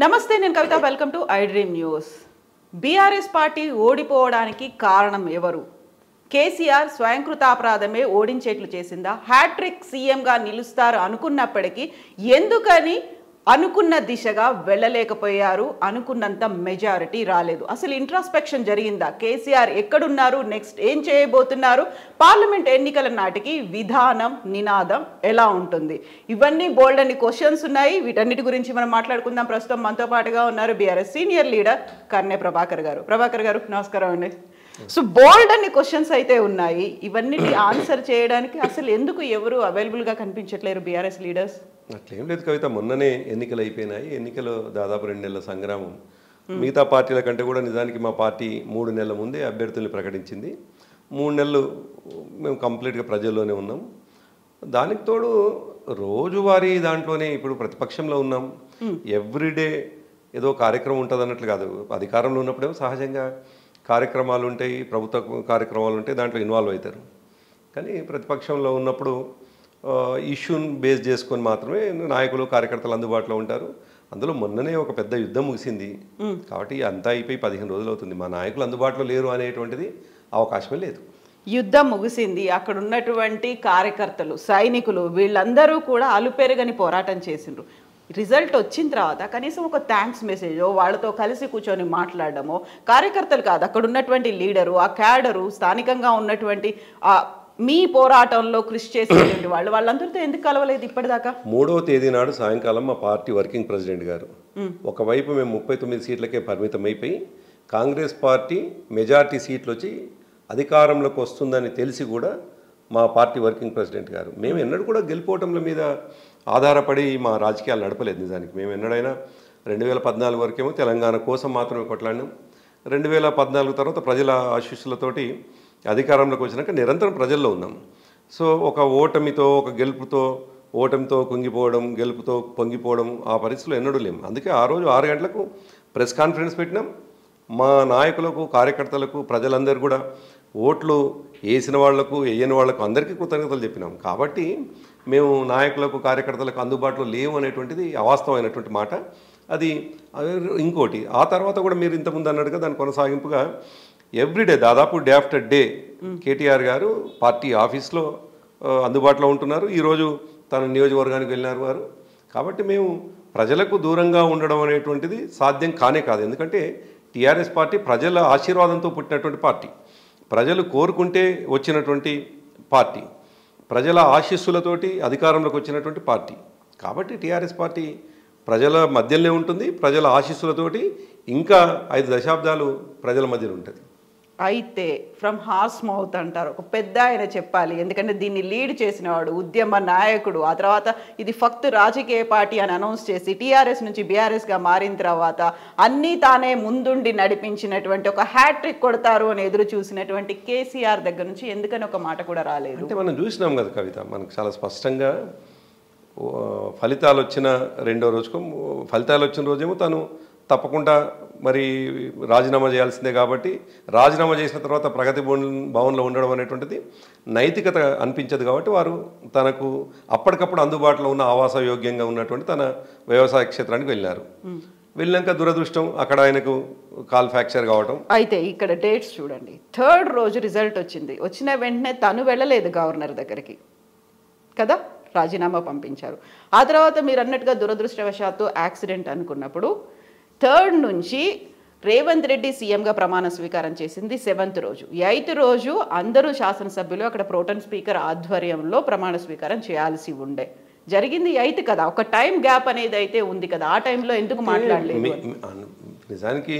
నమస్తే నేను Kavitha welcome to I Dream News. BRS party ఓడిపోవడానికి కారణం ఎవరు? కేసీఆర్ స్వయంకృతాపరాధమే ఓడించేట్లు చేసిందా? హ్యాట్రిక్ సీఎంగా నిలుస్తారు అనుకున్నప్పటికీ ఎందుకని అనుకున్న దిశగా వెళ్ళలేకపోయారు? అనుకున్నంత మెజారిటీ రాలేదు. అసలు ఇంట్రాస్పెక్షన్ జరిగిందా? కేసీఆర్ ఎక్కడున్నారు? నెక్స్ట్ ఏం చేయబోతున్నారు? పార్లమెంట్ ఎన్నికల నాటికి విధానం నినాదం ఎలా ఉంటుంది? ఇవన్నీ బోల్డ్ అన్ని క్వశ్చన్స్ ఉన్నాయి. వీటన్నిటి గురించి మనం మాట్లాడుకుందాం. ప్రస్తుతం మనతో పాటుగా ఉన్నారు BRS senior leader Karne Prabhakar గారు. ప్రభాకర్ గారు నమస్కారం అండి. సో బోల్డ్ అన్ని క్వశ్చన్స్ అయితే ఉన్నాయి. ఇవన్నిటి ఆన్సర్ చేయడానికి అసలు ఎందుకు ఎవరు అవైలబుల్గా కనిపించట్లేరు బీఆర్ఎస్ లీడర్స్? అట్లేం లేదు కవిత, మొన్ననే ఎన్నికలు అయిపోయినాయి. ఎన్నికలు దాదాపు 2 నెలల సంగ్రామం. మిగతా పార్టీల కంటే కూడా నిజానికి మా పార్టీ 3 నెలల ముందే అభ్యర్థుల్ని ప్రకటించింది. 3 నెలలు మేము కంప్లీట్గా ప్రజల్లోనే ఉన్నాం. దానికి తోడు రోజువారీ దాంట్లోనే ఇప్పుడు ప్రతిపక్షంలో ఉన్నాం. ఎవ్రీడే ఏదో కార్యక్రమం ఉంటుంది అన్నట్లు కాదు. అధికారంలో ఉన్నప్పుడేమో సహజంగా కార్యక్రమాలు ఉంటాయి, ప్రభుత్వ కార్యక్రమాలు ఉంటాయి, దాంట్లో ఇన్వాల్వ్ అవుతారు. కానీ ప్రతిపక్షంలో ఉన్నప్పుడు ఇష్యూని బేస్ చేసుకొని మాత్రమే నాయకులు కార్యకర్తలు అందుబాటులో ఉంటారు. అందులో మొన్ననే ఒక పెద్ద యుద్ధం ముగిసింది కాబట్టి అంతా అయిపోయి 15 రోజులు అవుతుంది. మా నాయకులు అందుబాటులో లేరు అనేటువంటిది అవకాశమే లేదు. యుద్ధం ముగిసింది. అక్కడ ఉన్నటువంటి కార్యకర్తలు, సైనికులు వీళ్ళందరూ కూడా అలుపెరగని పోరాటం చేసిండ్రు. రిజల్ట్ వచ్చిన తర్వాత కనీసం ఒక థ్యాంక్స్ మెసేజో, వాళ్ళతో కలిసి కూర్చొని మాట్లాడడమో, కార్యకర్తలు కాదు అక్కడ ఉన్నటువంటి లీడరు, ఆ క్యాడరు, స్థానికంగా ఉన్నటువంటి మీ పోరాటంలో కృషి చేసేటువంటి వాళ్ళందరితో ఎందుకు కలవలేదు ఇప్పటిదాకా? 3వ తేదీ నాడు సాయంకాలం మా పార్టీ వర్కింగ్ ప్రెసిడెంట్ గారు ఒకవైపు మేము 39 సీట్లకే పరిమితం అయిపోయి కాంగ్రెస్ పార్టీ మెజార్టీ సీట్లు వచ్చి అధికారంలోకి వస్తుందని తెలిసి కూడా మా పార్టీ వర్కింగ్ ప్రెసిడెంట్ గారు మేము ఎన్నడూ కూడా గెలుపోవటంల మీద ఆధారపడి మా రాజకీయాలు నడపలేదు. నిజానికి మేము ఎన్నడైనా 2014 వరకేమో తెలంగాణ కోసం మాత్రమే కొట్లాడినాం. 2014 తర్వాత ప్రజల ఆశీస్సులతోటి అధికారంలోకి వచ్చినాక నిరంతరం ప్రజల్లో ఉన్నాం. సో ఒక ఓటమితో, ఒక గెలుపుతో, ఓటమితో కుంగిపోవడం, గెలుపుతో పొంగిపోవడం ఆ పరిస్థితులు ఎన్నడూ లేము. అందుకే ఆ రోజు 6 గంటలకు ప్రెస్ కాన్ఫరెన్స్ పెట్టినాం. మా నాయకులకు, కార్యకర్తలకు, ప్రజలందరూ కూడా ఓట్లు వేసిన వాళ్లకు, వేయని వాళ్లకు అందరికీ కృతజ్ఞతలు చెప్పినాం. కాబట్టి మేము నాయకులకు, కార్యకర్తలకు అందుబాటులో లేవు అనేటువంటిది అవాస్తవమైనటువంటి మాట. అది ఇంకోటి. ఆ తర్వాత కూడా మీరు ఇంతకుముందు అన్నట్టుగా దాని కొనసాగింపుగా ఎవ్రీడే దాదాపు డే ఆఫ్టర్ డే కేటీఆర్ గారు పార్టీ ఆఫీస్లో అందుబాటులో ఉంటున్నారు. ఈరోజు తన నియోజకవర్గానికి వెళ్ళినారు వారు. కాబట్టి మేము ప్రజలకు దూరంగా ఉండడం అనేటువంటిది సాధ్యం కానే కాదు. ఎందుకంటే టీఆర్ఎస్ పార్టీ ప్రజల ఆశీర్వాదంతో పుట్టినటువంటి పార్టీ, ప్రజలు కోరుకుంటే వచ్చినటువంటి పార్టీ, ప్రజల ఆశీస్సులతోటి అధికారంలోకి వచ్చినటువంటి పార్టీ. కాబట్టి టీఆర్ఎస్ పార్టీ ప్రజల మధ్యలోనే ఉంటుంది, ప్రజల ఆశీస్సులతోటి ఇంకా 5 దశాబ్దాలు ప్రజల మధ్యలో ఉంటుంది. అయితే ఫ్రమ్ హార్స్ మౌత్ అంటారు, ఒక పెద్ద ఆయన చెప్పాలి. ఎందుకంటే దీన్ని లీడ్ చేసినవాడు, ఉద్యమ నాయకుడు, ఆ తర్వాత ఇది ఫక్త్ రాజకీయ పార్టీ అని అనౌన్స్ చేసి టీఆర్ఎస్ నుంచి బీఆర్ఎస్గా మారిన తర్వాత అన్నీ తానే ముందుండి నడిపించినటువంటి, ఒక హ్యాట్రిక్ కొడతారు అని ఎదురు చూసినటువంటి కేసీఆర్ దగ్గర నుంచి ఎందుకని ఒక మాట కూడా రాలేదు? అంటే మనం చూసినాం కదా కవిత, మనకు చాలా స్పష్టంగా ఫలితాలు వచ్చిన 2వ రోజుకు, ఫలితాలు వచ్చిన రోజేమో తను తప్పకుండా మరి రాజీనామా చేయాల్సిందే. కాబట్టి రాజీనామా చేసిన తర్వాత ప్రగతి భవన్లో ఉండడం అనేటువంటిది నైతికత అనిపించదు. కాబట్టి వారు తనకు అప్పటికప్పుడు అందుబాటులో ఉన్న ఆవాసయోగ్యంగా ఉన్నటువంటి తన వ్యవసాయ క్షేత్రానికి వెళ్ళినారు. వెళ్ళాక దురదృష్టం అక్కడ ఆయనకు కాల్ ఫ్రాక్చర్ కావటం. అయితే ఇక్కడ డేట్స్ చూడండి. 3rd రోజు రిజల్ట్ వచ్చింది. వచ్చిన వెంటనే తను వెళ్ళలేదు గవర్నర్ దగ్గరికి కదా, రాజీనామా పంపించారు. ఆ తర్వాత మీరు అన్నట్టుగా దురదృష్టవశాత్తు యాక్సిడెంట్ అనుకున్నప్పుడు 3rd నుంచి రేవంత్ రెడ్డి సీఎంగా ప్రమాణ స్వీకారం చేసింది 7th రోజు. 8th రోజు అందరూ శాసనసభ్యులు అక్కడ ప్రోటన్ స్పీకర్ ఆధ్వర్యంలో ప్రమాణ స్వీకారం చేయాల్సి ఉండే. జరిగింది 8th కదా, ఒక టైం గ్యాప్ అనేది అయితే ఉంది కదా. ఆ టైంలో ఎందుకు మాట్లాడలేదు? నిజానికి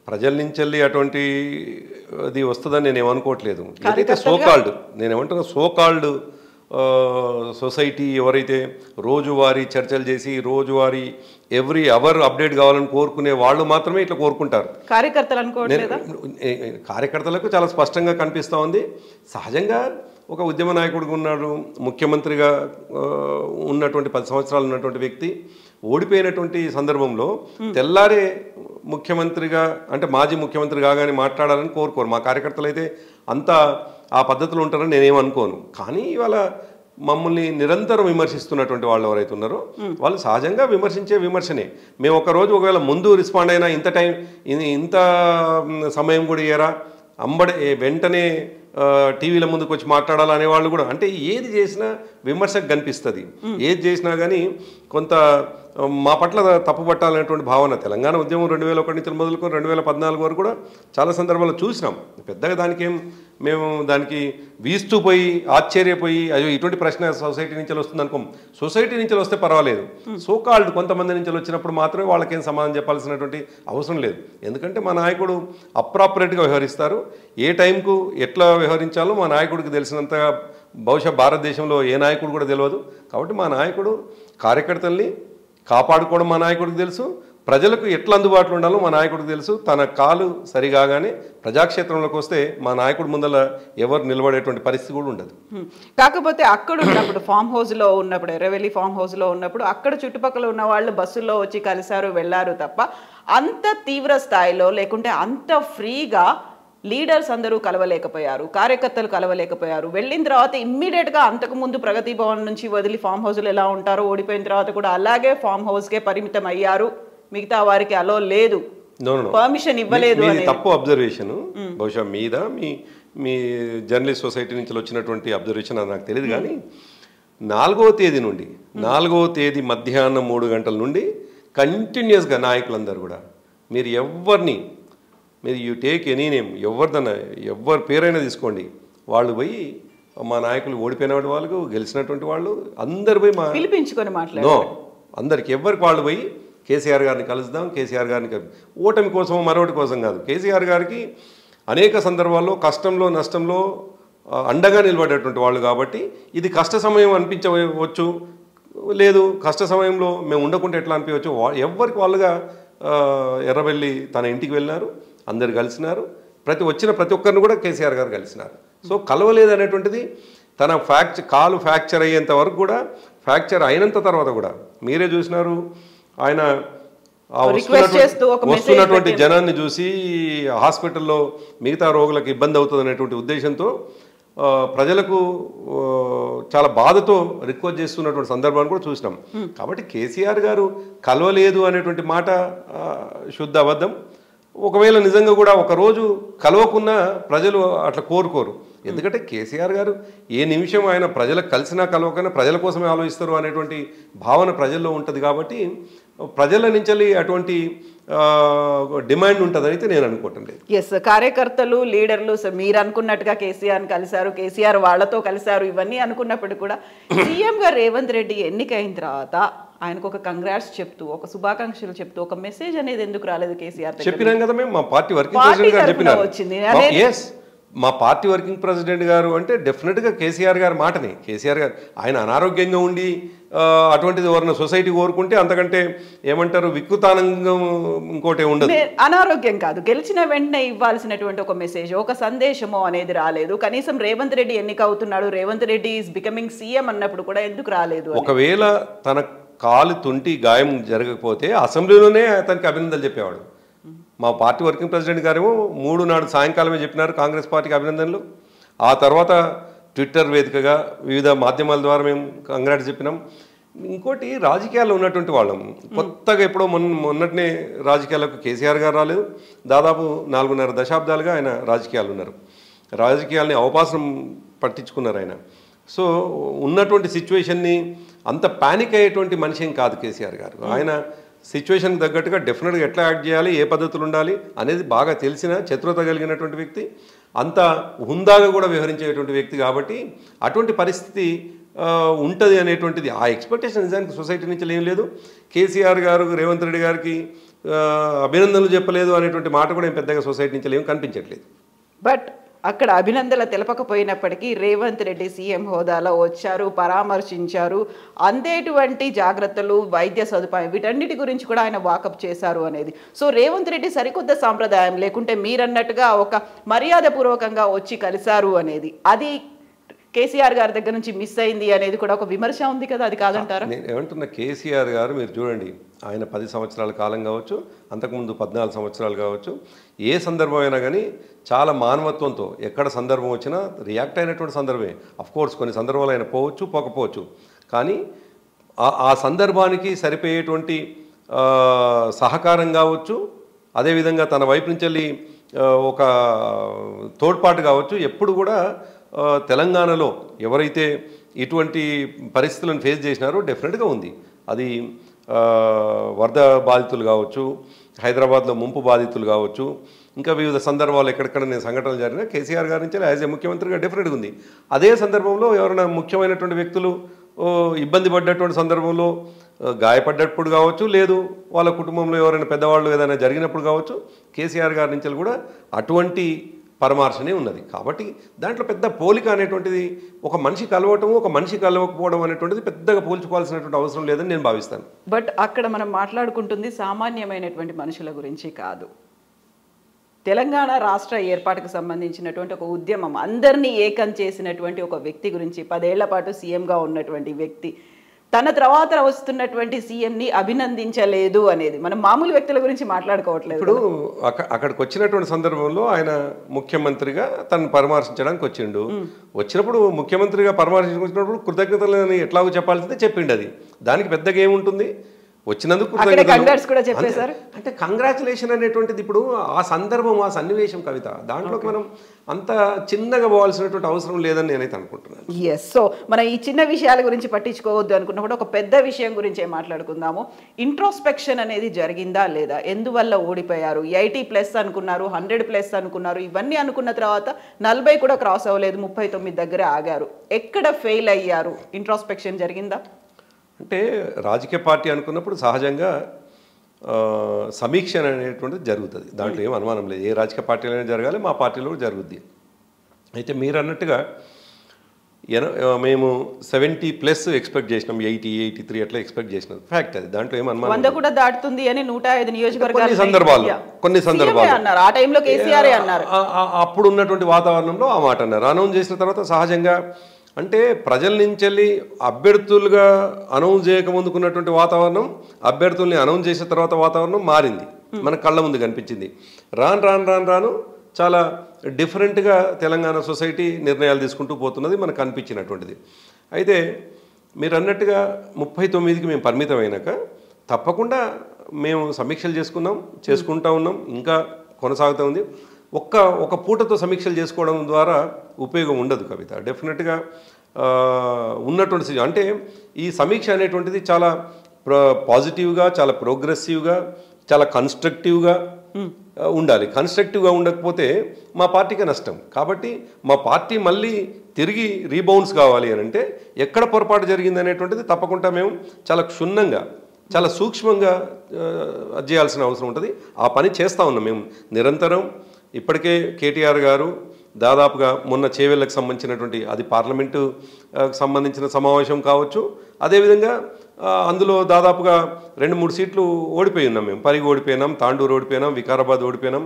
ప్రజల నుంచి వెళ్ళి అటువంటి అది వస్తుందని నేను ఏమనుకోవట్లేదు. ఏదైతే సోకాల్డ్, నేనేమంటున్నా సోకాల్డ్ సొసైటీ ఎవరైతే రోజువారీ చర్చలు చేసి రోజువారీ ఎవ్రీ అవర్ అప్డేట్ కావాలని కోరుకునే వాళ్ళు మాత్రమే ఇట్లా కోరుకుంటారు. కార్యకర్తలు అనుకోవట్లేదా? కార్యకర్తలకు చాలా స్పష్టంగా కనిపిస్తూ ఉంది. సహజంగా ఒక ఉద్యమ నాయకుడిగా ఉన్నాడు, ముఖ్యమంత్రిగా ఉన్నటువంటి 10 సంవత్సరాలు ఉన్నటువంటి వ్యక్తి ఓడిపోయినటువంటి సందర్భంలో తెల్లారే ముఖ్యమంత్రిగా అంటే మాజీ ముఖ్యమంత్రి కాగానే మాట్లాడాలని కోరుకోరు. మా కార్యకర్తలు అయితే అంతా ఆ పద్ధతిలో ఉంటారని నేనేమనుకోను. కానీ ఇవాళ మమ్మల్ని నిరంతరం విమర్శిస్తున్నటువంటి వాళ్ళు ఎవరైతే ఉన్నారో వాళ్ళు సహజంగా విమర్శించే విమర్శనే. మేము ఒకరోజు ఒకవేళ ముందు రెస్పాండ్ అయినా ఇంత టైం ఇంత సమయం కూడా ఇయ్యరా, వెంటనే టీవీల ముందుకు వచ్చి మాట్లాడాలి అనేవాళ్ళు కూడా, అంటే ఏది చేసినా విమర్శకు కనిపిస్తుంది. ఏది చేసినా కానీ కొంత మా పట్ల తప్పు పట్టాలనేటువంటి భావన. తెలంగాణ ఉద్యమం 2001 నుంచి మొదలుకొని 2014 వరకు కూడా చాలా సందర్భాల్లో చూసినాం. పెద్దగా మేము దానికి వీస్తూ పోయి ఆశ్చర్యపోయి అయ్యో ఇటువంటి ప్రశ్న సొసైటీ నుంచి వస్తుంది అనుకోం. సొసైటీ నుంచి వస్తే పర్వాలేదు, సోకాల్డ్ కొంతమంది నుంచి వచ్చినప్పుడు మాత్రమే వాళ్ళకేం సమాధానం చెప్పాల్సినటువంటి అవసరం లేదు. ఎందుకంటే మా నాయకుడు అప్రాపరేట్గా వ్యవహరిస్తారు. ఏ టైంకు ఎట్లా వ్యవహరించాలో మా నాయకుడికి తెలిసినంత బహుశా భారతదేశంలో ఏ నాయకుడు కూడా తెలియదు. కాబట్టి మా నాయకుడు కార్యకర్తల్ని కాపాడుకోవడం మా నాయకుడికి తెలుసు, ప్రజలకు ఎట్లా అందుబాటులో ఉండాలో మా నాయకుడికి తెలుసు. తన కాలు సరిగానే ప్రజాక్షేత్రంలోకి వస్తే మా నాయకుడు ముందర ఎవరు నిలబడేటువంటి పరిస్థితి కూడా ఉండదు. కాకపోతే అక్కడ ఉన్నప్పుడు ఫామ్ హౌస్లో ఉన్నప్పుడు, ఎర్రవెల్లి ఫామ్ హౌస్లో ఉన్నప్పుడు అక్కడ చుట్టుపక్కల ఉన్న వాళ్ళు బస్సుల్లో వచ్చి కలిశారు వెళ్ళారు తప్ప అంత తీవ్ర స్థాయిలో లేకుంటే అంత ఫ్రీగా లీడర్స్ అందరూ కలవలేకపోయారు, కార్యకర్తలు కలవలేకపోయారు. వెళ్ళిన తర్వాత ఇమ్మీడియట్గా అంతకుముందు ప్రగతి భవన్ నుంచి వదిలి ఫామ్ హౌస్లో ఎలా ఉంటారో ఓడిపోయిన తర్వాత కూడా అలాగే ఫామ్ హౌస్కే పరిమితం అయ్యారు. మిగతా వారికి అలో లేదు, పర్మిషన్ ఇవ్వలేదు. తప్పు అబ్జర్వేషన్ బహుశా మీద మీ జర్నలిస్ట్ సొసైటీ నుంచి వచ్చినటువంటి అబ్జర్వేషన్ అది నాకు తెలియదు. కానీ 4వ తేదీ నుండి 4వ తేదీ మధ్యాహ్నం 3 గంటల నుండి కంటిన్యూస్గా నాయకులందరూ కూడా మీరు యూ టేక్ ఎనీ నేమ్, ఎవరి పేరైనా తీసుకోండి, వాళ్ళు పోయి మా నాయకులు ఓడిపోయిన వాళ్ళకు గెలిచినటువంటి వాళ్ళు అందరు పోయి పిలిపించుకొని మాట్లాడారు. అందరికి ఎవరికి వాళ్ళు పోయి కేసీఆర్ గారిని కలుద్దాం, కేసీఆర్ గారిని ఓటమి కోసం మరొకటి కోసం కాదు, కేసీఆర్ గారికి అనేక సందర్భాల్లో కష్టంలో నష్టంలో అండగా నిలబడేటువంటి వాళ్ళు. కాబట్టి ఇది కష్ట సమయం అనిపించవచ్చు, లేదు కష్ట సమయంలో మేము ఉండకుంటే ఎట్లా అనిపించవచ్చు, ఎవరికి వాళ్ళుగా ఎర్రవెల్లి తన ఇంటికి వెళ్ళినారు, అందరు కలిసినారు. వచ్చిన ప్రతి ఒక్కరిని కూడా కేసీఆర్ గారు కలిసినారు. సో కలవలేదు అనేటువంటిది తన కాలు ఫ్రాక్చర్ అయ్యేంత వరకు కూడా, ఫ్రాక్చర్ అయినంత తర్వాత కూడా మీరే చూసినారు. ఆయన వస్తున్నటువంటి జనాన్ని చూసి హాస్పిటల్లో మిగతా రోగులకు ఇబ్బంది అవుతుంది అనేటువంటి ఉద్దేశంతో ప్రజలకు చాలా బాధతో రిక్వెస్ట్ చేస్తున్నటువంటి సందర్భాన్ని కూడా చూసినాం. కాబట్టి కేసీఆర్ గారు కలవలేదు అనేటువంటి మాట శుద్ధ అబద్ధం. ఒకవేళ నిజంగా కూడా ఒకరోజు కలవకున్నా ప్రజలు అట్లా కోరుకోరు. ఎందుకంటే కేసీఆర్ గారు ఏ నిమిషం ఆయన ప్రజలకు కలిసినా కలవకన్నా ప్రజల కోసమే ఆలోచిస్తారు అనేటువంటి భావన ప్రజల్లో ఉంటుంది. కాబట్టి ప్రజల నుంచి అటువంటి డిమాండ్ ఉంటుందని అయితే నేను అనుకోవటం లేదు. ఎస్, కార్యకర్తలు లీడర్లు మీరు అనుకున్నట్టుగా కేసీఆర్ని కలిశారు, కేసీఆర్ వాళ్ళతో కలిశారు, ఇవన్నీ అనుకున్నప్పుడు కూడా సీఎంగా రేవంత్ రెడ్డి ఎన్నికైన తర్వాత ఆయనకు ఒక కంగ్రాట్స్ చెప్తూ, ఒక శుభాకాంక్షలు చెప్తూ ఒక మెసేజ్ అనేది ఎందుకు రాలేదు కేసీఆర్? చెప్పినాం కదా మేము, మా పార్టీ వర్కింగ్ ప్రెసిడెంట్ గారు చెప్పినారు. ఎస్, మా పార్టీ వర్కింగ్ ప్రెసిడెంట్ గారు అంటే డెఫినెట్గా కేసీఆర్ గారి మాటని, కేసీఆర్ గారు ఆయన అనారోగ్యంగా ఉండి అటువంటిది ఎవరైనా సొసైటీ కోరుకుంటే అంతకంటే ఏమంటారు వికృతానంగం ఇంకోటి ఉండదు. అనారోగ్యం కాదు, గెలిచిన వెంటనే ఇవ్వాల్సినటువంటి ఒక మెసేజ్, ఒక సందేశమో అనేది రాలేదు. కనీసం రేవంత్ రెడ్డి ఎన్నిక అవుతున్నాడు, Revanth Reddy is becoming CM అన్నప్పుడు కూడా ఎందుకు రాలేదు? ఒకవేళ తన కాలు తుంటి గాయం జరగకపోతే అసెంబ్లీలోనే అతనికి అభినందనలు చెప్పేవాడు. మా పార్టీ వర్కింగ్ ప్రెసిడెంట్ గారేమో 3 నాడు సాయంకాలమే చెప్పినారు కాంగ్రెస్ పార్టీకి అభినందనలు. ఆ తర్వాత ట్విట్టర్ వేదికగా వివిధ మాధ్యమాల ద్వారా మేము కంగ్రాట్స్ చెప్పినాం. ఇంకోటి రాజకీయాల్లో ఉన్నటువంటి వాళ్ళం, కొత్తగా ఎప్పుడో మొన్నటినే రాజకీయాలకు కేసీఆర్ గారు రాలేదు. దాదాపు 4.5 దశాబ్దాలుగా ఆయన రాజకీయాలు ఉన్నారు, రాజకీయాల్ని అవకాశం పట్టించుకున్నారు ఆయన. సో ఉన్నటువంటి సిచ్యువేషన్ని అంత ప్యానిక్ అయ్యేటువంటి మనిషి ఏం కాదు కేసీఆర్ గారు. ఆయన సిచ్యువేషన్కి తగ్గట్టుగా డెఫినెట్గా ఎట్లా యాక్ట్ చేయాలి, ఏ పద్ధతులు ఉండాలి అనేది బాగా తెలిసిన చతురత కలిగినటువంటి వ్యక్తి, అంత హుందాగా కూడా వ్యవహరించేటువంటి వ్యక్తి. కాబట్టి అటువంటి పరిస్థితి ఉంటుంది అనేటువంటిది ఆ ఎక్స్పెక్టేషన్ నిజానికి సొసైటీ నుంచి ఏం లేదు. కేసీఆర్ గారు రేవంత్ రెడ్డి గారికి అభినందనలు చెప్పలేదు అనేటువంటి మాట కూడా ఏం పెద్దగా సొసైటీ నుంచి ఏం కనిపించట్లేదు. బట్ అక్కడ అభినందనలు తెలపకపోయినప్పటికీ రేవంత్ రెడ్డి సీఎం హోదాలో వచ్చారు, పరామర్శించారు, అందేటువంటి జాగ్రత్తలు, వైద్య సదుపాయం, వీటన్నిటి గురించి కూడా ఆయన వాకప్ చేశారు అనేది. సో రేవంత్ రెడ్డి సరికొత్త సాంప్రదాయం, లేకుంటే మీరన్నట్టుగా ఒక మర్యాదపూర్వకంగా వచ్చి కలిశారు అనేది, అది కేసీఆర్ గారి దగ్గర నుంచి మిస్ అయింది అనేది కూడా ఒక విమర్శ ఉంది కదా, అది కాదంటారా? నేను ఏమంటున్నా, కేసీఆర్ గారు మీరు చూడండి, ఆయన 10 సంవత్సరాల కాలం కావచ్చు, అంతకుముందు 14 సంవత్సరాలు కావచ్చు, ఏ సందర్భం అయినా కానీ చాలా మానవత్వంతో ఎక్కడ సందర్భం వచ్చినా రియాక్ట్ అయినటువంటి సందర్భమే. అఫ్కోర్స్ కొన్ని సందర్భాలు ఆయన పోవచ్చు, పోకపోవచ్చు, కానీ ఆ సందర్భానికి సరిపోయేటువంటి సహకారం కావచ్చు, అదేవిధంగా తన వైపు నుంచి వెళ్ళి ఒక తోడ్పాటు కావచ్చు, ఎప్పుడు కూడా తెలంగాణలో ఎవరైతే ఇటువంటి పరిస్థితులను ఫేస్ చేసినారో డెఫినెట్గా ఉంది. అది వరద బాధితులు కావచ్చు, హైదరాబాద్లో ముంపు బాధితులు కావచ్చు, ఇంకా వివిధ సందర్భాలు ఎక్కడెక్కడ నేను సంఘటనలు జరిగినా కేసీఆర్ గారి నుంచి యాజ్ ఏ ముఖ్యమంత్రిగా డెఫినెట్గా ఉంది. అదే సందర్భంలో ఎవరైనా ముఖ్యమైనటువంటి వ్యక్తులు ఇబ్బంది పడ్డటువంటి సందర్భంలో, గాయపడ్డప్పుడు కావచ్చు, లేదు వాళ్ళ కుటుంబంలో ఎవరైనా పెద్దవాళ్ళు ఏదైనా జరిగినప్పుడు కావచ్చు, కేసీఆర్ గారి నుంచి కూడా అటువంటి పరామర్శనే ఉన్నది. కాబట్టి దాంట్లో పెద్ద పోలిక అనేటువంటిది, ఒక మనిషి కలవటము ఒక మనిషి కలవకపోవడం అనేటువంటిది పెద్దగా పోల్చుకోవాల్సినటువంటి అవసరం లేదని నేను భావిస్తాను. బట్ అక్కడ మనం మాట్లాడుకుంటుంది సామాన్యమైనటువంటి మనుషుల గురించి కాదు. తెలంగాణ రాష్ట్ర ఏర్పాటుకు సంబంధించినటువంటి ఒక ఉద్యమం, అందరినీ ఏకం చేసినటువంటి ఒక వ్యక్తి గురించి, 10 ఏళ్ల పాటు సీఎంగా ఉన్నటువంటి వ్యక్తి తన తర్వాత వస్తున్నటువంటి సీఎంని అభినందించలేదు అనేది, మనం మామూలు వ్యక్తుల గురించి మాట్లాడుకోవట్లేదు. ఇప్పుడు అక్కడికి వచ్చినటువంటి సందర్భంలో ఆయన ముఖ్యమంత్రిగా తనను పరామర్శించడానికి వచ్చిండు. వచ్చినప్పుడు ముఖ్యమంత్రిగా పరామర్శించినప్పుడు కృతజ్ఞతలని ఎట్లాగో చెప్పాల్సిందే చెప్పిండు. అది దానికి పెద్దగా ఏముంటుంది, వచ్చినందుకు అంటే కంగ్రాచులేషన్ అనేటువంటిది ఇప్పుడు ఆ సందర్భం, ఆ సన్నివేశం కవిత, దాంట్లోకి మనం అంత చిన్నగా పోవాల్సినటువంటి అవసరం లేదని నేనైతే అనుకుంటున్నాను. ఎస్, సో మనం ఈ చిన్న విషయాల గురించి పట్టించుకోవద్దు అనుకున్నప్పుడు ఒక పెద్ద విషయం గురించి మాట్లాడుకుందాము. ఇంట్రోస్పెక్షన్ అనేది జరిగిందా లేదా, ఎందువల్ల ఓడిపోయారు? 80+ అనుకున్నారు, 100+ అనుకున్నారు, ఇవన్నీ అనుకున్న తర్వాత 40 కూడా క్రాస్ అవ్వలేదు, 39 దగ్గర ఆగారు. ఎక్కడ ఫెయిల్ అయ్యారు? ఇంట్రోస్పెక్షన్ జరిగిందా? అంటే రాజకీయ పార్టీ అనుకున్నప్పుడు సహజంగా సమీక్ష అనేటువంటిది జరుగుతుంది, దాంట్లో ఏం అనుమానం లేదు. ఏ రాజకీయ పార్టీలోనే జరగాలి, మా పార్టీలో కూడా జరుగుద్ది. అయితే మీరు అన్నట్టుగా మేము 70+ ఎక్స్పెక్ట్ చేసినాం, 80, 83 అట్లా ఎక్స్పెక్ట్ చేసినాం, ఫ్యాక్ట్ అది, దాంట్లో ఏం అనుమానం. 100 కూడా దాటుతుంది అని 105 నియోజకవర్గాలు కొన్ని సందర్భాలు అన్నారు. ఆ టైంలో కేసీఆర్ అన్నారు. అప్పుడు ఉన్నటువంటి వాతావరణంలో ఆ మాట అన్నారు. అనౌన్స్ చేసిన తర్వాత సహజంగా అంటే ప్రజల నుంచి వెళ్ళి అభ్యర్థులుగా అనౌన్స్ చేయకముందుకున్నటువంటి వాతావరణం, అభ్యర్థుల్ని అనౌన్స్ చేసిన తర్వాత వాతావరణం మారింది, మన కళ్ళ ముందు కనిపించింది. రాను చాలా డిఫరెంట్గా తెలంగాణ సొసైటీ నిర్ణయాలు తీసుకుంటూ పోతున్నది మనకు కనిపించినటువంటిది. అయితే మీరు అన్నట్టుగా 39కి మేము పరిమితమైనాక తప్పకుండా మేము సమీక్షలు చేసుకుంటూ ఉన్నాం, ఇంకా కొనసాగుతూ ఉంది. ఒక పూటతో సమీక్షలు చేసుకోవడం ద్వారా ఉపయోగం ఉండదు కవిత. డెఫినెట్గా ఉన్నటువంటి అంటే ఈ సమీక్ష అనేటువంటిది చాలా పాజిటివ్గా, చాలా ప్రోగ్రెసివ్గా, చాలా కన్స్ట్రక్టివ్గా ఉండాలి. కన్స్ట్రక్టివ్గా ఉండకపోతే మా పార్టీకి నష్టం. కాబట్టి మా పార్టీ మళ్ళీ తిరిగి రీబౌన్స్ కావాలి అని అంటే ఎక్కడ పొరపాటు జరిగింది అనేటువంటిది తప్పకుండా మేము చాలా క్షుణ్ణంగా, చాలా సూక్ష్మంగా చేయాల్సిన అవసరం ఉంటుంది. ఆ పని చేస్తూ ఉన్నాం మేము నిరంతరం. ఇప్పటికే కేటీఆర్ గారు దాదాపుగా మొన్న చేవెళ్ళకు సంబంధించినటువంటి, అది పార్లమెంటు సంబంధించిన సమావేశం కావచ్చు, అదేవిధంగా అందులో దాదాపుగా 2-3 సీట్లు ఓడిపోయి ఉన్నాం మేము. పరిగి ఓడిపోయినాం, తాండూరు ఓడిపోయినాం, వికారాబాద్ ఓడిపోయినాం.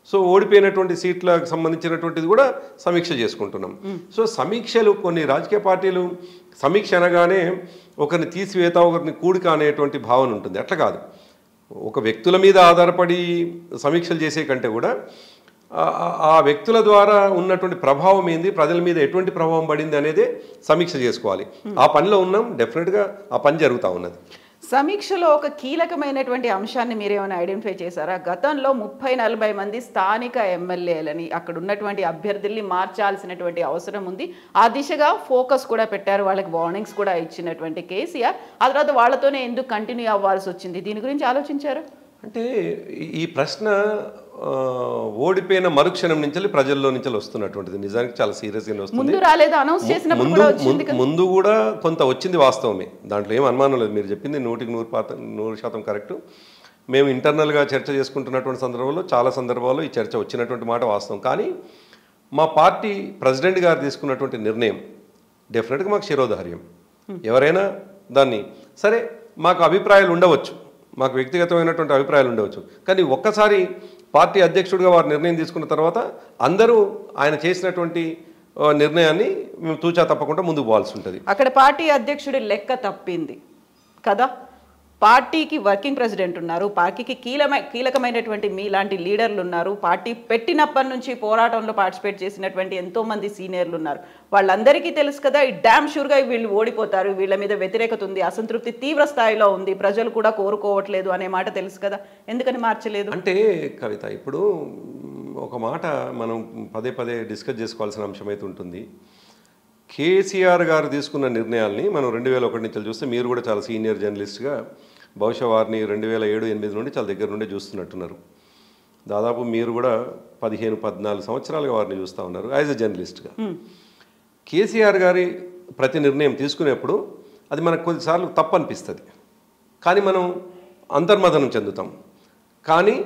సో ఓడిపోయినటువంటి సీట్లకు సంబంధించినటువంటిది కూడా సమీక్ష చేసుకుంటున్నాం. సో సమీక్షలు, కొన్ని రాజకీయ పార్టీలు సమీక్ష అనగానే ఒకరిని తీసివేత, ఒకరిని కూడిక అనేటువంటి భావన ఉంటుంది. అట్లా కాదు. ఒక వ్యక్తుల మీద ఆధారపడి సమీక్షలు చేసే కంటే కూడా ఆ వ్యక్తుల ద్వారా ఉన్నటువంటి ప్రభావం ఏంది, ప్రజల మీద ఎటువంటి ప్రభావం పడింది అనేది సమీక్ష చేసుకోవాలి. ఆ పనిలో ఉన్నాం, డెఫినెట్గా ఆ పని జరుగుతూ ఉన్నది. సమీక్షలో ఒక కీలకమైనటువంటి అంశాన్ని మీరేమైనా ఐడెంటిఫై చేశారా? గతంలో 30-40 మంది స్థానిక ఎమ్మెల్యేలని, అక్కడ ఉన్నటువంటి అభ్యర్థుల్ని మార్చాల్సినటువంటి అవసరం ఉంది. ఆ దిశగా ఫోకస్ కూడా పెట్టారు, వాళ్ళకి వార్నింగ్స్ కూడా ఇచ్చినటువంటి కేసీఆర్. ఆ తర్వాత వాళ్ళతోనే ఎందుకు కంటిన్యూ అవ్వాల్సి వచ్చింది? దీని గురించి ఆలోచించారు? అంటే ఈ ప్రశ్న ఓడిపోయిన మరుక్షణం నుంచి ప్రజల్లో నుంచి వస్తున్నటువంటిది. నిజానికి చాలా సీరియస్గా వస్తుంది. ముందు కూడా కొంత వచ్చింది, వాస్తవమే, దాంట్లో ఏం అనుమానం లేదు. మీరు చెప్పింది 100% కరెక్టు. మేము ఇంటర్నల్గా చర్చ చేసుకుంటున్నటువంటి సందర్భంలో చాలా సందర్భాల్లో ఈ చర్చ వచ్చినటువంటి మాట వాస్తవం. కానీ మా పార్టీ ప్రెసిడెంట్ గారు తీసుకున్నటువంటి నిర్ణయం డెఫినెట్గా మాకు శిరోధార్యం. ఎవరైనా దాన్ని సరే, మాకు అభిప్రాయాలు ఉండవచ్చు, మాకు వ్యక్తిగతమైనటువంటి అభిప్రాయాలు ఉండవచ్చు, కానీ ఒక్కసారి పార్టీ అధ్యక్షుడిగా వారు నిర్ణయం తీసుకున్న తర్వాత అందరూ ఆయన చేసినటువంటి నిర్ణయాన్ని మేము తూచా తప్పకుండా ముందుకు పోవాల్సి ఉంటుంది. అక్కడ పార్టీ అధ్యక్షుడి లెక్క తప్పింది కదా. పార్టీకి వర్కింగ్ ప్రెసిడెంట్ ఉన్నారు, పార్టీకి కీలకమైనటువంటి మీలాంటి లీడర్లు ఉన్నారు, పార్టీ పెట్టినప్పటి నుంచి పోరాటంలో పార్టిసిపేట్ చేసినటువంటి ఎంతోమంది సీనియర్లు ఉన్నారు. వాళ్ళందరికీ తెలుసు కదా ఈ డ్యామ్ షూర్గా వీళ్ళు ఓడిపోతారు, వీళ్ళ మీద వ్యతిరేకత ఉంది, అసంతృప్తి తీవ్ర స్థాయిలో ఉంది, ప్రజలు కూడా కోరుకోవట్లేదు అనే మాట తెలుసు కదా. ఎందుకని మార్చలేదు? అంటే కవిత, ఇప్పుడు ఒక మాట మనం పదే పదే డిస్కస్ చేసుకోవాల్సిన అంశం అయితే ఉంటుంది. కేసీఆర్ గారు తీసుకున్న నిర్ణయాల్ని మనం 2001 నుంచి చూస్తే, మీరు కూడా చాలా సీనియర్ జర్నలిస్ట్గా బహుశా వారిని 2007-8 నుండి చాలా దగ్గర నుండి చూస్తున్నట్టున్నారు. దాదాపు మీరు కూడా 15-14 సంవత్సరాలుగా వారిని చూస్తూ ఉన్నారు యాజ్ ఎ జర్నలిస్ట్గా. కేసీఆర్ గారి ప్రతి నిర్ణయం తీసుకునేప్పుడు అది మనకు కొన్నిసార్లు తప్పు అనిపిస్తుంది, కానీ మనం అంతర్మథనం చెందుతాం. కానీ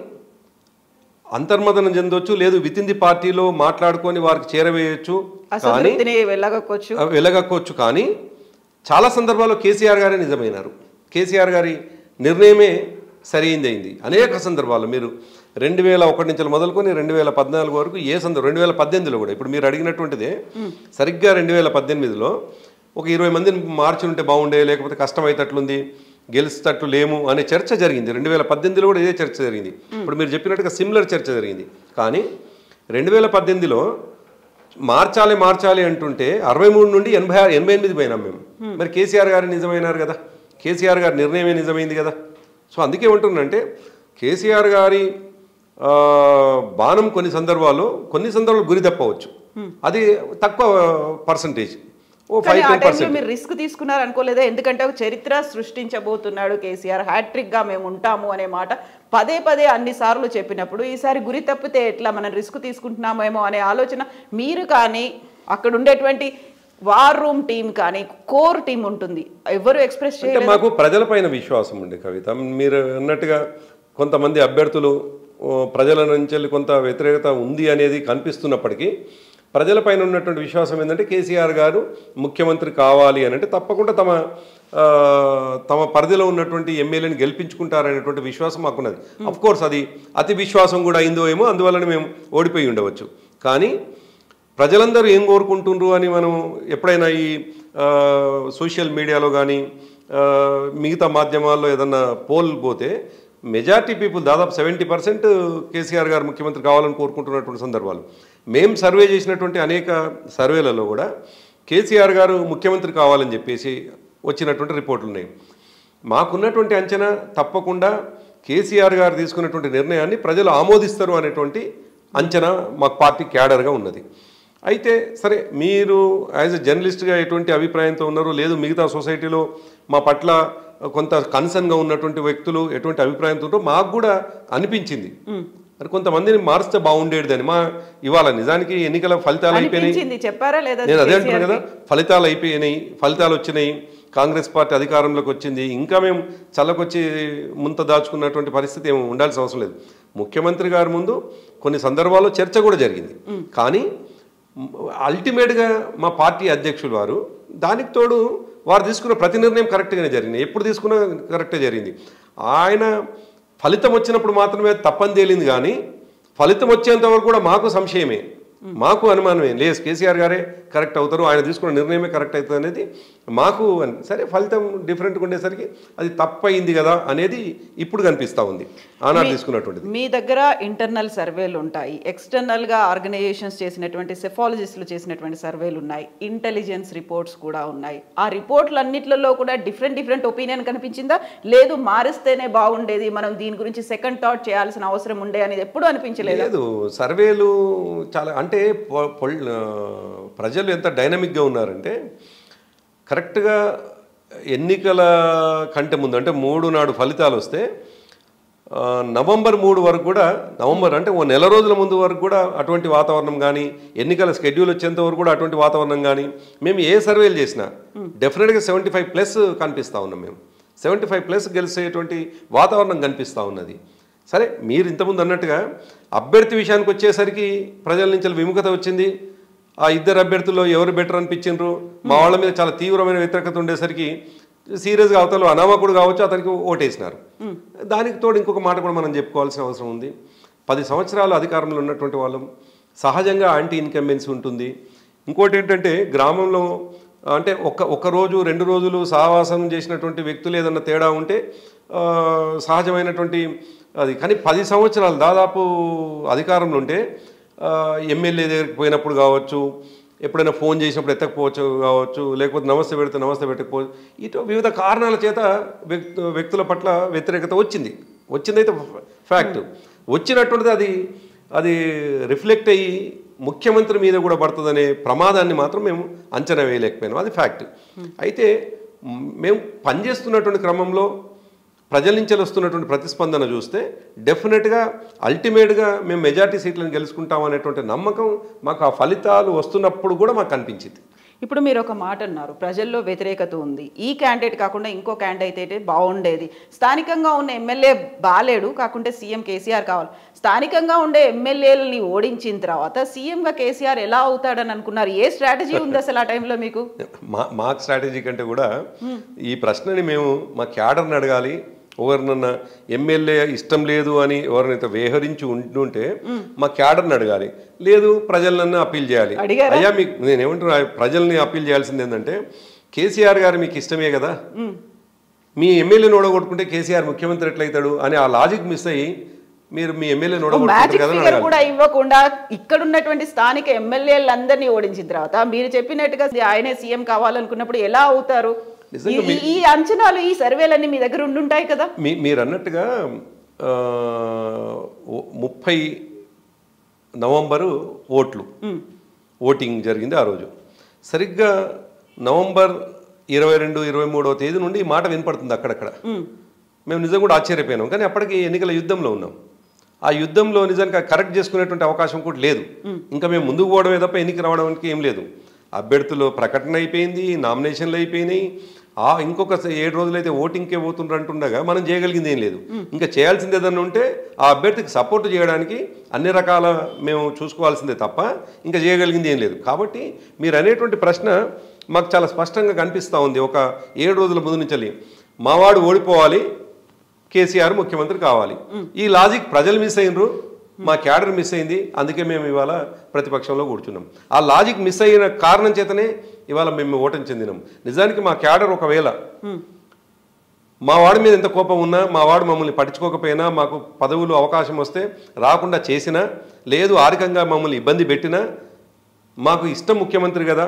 అంతర్మదనం చెందొచ్చు, లేదు విత్ ఇన్ ది పార్టీలో మాట్లాడుకొని వారికి చేరవేయచ్చు, కానీ వెళ్ళగక్కోవచ్చు. కానీ చాలా సందర్భాల్లో కేసీఆర్ గారే నిజమైనారు, కేసీఆర్ గారి నిర్ణయమే సరైందైంది. అనేక సందర్భాల్లో మీరు 2001 నుంచి మొదలుకొని 2014 వరకు ఏ సందర్భం, 2018లో కూడా ఇప్పుడు మీరు అడిగినటువంటిదే సరిగ్గా 2018లో ఒక 20 మందిని మార్చి ఉంటే బాగుండే, లేకపోతే కష్టమైతట్లుంది, గెలుస్తట్టు లేము అనే చర్చ జరిగింది. 2018లో కూడా ఇదే చర్చ జరిగింది. ఇప్పుడు మీరు చెప్పినట్టుగా సిమిలర్ చర్చ జరిగింది. కానీ 2018లో మార్చాలి అంటుంటే 63 నుండి 88 పోయినాం మేము. మరి కేసీఆర్ గారు నిజమైనారు కదా, కేసీఆర్ గారి నిర్ణయమే నిజమైంది కదా. సో అందుకే ఉంటుందంటే కేసీఆర్ గారి బాణం కొన్ని సందర్భాల్లో గురి తప్పవచ్చు, అది తక్కువ పర్సంటేజ్. మీరు రిస్క్ తీసుకున్నారు అనుకోలేదా? ఎందుకంటే ఒక చరిత్ర సృష్టించబోతున్నాడు కేసీఆర్, హ్యాట్రిక్ గా మేము ఉంటాము అనే మాట పదే పదే అన్ని సార్లు చెప్పినప్పుడు ఈసారి గురి తప్పితే ఎట్లా, మనం రిస్క్ తీసుకుంటున్నామేమో అనే ఆలోచన మీరు కానీ అక్కడ ఉండేటువంటి వార్ రూమ్ టీం కానీ కోర్ టీం ఉంటుంది, ఎవరు ఎక్స్ప్రెస్ చేయలేదు. మాకు ప్రజలపైన విశ్వాసం ఉంది కవిత. మీరు అన్నట్టుగా కొంతమంది అభ్యర్థులు ప్రజల నుంచి కొంత వ్యతిరేకత ఉంది అనేది కనిపిస్తున్నప్పటికీ ప్రజలపైన ఉన్నటువంటి విశ్వాసం ఏంటంటే కేసీఆర్ గారు ముఖ్యమంత్రి కావాలి అని అంటే తప్పకుండా తమ పరిధిలో ఉన్నటువంటి ఎమ్మెల్యేని గెలిపించుకుంటారనేటువంటి విశ్వాసం మాకున్నది. అఫ్కోర్స్ అది అతి విశ్వాసం కూడా అయిందో ఏమో, అందువలన మేము ఓడిపోయి ఉండవచ్చు. కానీ ప్రజలందరూ ఏం కోరుకుంటుండ్రు అని మనం ఎప్పుడైనా ఈ సోషల్ మీడియాలో కానీ మిగతా మాధ్యమాల్లో ఏదన్నా పోల్ పోతే మెజార్టీ పీపుల్ దాదాపు 70% కేసీఆర్ గారు ముఖ్యమంత్రి కావాలని కోరుకుంటున్నటువంటి సందర్భాలు. మేము సర్వే చేసినటువంటి అనేక సర్వేలలో కూడా కేసీఆర్ గారు ముఖ్యమంత్రి కావాలని చెప్పేసి వచ్చినటువంటి రిపోర్ట్లు ఉన్నాయి. మాకున్నటువంటి అంచనా తప్పకుండా కేసీఆర్ గారు తీసుకున్నటువంటి నిర్ణయాన్ని ప్రజలు ఆమోదిస్తారు అనేటువంటి అంచనా మాకు పార్టీ క్యాడర్గా ఉన్నది. అయితే సరే, మీరు యాజ్ ఎ జర్నలిస్ట్గా ఎటువంటి అభిప్రాయంతో ఉన్నారు, లేదు మిగతా సొసైటీలో మా పట్ల కొంత కన్సర్న్గా ఉన్నటువంటి వ్యక్తులు ఎటువంటి అభిప్రాయంతో ఉంటారో మాకు కూడా అనిపించింది. మరి కొంతమందిని మారిస్తే బాగుండేదని. ఇవాళ నిజానికి ఎన్నికల ఫలితాలు అయిపోయినాయి, నేను అదే అంటున్నాను కదా, ఫలితాలు అయిపోయినాయి, ఫలితాలు వచ్చినాయి, కాంగ్రెస్ పార్టీ అధికారంలోకి వచ్చింది. ఇంకా మేము చల్లకొచ్చి ముంత దాచుకున్నటువంటి పరిస్థితి ఏమి ఉండాల్సిన అవసరం లేదు. ముఖ్యమంత్రి గారి ముందు కొన్ని సందర్భాల్లో చర్చ కూడా జరిగింది. కానీ అల్టిమేట్గా మా పార్టీ అధ్యక్షులు వారు దానికి తోడు వారు తీసుకున్న ప్రతి నిర్ణయం కరెక్ట్గానే జరిగింది. ఎప్పుడు తీసుకున్నా కరెక్టే జరిగింది. ఆయన ఫలితం వచ్చినప్పుడు మాత్రమే తప్పని తేలింది, కానీ ఫలితం వచ్చేంత వరకు కూడా మాకు సంశయమే, మాకు అనుమానమే. లేదు కేసీఆర్ గారే కరెక్ట్ అవుతారు, ఆయన తీసుకున్న నిర్ణయమే కరెక్ట్ అవుతుంది అనేది మాకు. సరే, ఫలితం డిఫరెంట్గా ఉండేసరికి అది తప్పయింది కదా అనేది ఇప్పుడు కనిపిస్తూ ఉంది ఆనాడు తీసుకున్నటువంటిది. మీ దగ్గర ఇంటర్నల్ సర్వేలు ఉంటాయి, ఎక్స్టర్నల్గా ఆర్గనైజేషన్స్ చేసినటువంటి సెఫాలజిస్టులు చేసినటువంటి సర్వేలు ఉన్నాయి, ఇంటెలిజెన్స్ రిపోర్ట్స్ కూడా ఉన్నాయి. ఆ రిపోర్ట్లన్నిట్లలో కూడా డిఫరెంట్ ఒపీనియన్ కనిపించిందా? లేదు మారిస్తేనే బాగుండేది, మనం దీని గురించి సెకండ్ థాట్ చేయాల్సిన అవసరం ఉండే అనేది ఎప్పుడు అనిపించలేదు? లేదు, సర్వేలు చాలా అంటే ప్రజలు ఎంత డైనమిక్గా ఉన్నారంటే కరెక్ట్గా ఎన్నికల కంటే ముందు అంటే 3 నాడు ఫలితాలు వస్తే నవంబర్ 3 వరకు కూడా, నవంబర్ అంటే ఓ నెల రోజుల ముందు వరకు కూడా అటువంటి వాతావరణం కానీ, ఎన్నికల స్కెడ్యూల్ వచ్చేంత వరకు కూడా అటువంటి వాతావరణం కానీ మేము ఏ సర్వేలు చేసినా డెఫినెట్గా 75+ కనిపిస్తూ ఉన్నాం. మేము 75+ గెలిచేటువంటి వాతావరణం కనిపిస్తూ ఉన్నది. సరే, మీరు ఇంతకుముందు అన్నట్టుగా అభ్యర్థి విషయానికి వచ్చేసరికి ప్రజల నుంచి విముఖత వచ్చింది. ఆ ఇద్దరు అభ్యర్థుల్లో ఎవరు బెటర్ అనిపించిండ్రు, మా వాళ్ళ మీద చాలా తీవ్రమైన వ్యతిరేకత ఉండేసరికి సీరియస్గా అవతల అనామకుడు కావచ్చు అతనికి ఓటేసినారు. దానికి తోడు ఇంకొక మాట కూడా మనం చెప్పుకోవాల్సిన అవసరం ఉంది. 10 సంవత్సరాలు అధికారంలో ఉన్నటువంటి వాళ్ళం, సహజంగా యాంటీ ఇన్కంబెన్సీ ఉంటుంది. ఇంకోటి ఏంటంటే గ్రామంలో అంటే ఒక రోజు 2 రోజులు సహవాసం చేసినటువంటి వ్యక్తులు ఏదన్నా తేడా ఉంటే సహజమైనటువంటి అది. కానీ 10 సంవత్సరాలు దాదాపు అధికారంలో ఉంటే ఎమ్మెల్యే దగ్గరికి పోయినప్పుడు కావచ్చు, ఎప్పుడైనా ఫోన్ చేసినప్పుడు ఎత్తకపోవచ్చు కావచ్చు, లేకపోతే నమస్తే పెడితే నమస్తే పెట్టకపోవచ్చు, ఇటు వివిధ కారణాల చేత వ్యక్తుల పట్ల వ్యతిరేకత వచ్చిందైతే ఫ్యాక్ట్. వచ్చినటువంటిది అది రిఫ్లెక్ట్ అయ్యి ముఖ్యమంత్రి మీద కూడా పడుతుందనే ప్రమాదాన్ని మాత్రం మేము అంచనా వేయలేకపోయినాం, అది ఫ్యాక్ట్. అయితే మేము పనిచేస్తున్నటువంటి క్రమంలో ప్రజల నుంచి వస్తున్నటువంటి ప్రతిస్పందన చూస్తే డెఫినెట్గా అల్టిమేట్గా మేము మెజార్టీ సీట్లను గెలుచుకుంటాం అనేటువంటి నమ్మకం మాకు ఆ ఫలితాలు వస్తున్నప్పుడు కూడా మాకు కనిపించింది. ఇప్పుడు మీరు ఒక మాట అన్నారు, ప్రజల్లో వ్యతిరేకత ఉంది, ఈ క్యాండిడేట్ కాకుండా ఇంకో క్యాండిడేట్ అయితే బాగుండేది, స్థానికంగా ఉన్న ఎమ్మెల్యే బాలేడు కాకుంటే సీఎం కేసీఆర్ కావాలి. స్థానికంగా ఉండే ఎమ్మెల్యేలని ఓడించిన తర్వాత సీఎంగా కేసీఆర్ ఎలా అవుతాడని అనుకున్నారు? ఏ స్ట్రాటజీ ఉంది అసలు ఆ టైంలో మీకు? మా స్ట్రాటజీ కంటే కూడా ఈ ప్రశ్నని మేము మా క్యాడర్ని అడగాలి. ఎవరినన్నా ఎమ్మెల్యే ఇష్టం లేదు అని ఎవరినైతే వేహరించి ఉంటుంటే మా క్యాడర్ని అడగాలి, లేదు ప్రజలన్నా అప్పీల్ చేయాలి. అయ్యా మీకు నేనేమంటున్నా, ప్రజల్ని అప్పీల్ చేయాల్సింది ఏంటంటే కేసీఆర్ గారు మీకు ఇష్టమే కదా, మీ ఎమ్మెల్యేని ఓడగొట్టుకుంటే కేసీఆర్ ముఖ్యమంత్రి ఎట్లయితాడు అని ఆ లాజిక్ మిస్ అయ్యి మీరు మీ ఎమ్మెల్యేని ఓడగొట్టుకుంటారు కూడా ఇవ్వకుండా ఇక్కడ ఉన్నటువంటి స్థానిక ఎమ్మెల్యేలందరినీ ఓడించిన తర్వాత మీరు చెప్పినట్టుగా ఆయనే సీఎం కావాలనుకున్నప్పుడు ఎలా అవుతారు? ఈ అంచనాలు, ఈ సర్వేలన్నీ మీ దగ్గర ఉండుంటాయి కదా. మీరు అన్నట్టుగా 30 నవంబరు ఓటింగ్ జరిగింది ఆ రోజు. సరిగ్గా నవంబర్ 22-23వ తేదీ నుండి ఈ మాట వినపడుతుంది అక్కడక్కడ. మేము నిజం కూడా ఆశ్చర్యపోయినాం, కానీ అప్పటికి ఎన్నికల యుద్ధంలో ఉన్నాం. ఆ యుద్ధంలో నిజంగా కరెక్ట్ చేసుకునేటువంటి అవకాశం కూడా లేదు. ఇంకా మేము ముందుకు పోవడమే తప్ప ఎన్నిక రావడానికి ఏం లేదు. అభ్యర్థులు ప్రకటన అయిపోయింది, నామినేషన్లు అయిపోయినాయి. ఇంకొక 7 రోజులైతే ఓటింగ్కే పోతుండ్రు అంటుండగా మనం చేయగలిగింది ఏం లేదు. ఇంకా చేయాల్సింది ఏదన్నా ఉంటే ఆ అభ్యర్థికి సపోర్ట్ చేయడానికి అన్ని రకాల మేము చూసుకోవాల్సిందే తప్ప ఇంకా చేయగలిగింది ఏం లేదు. కాబట్టి మీరు అనేటువంటి ప్రశ్న మాకు చాలా స్పష్టంగా కనిపిస్తూ ఉంది. ఒక 7 రోజుల ముందు నుంచి మావాడు ఓడిపోవాలి, కేసీఆర్ ముఖ్యమంత్రి కావాలి, ఈ లాజిక్ ప్రజలు మిస్ అయినరు, మా క్యాడర్ మిస్ అయింది. అందుకే మేము ఇవాళ ప్రతిపక్షంలో కూర్చున్నాం. ఆ లాజిక్ మిస్ అయిన కారణం చేతనే ఇవాళ మేము ఓటమి చెందినాం. నిజానికి మా క్యాడర్ ఒకవేళ మా వాడి మీద ఎంత కోపం ఉన్నా, మా వాడు మమ్మల్ని పట్టించుకోకపోయినా, మాకు పదవులు అవకాశం వస్తే రాకుండా చేసినా, లేదు ఆర్థికంగా మమ్మల్ని ఇబ్బంది పెట్టినా, మాకు ఇష్టం ముఖ్యమంత్రి కదా,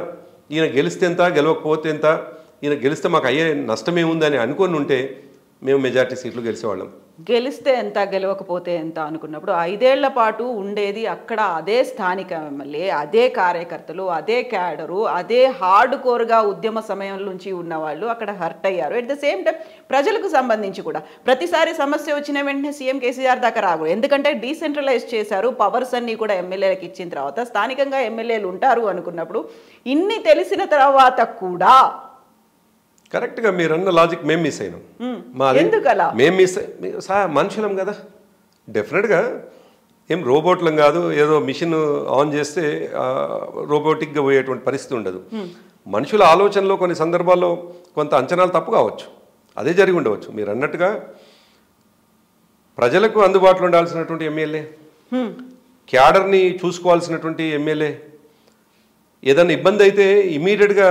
ఈయన గెలిస్తే ఎంత గెలవకపోతే ఎంత, ఈయన గెలిస్తే మాకు అయ్యే నష్టమేముందని అనుకొని ఉంటే మేము మెజార్టీ సీట్లు గెలిచేవాళ్ళం. గెలిస్తే ఎంత గెలవకపోతే ఎంత అనుకున్నప్పుడు 5 ఏళ్ల పాటు ఉండేది అక్కడ అదే స్థానిక ఎమ్మెల్యే, అదే కార్యకర్తలు, అదే క్యాడరు, అదే హార్డ్ కోర్గా ఉద్యమ సమయం నుంచి ఉన్నవాళ్ళు అక్కడ హర్ట్ అయ్యారు. అట్ ద సేమ్ టైం ప్రజలకు సంబంధించి కూడా ప్రతిసారి సమస్య వచ్చిన వెంటనే సీఎం కేసీఆర్ దాకా రాగు, ఎందుకంటే డీసెంట్రలైజ్ చేశారు, పవర్స్ అన్నీ కూడా ఎమ్మెల్యేలకు ఇచ్చిన తర్వాత స్థానికంగా ఎమ్మెల్యేలు ఉంటారు అనుకున్నప్పుడు ఇన్ని తెలిసిన తర్వాత కూడా కరెక్ట్గా మీరు అన్న లాజిక్ మేము మిస్ అయినాం. మేము మిస్ మనుషులం కదా, డెఫినెట్గా ఏం రోబోట్లం కాదు, ఏదో మిషన్ ఆన్ చేస్తే రోబోటిక్గా పోయేటువంటి పరిస్థితి ఉండదు. మనుషుల ఆలోచనలో కొన్ని సందర్భాల్లో కొంత అంచనాలు తప్పు కావచ్చు, అదే జరిగి ఉండవచ్చు. మీరు అన్నట్టుగా ప్రజలకు అందుబాటులో ఉండాల్సినటువంటి ఎమ్మెల్యే, క్యాడర్ని చూసుకోవాల్సినటువంటి ఎమ్మెల్యే, ఏదైనా ఇబ్బంది అయితే ఇమీడియట్గా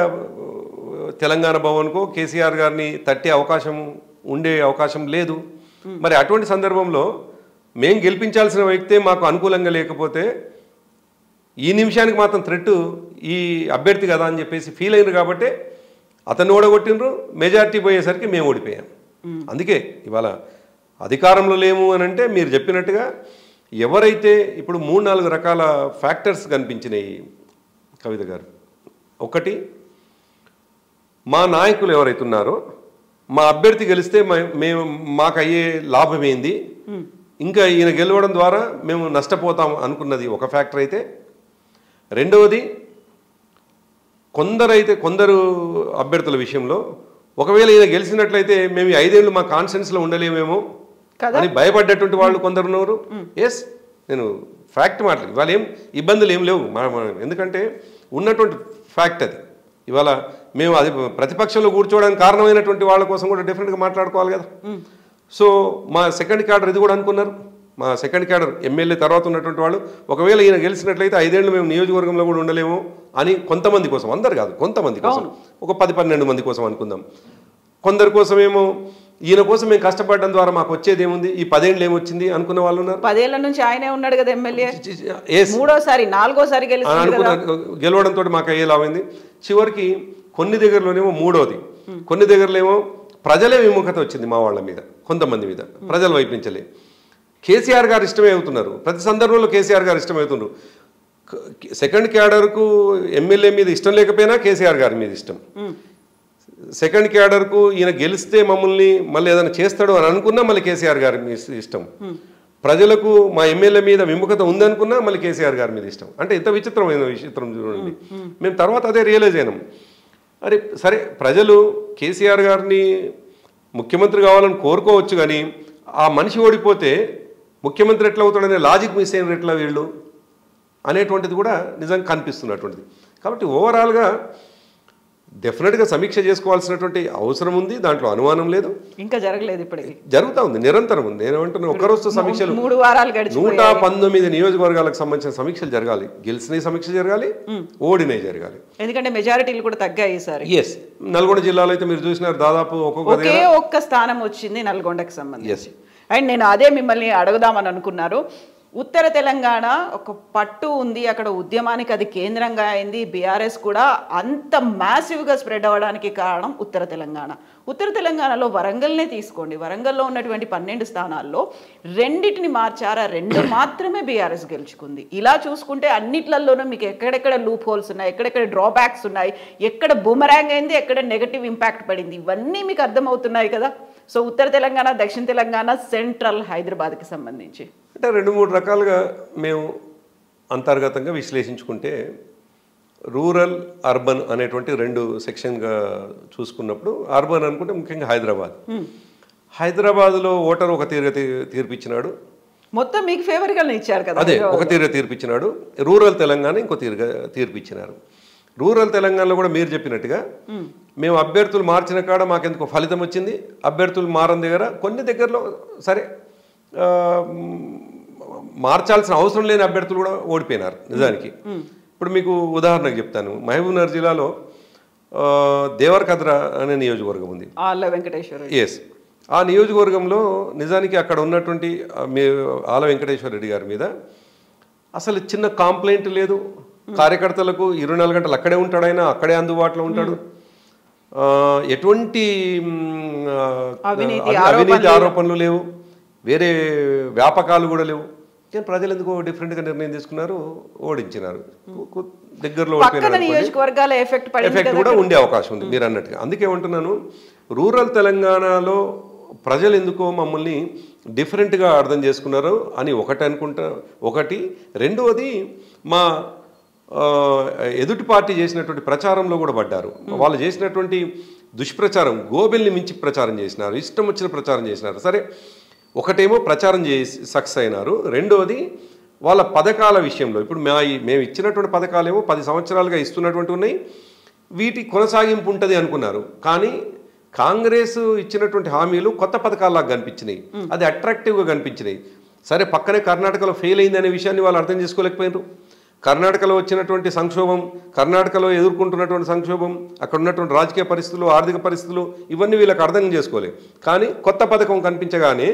తెలంగాణ భవన్కో కేసీఆర్ గారిని తట్టే ఉండే అవకాశం లేదు. మరి అటువంటి సందర్భంలో మేము గెలిపించాల్సిన వ్యక్తే మాకు అనుకూలంగా లేకపోతే ఈ నిమిషానికి మాత్రం థ్రెట్ ఈ అభ్యర్థి కదా అని చెప్పేసి ఫీల్ అయినారు. కాబట్టి అతన్ని ఓడగొట్టినరు, మెజార్టీ పోయేసరికి మేము ఓడిపోయాం. అందుకే ఇవాళ అధికారంలో లేము అని అంటే మీరు చెప్పినట్టుగా ఎవరైతే ఇప్పుడు 3-4 రకాల ఫ్యాక్టర్స్ కనిపించినాయి కవిత గారు. ఒకటి, మా నాయకులు ఎవరైతే ఉన్నారో మా అభ్యర్థి గెలిస్తే మాకు అయ్యే లాభం ఏంది, ఇంకా ఈయన గెలవడం ద్వారా మేము నష్టపోతాం అనుకున్నది ఒక ఫ్యాక్టర్ అయితే, రెండవది కొందరు అభ్యర్థుల విషయంలో ఒకవేళ ఈయన గెలిచినట్లయితే మేము 5 ఏళ్ళు మా కాన్స్టిట్యూన్సీలో ఉండలేమేమో అని భయపడ్డటువంటి వాళ్ళు కొందరు ఉన్నారు. ఎస్, నేను ఫ్యాక్ట్ మాట్లాడు, ఇవాళ ఏం ఇబ్బందులు ఏం లేవు, ఎందుకంటే ఉన్నటువంటి ఫ్యాక్ట్ అది. ఇవాళ మేము అది ప్రతిపక్షంలో కూర్చోవడానికి కారణమైనటువంటి వాళ్ళ కోసం కూడా డెఫినెట్గా మాట్లాడుకోవాలి కదా. సో మా సెకండ్ క్యాడర్ ఇది కూడా అనుకున్నారు, మా సెకండ్ క్యాడర్ ఎమ్మెల్యే తర్వాత ఉన్నటువంటి వాళ్ళు ఒకవేళ ఈయన గెలిచినట్లయితే 5 ఏళ్ళు మేము నియోజకవర్గంలో కూడా ఉండలేము అని కొంతమంది కోసం, అందరు కాదు కొంతమంది కోసం, ఒక 10-12 మంది కోసం అనుకుందాం. కొందరి కోసమేమో ఈయన కోసం మేము కష్టపడడం ద్వారా మాకు వచ్చేది ఏముంది, ఈ 10 ఏళ్ళు ఏమొచ్చింది అనుకున్న వాళ్ళు ఉన్నారు. 10 ఏళ్ల నుంచి ఆయనే ఉన్నాడు కదా ఎమ్మెల్యే, 3వ సారి 4వ సారి గెలవడంతో మాకు అయ్యే లాభైంది. చివరికి కొన్ని దగ్గరలోనేమో 3వది, కొన్ని దగ్గరలేమో ప్రజలే విముఖత వచ్చింది మా వాళ్ళ మీద, కొంతమంది మీద ప్రజల వైపు నుంచలే. కేసీఆర్ గారు ఇష్టమే అవుతున్నారు, ప్రతి సందర్భంలో కేసీఆర్ గారు ఇష్టమవుతున్నారు. సెకండ్ క్యాడర్కు ఎమ్మెల్యే మీద ఇష్టం లేకపోయినా కేసీఆర్ గారి మీద ఇష్టం. సెకండ్ క్యాడర్కు ఈయన గెలిస్తే మమ్మల్ని మళ్ళీ ఏదైనా చేస్తాడు అని అనుకున్నా మళ్ళీ కేసీఆర్ గారి మీద ఇష్టం. ప్రజలకు మా ఎమ్మెల్యే మీద విముఖత ఉందనుకున్నా మళ్ళీ కేసీఆర్ గారి మీద ఇష్టం. అంటే ఎంత విచిత్రమైన విచిత్రం చూడండి. మేము తర్వాత అదే రియలైజ్ అయినాం, అరే సరే ప్రజలు కేసీఆర్ గారిని ముఖ్యమంత్రి కావాలని కోరుకోవచ్చు, కానీ ఆ మనిషి ఓడిపోతే ముఖ్యమంత్రి ఎట్లా అవుతాడనే లాజిక్ మిస్ అయిన ఎట్లా వీళ్ళు అనేటువంటిది కూడా నిజంగా కనిపిస్తున్నటువంటిది. కాబట్టి ఓవరాల్గా డెఫినెట్గా సమీక్ష చేసుకోవాల్సినటువంటి అవసరం ఉంది, దాంట్లో అనుమానం లేదు. ఇంకా జరగలేదు, ఇప్పటికి జరుగుతూ ఉంది, నిరంతరం ఉంది. నేను ఏమంటున్నా, ఒక్కరోజు సమీక్షలు 3 వారాలు గడిచి 119 నియోజకవర్గాలకు సంబంధించిన సమీక్షలు జరగాలి. గెలిచిన సమీక్ష జరగాలి, ఓడినే జరగాలి. ఎందుకంటే మెజారిటీలు కూడా తగ్గాయి ఈసారి. ఎస్, నల్గొండ జిల్లాలో అయితే మీరు చూసినారు దాదాపు ఒక్క స్థానం వచ్చింది నల్గొండకి సంబంధించి. అండ్ నేను అదే మిమ్మల్ని అడుగుదామని అనుకున్నారు. ఉత్తర తెలంగాణ ఒక పట్టు ఉంది, అక్కడ ఉద్యమానికి అది కేంద్రంగా అయింది. బీఆర్ఎస్ కూడా అంత మ్యాసివ్గా స్ప్రెడ్ అవ్వడానికి కారణం ఉత్తర తెలంగాణ. ఉత్తర తెలంగాణలో వరంగల్నే తీసుకోండి, వరంగల్లో ఉన్నటువంటి 12 స్థానాల్లో 2టిని మార్చారా, 2 మాత్రమే బీఆర్ఎస్ గెలుచుకుంది. ఇలా చూసుకుంటే అన్నిట్లలోనూ మీకు ఎక్కడెక్కడ లూప్ హోల్స్ ఉన్నాయి, ఎక్కడెక్కడ డ్రాబ్యాక్స్ ఉన్నాయి, ఎక్కడ బూమరాంగ్ అయింది, ఎక్కడ నెగటివ్ ఇంపాక్ట్ పడింది, ఇవన్నీ మీకు అర్థమవుతున్నాయి కదా. సో ఉత్తర తెలంగాణ, దక్షిణ తెలంగాణ, సెంట్రల్ హైదరాబాద్కి సంబంధించి అంటే 2-3 రకాలుగా మేము అంతర్గతంగా విశ్లేషించుకుంటే, రూరల్ అర్బన్ అనేటువంటి 2 సెక్షన్గా చూసుకున్నప్పుడు, అర్బన్ అనుకుంటే ముఖ్యంగా హైదరాబాద్లో ఓటర్ ఒక తీర్పిచ్చినాడు, మొత్తం మీకు ఫేవర్గానే ఇచ్చారు కదా. అదే ఒక తీర్పిచ్చినాడు. రూరల్ తెలంగాణ ఇంకో తీర్పిచ్చినారు. రూరల్ తెలంగాణలో కూడా మీరు చెప్పినట్టుగా మేము అభ్యర్థులు మార్చిన కాడ మాకెందుకు ఫలితం వచ్చింది, అభ్యర్థులు మారని దగ్గర కొన్ని దగ్గరలో సరే మార్చాల్సిన అవసరం లేని అభ్యర్థులు కూడా ఓడిపోయినారు నిజానికి. ఇప్పుడు మీకు ఉదాహరణకు చెప్తాను, మహబూబ్నగర్ జిల్లాలో దేవరకద్ర అనే నియోజకవర్గం ఉంది. ఎస్, ఆ నియోజకవర్గంలో నిజానికి అక్కడ ఉన్నటువంటి ఆల వెంకటేశ్వర రెడ్డి గారి మీద అసలు చిన్న కంప్లైంట్ లేదు. కార్యకర్తలకు 24 గంటలు అక్కడే ఉంటాడు, ఆయన అక్కడే అందుబాటులో ఉంటాడు. ఎటువంటి అవినీతి ఆరోపణలు లేవు, వేరే వ్యాపకాలు కూడా లేవు. కానీ ప్రజలు ఎందుకో డిఫరెంట్గా నిర్ణయం తీసుకున్నారు, ఓడించినారు. దగ్గరలో ఎఫెక్ట్ కూడా ఉండే అవకాశం ఉంది మీరు అన్నట్టుగా. అందుకేమంటున్నాను, రూరల్ తెలంగాణలో ప్రజలు ఎందుకో మమ్మల్ని డిఫరెంట్గా అర్థం చేసుకున్నారు అని ఒకటి. రెండవది, మా ఎదుటి పార్టీ చేసినటువంటి ప్రచారంలో కూడా పడ్డారు. వాళ్ళు చేసినటువంటి దుష్ప్రచారం, గోబెల్ని మించి ప్రచారం చేసినారు, ఇష్టం వచ్చిన ప్రచారం చేసినారు. సరే, ఒకటేమో ప్రచారం చేసి సక్సెస్ అయినారు. రెండవది, వాళ్ళ పథకాల విషయంలో ఇప్పుడు మేము ఇచ్చినటువంటి పథకాలేమో 10 సంవత్సరాలుగా ఇస్తున్నటువంటి ఉన్నాయి, వీటి కొనసాగింపు ఉంటుంది అనుకున్నారు. కానీ కాంగ్రెస్ ఇచ్చినటువంటి హామీలు కొత్త పథకాల్లాగా కనిపించినాయి, అది అట్రాక్టివ్గా కనిపించినాయి. సరే, పక్కనే కర్ణాటకలో ఫెయిల్ అయింది అనే విషయాన్ని వాళ్ళు అర్థం చేసుకోలేకపోయినారు. కర్ణాటకలో వచ్చినటువంటి సంక్షోభం, కర్ణాటకలో ఎదుర్కొంటున్నటువంటి సంక్షోభం, అక్కడ ఉన్నటువంటి రాజకీయ పరిస్థితులు, ఆర్థిక పరిస్థితులు, ఇవన్నీ వీళ్ళకి అర్థం చేసుకోలేదు. కానీ కొత్త పథకం కనిపించగానే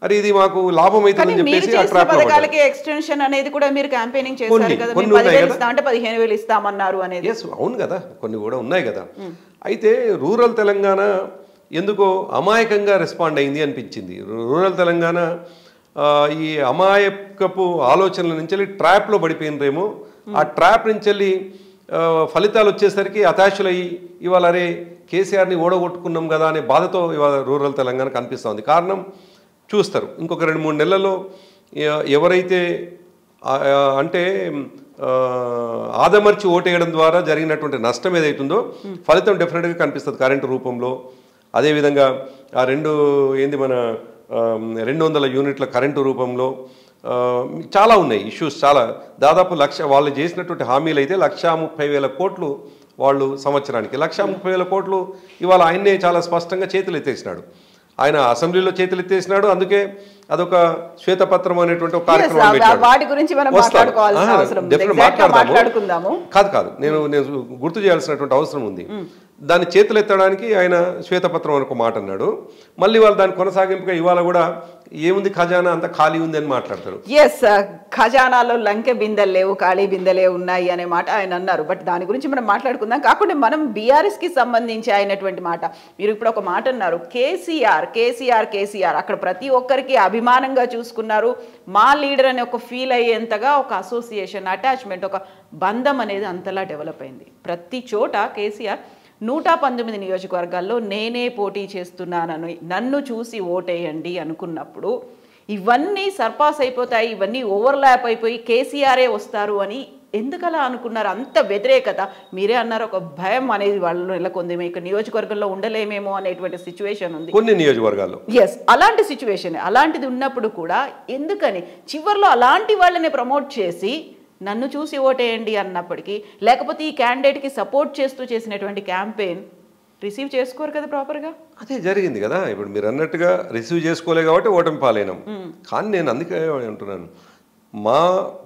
అరే ఇది మాకు లాభం అవుతుందని చెప్పేసి పథకాలకి ఎక్స్టెన్షన్ అనేది కూడా మీరు క్యాంపెయినింగ్ చేశారు కదా, 10,000 ఇస్తా అంటే 15,000 ఇస్తామన్నారు అనేది. అవును కదా, కొన్ని కూడా ఉన్నాయి కదా. అయితే రూరల్ తెలంగాణ ఎందుకో అమాయకంగా రెస్పాండ్ అయింది అనిపించింది. రూరల్ తెలంగాణ ఈ అమాయకపు ఆలోచనల నుంచి వెళ్ళి ట్రాప్లో పడిపోయినరేమో, ఆ ట్రాప్ నుంచి వెళ్ళి ఫలితాలు వచ్చేసరికి హతాశులయ్యి ఇవాళ అరే కేసీఆర్ని ఓడగొట్టుకున్నాం కదా అనే బాధతో ఇవాళ రూరల్ తెలంగాణ కనిపిస్తుంది. కారణం చూస్తారు, ఇంకొక 2-3 నెలల్లో ఎవరైతే అంటే ఆదమర్చి ఓటేయడం ద్వారా జరిగినటువంటి నష్టం ఏదైతుందో ఫలితం డెఫినెట్గా కనిపిస్తుంది కరెంటు రూపంలో. అదేవిధంగా ఆ 200 యూనిట్ల కరెంటు రూపంలో చాలా ఉన్నాయి ఇష్యూస్, చాలా దాదాపు వాళ్ళు చేసినటువంటి హామీలు అయితే 1,30,000 కోట్లు వాళ్ళు సంవత్సరానికి 1,30,000 కోట్లు ఇవాళ ఆయన్నే చాలా స్పష్టంగా చేతులు ఎత్తేసినాడు. ఆయన అసెంబ్లీలో చేతులు ఎత్తేసినాడు. అందుకే అదొక శ్వేతపత్రం అనేటువంటి ఒక కార్యక్రమం వాటి గురించి మనం మాట్లాడుకోవాల్సిన అవసరం ఉంది. మాట్లాడుకుందాము. కాదు నేను గుర్తు చేయాల్సినటువంటి అవసరం ఉంది. దాన్ని చేతులు ఎత్తడానికి ఆయన శ్వేతపత్రం అని ఒక మాట అన్నాడు. మళ్ళీ వాళ్ళు దాని కొనసాగింపుగా ఇవాళ కూడా ఏముంది ఖజానా అంతా ఖాళీ ఉంది అని మాట్లాడతారు. ఎస్, ఖజానాలో లంకె బిందెలు లేవు, ఖాళీ బిందెలే ఉన్నాయి అనే మాట ఆయన అన్నారు. బట్ దాని గురించి మనం మాట్లాడుకుందాం. కాకుండా మనం బీఆర్ఎస్కి సంబంధించి అయినటువంటి మాట, మీరు ఇప్పుడు ఒక మాట అన్నారు, కేసీఆర్ కేసీఆర్ కేసీఆర్, అక్కడ ప్రతి ఒక్కరికి అభిమానంగా చూసుకున్నారు. మా లీడర్ అనే ఒక ఫీల్ అయ్యేంతగా ఒక అసోసియేషన్, అటాచ్మెంట్, ఒక బంధం అనేది అంతలా డెవలప్ అయింది. ప్రతి చోట కేసీఆర్ 119 నియోజకవర్గాల్లో నేనే పోటీ చేస్తున్నానని, నన్ను చూసి ఓటేయండి అనుకున్నప్పుడు ఇవన్నీ సర్పాస్ అయిపోతాయి, ఇవన్నీ ఓవర్లాప్ అయిపోయి కేసీఆరే వస్తారు అని ఎందుకలా అనుకున్నారు? అంత వ్యతిరేకత, మీరే అన్నారు ఒక భయం అనేది వాళ్ళు నెలకొంది, మీకు నియోజకవర్గంలో ఉండలేమేమో అనేటువంటి సిచ్యువేషన్ ఉంది కొన్ని నియోజకవర్గాల్లో. ఎస్, అలాంటి సిచ్యువేషన్, అలాంటిది ఉన్నప్పుడు కూడా ఎందుకని చివరిలో అలాంటి వాళ్ళని ప్రమోట్ చేసి నన్ను చూసి ఓటేయండి అన్నప్పటికీ, లేకపోతే ఈ క్యాండిడేట్కి సపోర్ట్ చేస్తూ చేసినటువంటి క్యాంపెయిన్ రిసీవ్ చేసుకోరు కదా ప్రాపర్గా? అదే జరిగింది కదా. ఇప్పుడు మీరు అన్నట్టుగా రిసీవ్ చేసుకోలే కాబట్టి ఓటమి పాలైనాం. కానీ నేను అందుకే అంటున్నాను, మా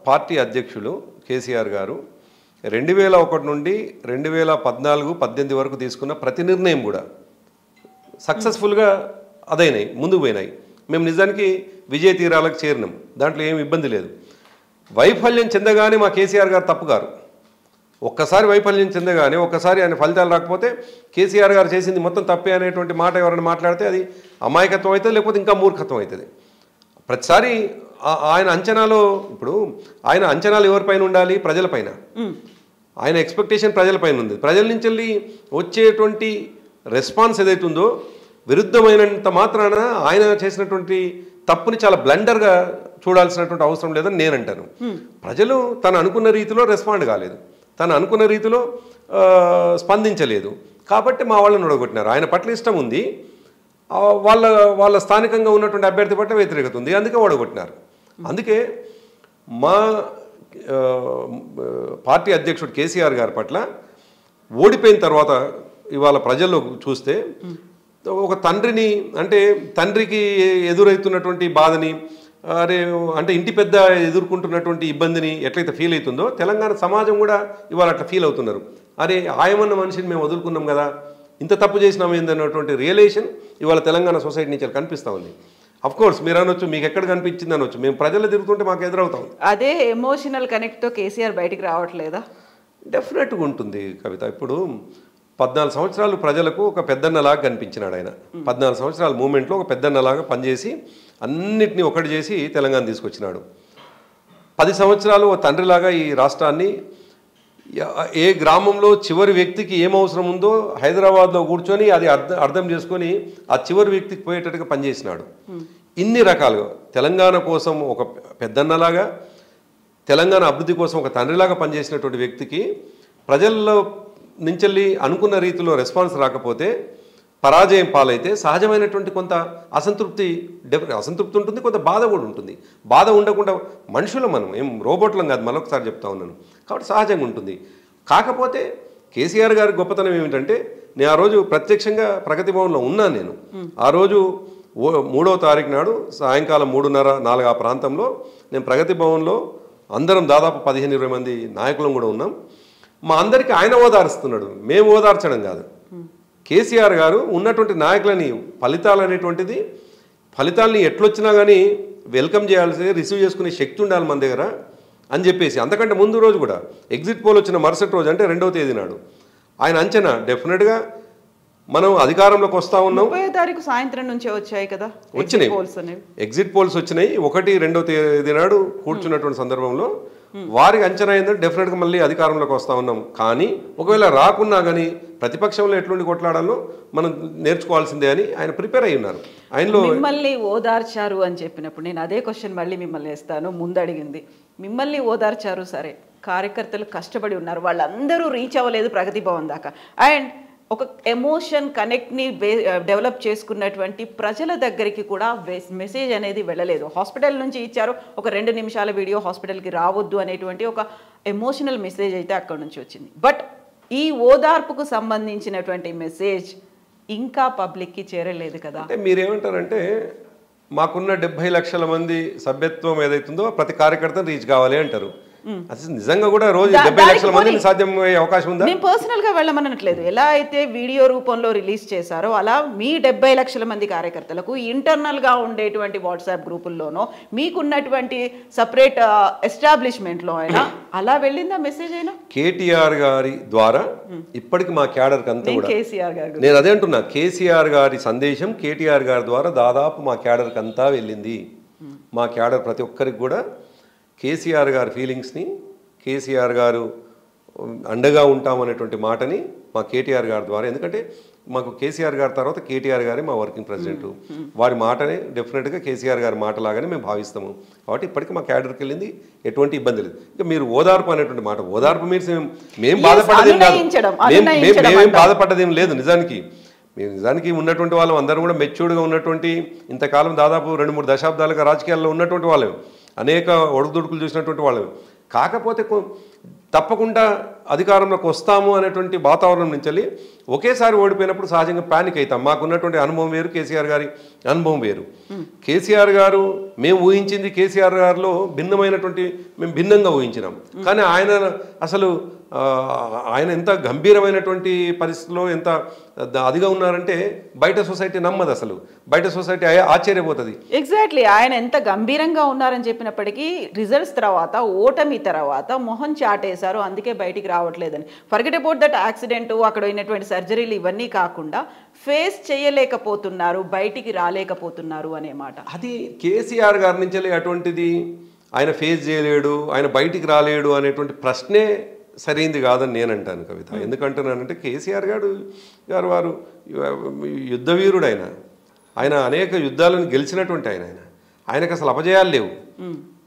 పార్టీ అధ్యక్షులు కేసీఆర్ గారు 2001 నుండి 2014-18 వరకు తీసుకున్న ప్రతి నిర్ణయం కూడా సక్సెస్ఫుల్గా అదైనాయి, ముందుకు పోయినాయి. మేము నిజానికి విజయ తీరాలకు చేరినాం, దాంట్లో ఏమి ఇబ్బంది లేదు. వైఫల్యం చెందగానే మా కేసీఆర్ గారు తప్పు గారు, ఒక్కసారి వైఫల్యం చెందగానే ఒక్కసారి ఆయన ఫలితాలు రాకపోతే కేసీఆర్ గారు చేసింది మొత్తం తప్పే అనేటువంటి మాట ఎవరైనా మాట్లాడితే అది అమాయకత్వం అవుతుంది, లేకపోతే ఇంకా మూర్ఖత్వం అవుతుంది. ప్రతిసారి ఆయన అంచనాలో, ఇప్పుడు ఆయన అంచనాలు ఎవరిపైన ఉండాలి? ప్రజలపైన. ఆయన ఎక్స్పెక్టేషన్ ప్రజలపైన ఉంది. ప్రజల నుంచి వెళ్ళి వచ్చేటువంటి రెస్పాన్స్ ఏదైతుందో విరుద్ధమైనంత మాత్రాన ఆయన చేసినటువంటి తప్పుని చాలా బ్లండర్గా చూడాల్సినటువంటి అవసరం లేదని నేను అంటాను. ప్రజలు తను అనుకున్న రీతిలో రెస్పాండ్ కాలేదు, తను అనుకున్న రీతిలో స్పందించలేదు, కాబట్టి మా వాళ్ళని ఓడగొట్టినారు. ఆయన పట్ల ఇష్టం ఉంది, వాళ్ళ స్థానికంగా ఉన్నటువంటి అభ్యర్థి పట్ల వ్యతిరేకత ఉంది, అందుకే ఓడగొట్టినారు. అందుకే మా పార్టీ అధ్యక్షుడు కేసీఆర్ గారి పట్ల ఓడిపోయిన తర్వాత ఇవాళ ప్రజల్లో చూస్తే ఒక తండ్రిని, అంటే తండ్రికి ఎదురవుతున్నటువంటి బాధని, అరే అంటే ఇంటి పెద్ద ఎదుర్కొంటున్నటువంటి ఇబ్బందిని ఎట్లయితే ఫీల్ అవుతుందో తెలంగాణ సమాజం కూడా ఇవాళ అట్లా ఫీల్ అవుతున్నారు. అరే ఆయమన్న మనిషిని మేము వదులుకున్నాం కదా, ఇంత తప్పు చేసినాం ఏందన్నటువంటి రియలైజేషన్ ఇవాళ తెలంగాణ సొసైటీ నుంచి కనిపిస్తూ ఉంది. అఫ్కోర్స్ మీరు అనొచ్చు, మీకు ఎక్కడ కనిపించింది అనొచ్చు, మేము ప్రజలు తిరుగుతుంటే మాకు ఎదురవుతాం. అదే ఎమోషనల్ కనెక్ట్తో కేసీఆర్ బయటికి రావట్లేదా? డెఫినెట్గా ఉంటుంది కవిత. ఇప్పుడు 14 సంవత్సరాలు ప్రజలకు ఒక పెద్దన్నలాగా కనిపించినాడు ఆయన. 14 సంవత్సరాల మూమెంట్లో ఒక పెద్దన్నలాగా పనిచేసి అన్నిటినీ ఒకటి చేసి తెలంగాణ తీసుకొచ్చినాడు. 10 సంవత్సరాలు ఓ తండ్రిలాగా ఈ రాష్ట్రాన్ని, ఏ గ్రామంలో చివరి వ్యక్తికి ఏం అవసరం ఉందో హైదరాబాద్లో కూర్చొని అది అర్థం చేసుకొని ఆ చివరి వ్యక్తికి పోయేటట్టుగా పనిచేసినాడు. ఇన్ని రకాలుగా తెలంగాణ కోసం ఒక పెద్దన్నలాగా, తెలంగాణ అభివృద్ధి కోసం ఒక తండ్రిలాగా పనిచేసినటువంటి వ్యక్తికి ప్రజల్లో నుంచి అనుకున్న రీతిలో రెస్పాన్స్ రాకపోతే, పరాజయం పాలైతే సహజమైనటువంటి కొంత అసంతృప్తి ఉంటుంది, కొంత బాధ కూడా ఉంటుంది. బాధ ఉండకుండా మనుషులు, మనం ఏం రోబోట్లం కాదు, మరొకసారి చెప్తా ఉన్నాను, కాబట్టి సహజంగా ఉంటుంది. కాకపోతే కేసీఆర్ గారి గొప్పతనం ఏమిటంటే, నేను ఆ రోజు ప్రత్యక్షంగా ప్రగతి భవన్లో ఉన్నాను. నేను ఆ రోజు 3వ తారీఖు నాడు సాయంకాలం 3:30-4 ఆ ప్రాంతంలో నేను ప్రగతి భవన్లో, అందరం దాదాపు 15-20 మంది నాయకులం కూడా ఉన్నాం. మా అందరికీ ఆయన ఓదారుస్తున్నాడు, మేము ఓదార్చడం కాదు. కేసీఆర్ గారు ఉన్నటువంటి నాయకులని ఫలితాలని ఎట్లొచ్చినా కానీ వెల్కమ్ చేయాల్సి, రిసీవ్ చేసుకునే శక్తి ఉండాలి మన దగ్గర అని చెప్పేసి, అంతకంటే ముందు రోజు కూడా ఎగ్జిట్ పోల్ వచ్చిన మరుసటి రోజు అంటే 2వ తేదీ నాడు ఆయన అంచనా డెఫినెట్గా మనం అధికారంలోకి వస్తా ఉన్నాం. 30వ తారీఖు సాయంత్రం నుంచే వచ్చాయి కదా వచ్చినాయి ఎగ్జిట్ పోల్స్ వచ్చినాయి. 1-2వ తేదీ నాడు కూర్చున్నటువంటి సందర్భంలో వారికి అంచనా ఏంటంటే డెఫినెట్గా మళ్ళీ అధికారంలోకి వస్తూ ఉన్నాం. కానీ ఒకవేళ రాకున్నా కానీ ప్రతిపక్షంలో ఎట్లుండి కొట్లాడాలో మనం నేర్చుకోవాల్సిందే అని ఆయన ప్రిపేర్ అయి ఉన్నారు. ఆయనలో మిమ్మల్ని ఓదార్చారు అని చెప్పినప్పుడు నేను అదే క్వశ్చన్ మళ్ళీ మిమ్మల్ని వేస్తాను. ముందు అడిగింది మిమ్మల్ని ఓదార్చారు, సరే, కార్యకర్తలు కష్టపడి ఉన్నారు, వాళ్ళందరూ రీచ్ అవ్వలేదు ప్రగతి భవన్ దాకా. అండ్ ఒక ఎమోషన్ కనెక్ట్ని డెవలప్ చేసుకున్నటువంటి ప్రజల దగ్గరికి కూడా మెసేజ్ అనేది వెళ్ళలేదు. హాస్పిటల్ నుంచి ఇచ్చారు, ఒక 2 నిమిషాల వీడియో, హాస్పిటల్కి రావద్దు అనేటువంటి ఒక ఎమోషనల్ మెసేజ్ అయితే అక్కడ నుంచి వచ్చింది. బట్ ఈ ఓదార్పుకు సంబంధించినటువంటి మెసేజ్ ఇంకా పబ్లిక్కి చేరలేదు కదా. అంటే మీరేమంటారంటే మాకున్న 70 లక్షల మంది సభ్యత్వం ఏదైతుందో ప్రతి కార్యకర్తను రీచ్ కావాలి అంటారు. అసలు నిజంగా కూడా రోజు 70 లక్షల మందిని సాధ్యమయ్యే అవకాశం ఉందా? నేను పర్సనల్గా వెళ్ళమనట్లేదు. ఎలా అయితే వీడియో రూపంలో రిలీజ్ చేశారో అలా మీ 70 లక్షల మంది కార్యకర్తలకు ఇంటర్నల్గా ఉండేటువంటి వాట్సాప్ గ్రూపుల్లోనో మీకున్నటువంటి సపరేట్ ఎస్టాబ్లిష్మెంట్లో అయినా అలా వెళ్ళిందా మెసేజ్ అయినా? కేటీఆర్ గారి ద్వారా ఇప్పటికి మా క్యాడర్కి అంతా కూడా కేసీఆర్ గారు, నేను అదే అంటున్నా, కేసీఆర్ గారి సందేశం కేటీఆర్ గారి ద్వారా దాదాపు మా క్యాడర్కి అంతా వెళ్ళింది. మా క్యాడర్ ప్రతి ఒక్కరికి కూడా కేసీఆర్ గారి ఫీలింగ్స్ని, కేసీఆర్ గారు అండగా ఉంటామనేటువంటి మాటని మా కేటీఆర్ గారి ద్వారా, ఎందుకంటే మాకు కేసీఆర్ గారి తర్వాత కేటీఆర్ గారే మా వర్కింగ్ ప్రెసిడెంట్, వారి మాటనే డెఫినెట్గా కేసీఆర్ గారి మాటలాగానే మేము భావిస్తాము. కాబట్టి ఇప్పటికీ మా క్యాడర్కి వెళ్ళింది, ఎటువంటి ఇబ్బంది లేదు. ఇంకా మీరు ఓదార్పు అనేటువంటి మాట, ఓదార్పు మీన్స్ మేము బాధపడదేం కాదు, మేమేం బాధపడ్డదేం లేదు. నిజానికి ఉన్నటువంటి వాళ్ళం అందరం కూడా మెచ్యూర్డ్గా ఉన్నటువంటి, ఇంతకాలం దాదాపు 2-3 దశాబ్దాలుగా రాజకీయాల్లో ఉన్నటువంటి వాళ్ళం, అనేక ఒడుదుడుకులు చూసినటువంటి వాళ్ళం. కాకపోతే తప్పకుండా అధికారంలోకి వస్తాము అనేటువంటి వాతావరణం నుంచి వెళ్ళి ఒకేసారి ఓడిపోయినప్పుడు సహజంగా ప్యానిక్ అవుతాం. మాకున్నటువంటి అనుభవం వేరు, కేసీఆర్ గారి అనుభవం వేరు. కేసీఆర్ గారు మేము ఊహించింది, కేసీఆర్ గారిలో భిన్నమైనటువంటి మేము భిన్నంగా ఊహించినాం. కానీ ఆయన ఎంత గంభీరమైనటువంటి పరిస్థితిలో ఎంత అదిగా ఉన్నారంటే బయట సొసైటీ నమ్మదు, అసలు బయట సొసైటీ ఆశ్చర్యపోతుంది. ఎగ్జాక్ట్లీ, ఆయన ఎంత గంభీరంగా ఉన్నారని చెప్పినప్పటికీ రిజల్ట్స్ తర్వాత, ఓటమి తర్వాత మొహం చాటేశారు, అందుకే బయటికి రావట్లేదని. ఫర్గెట్ అబౌట్ దట్ యాక్సిడెంట్, అక్కడ అయినటువంటి సర్జరీలు ఇవన్నీ కాకుండా ఫేస్ చేయలేకపోతున్నారు, బయటికి రాలేకపోతున్నారు అనే మాట. అది కేసీఆర్ గారి నుంచి అటువంటిది ఆయన ఫేస్ చేయలేడు, ఆయన బయటికి రాలేడు అనేటువంటి ప్రశ్నే సరైంది కాదని నేను అంటాను కవిత. ఎందుకంటున్నానంటే కేసీఆర్ గారు వారు యుద్ధవీరుడు, ఆయన అనేక యుద్ధాలను గెలిచినటువంటి ఆయనకు అసలు అపజయాలు లేవు.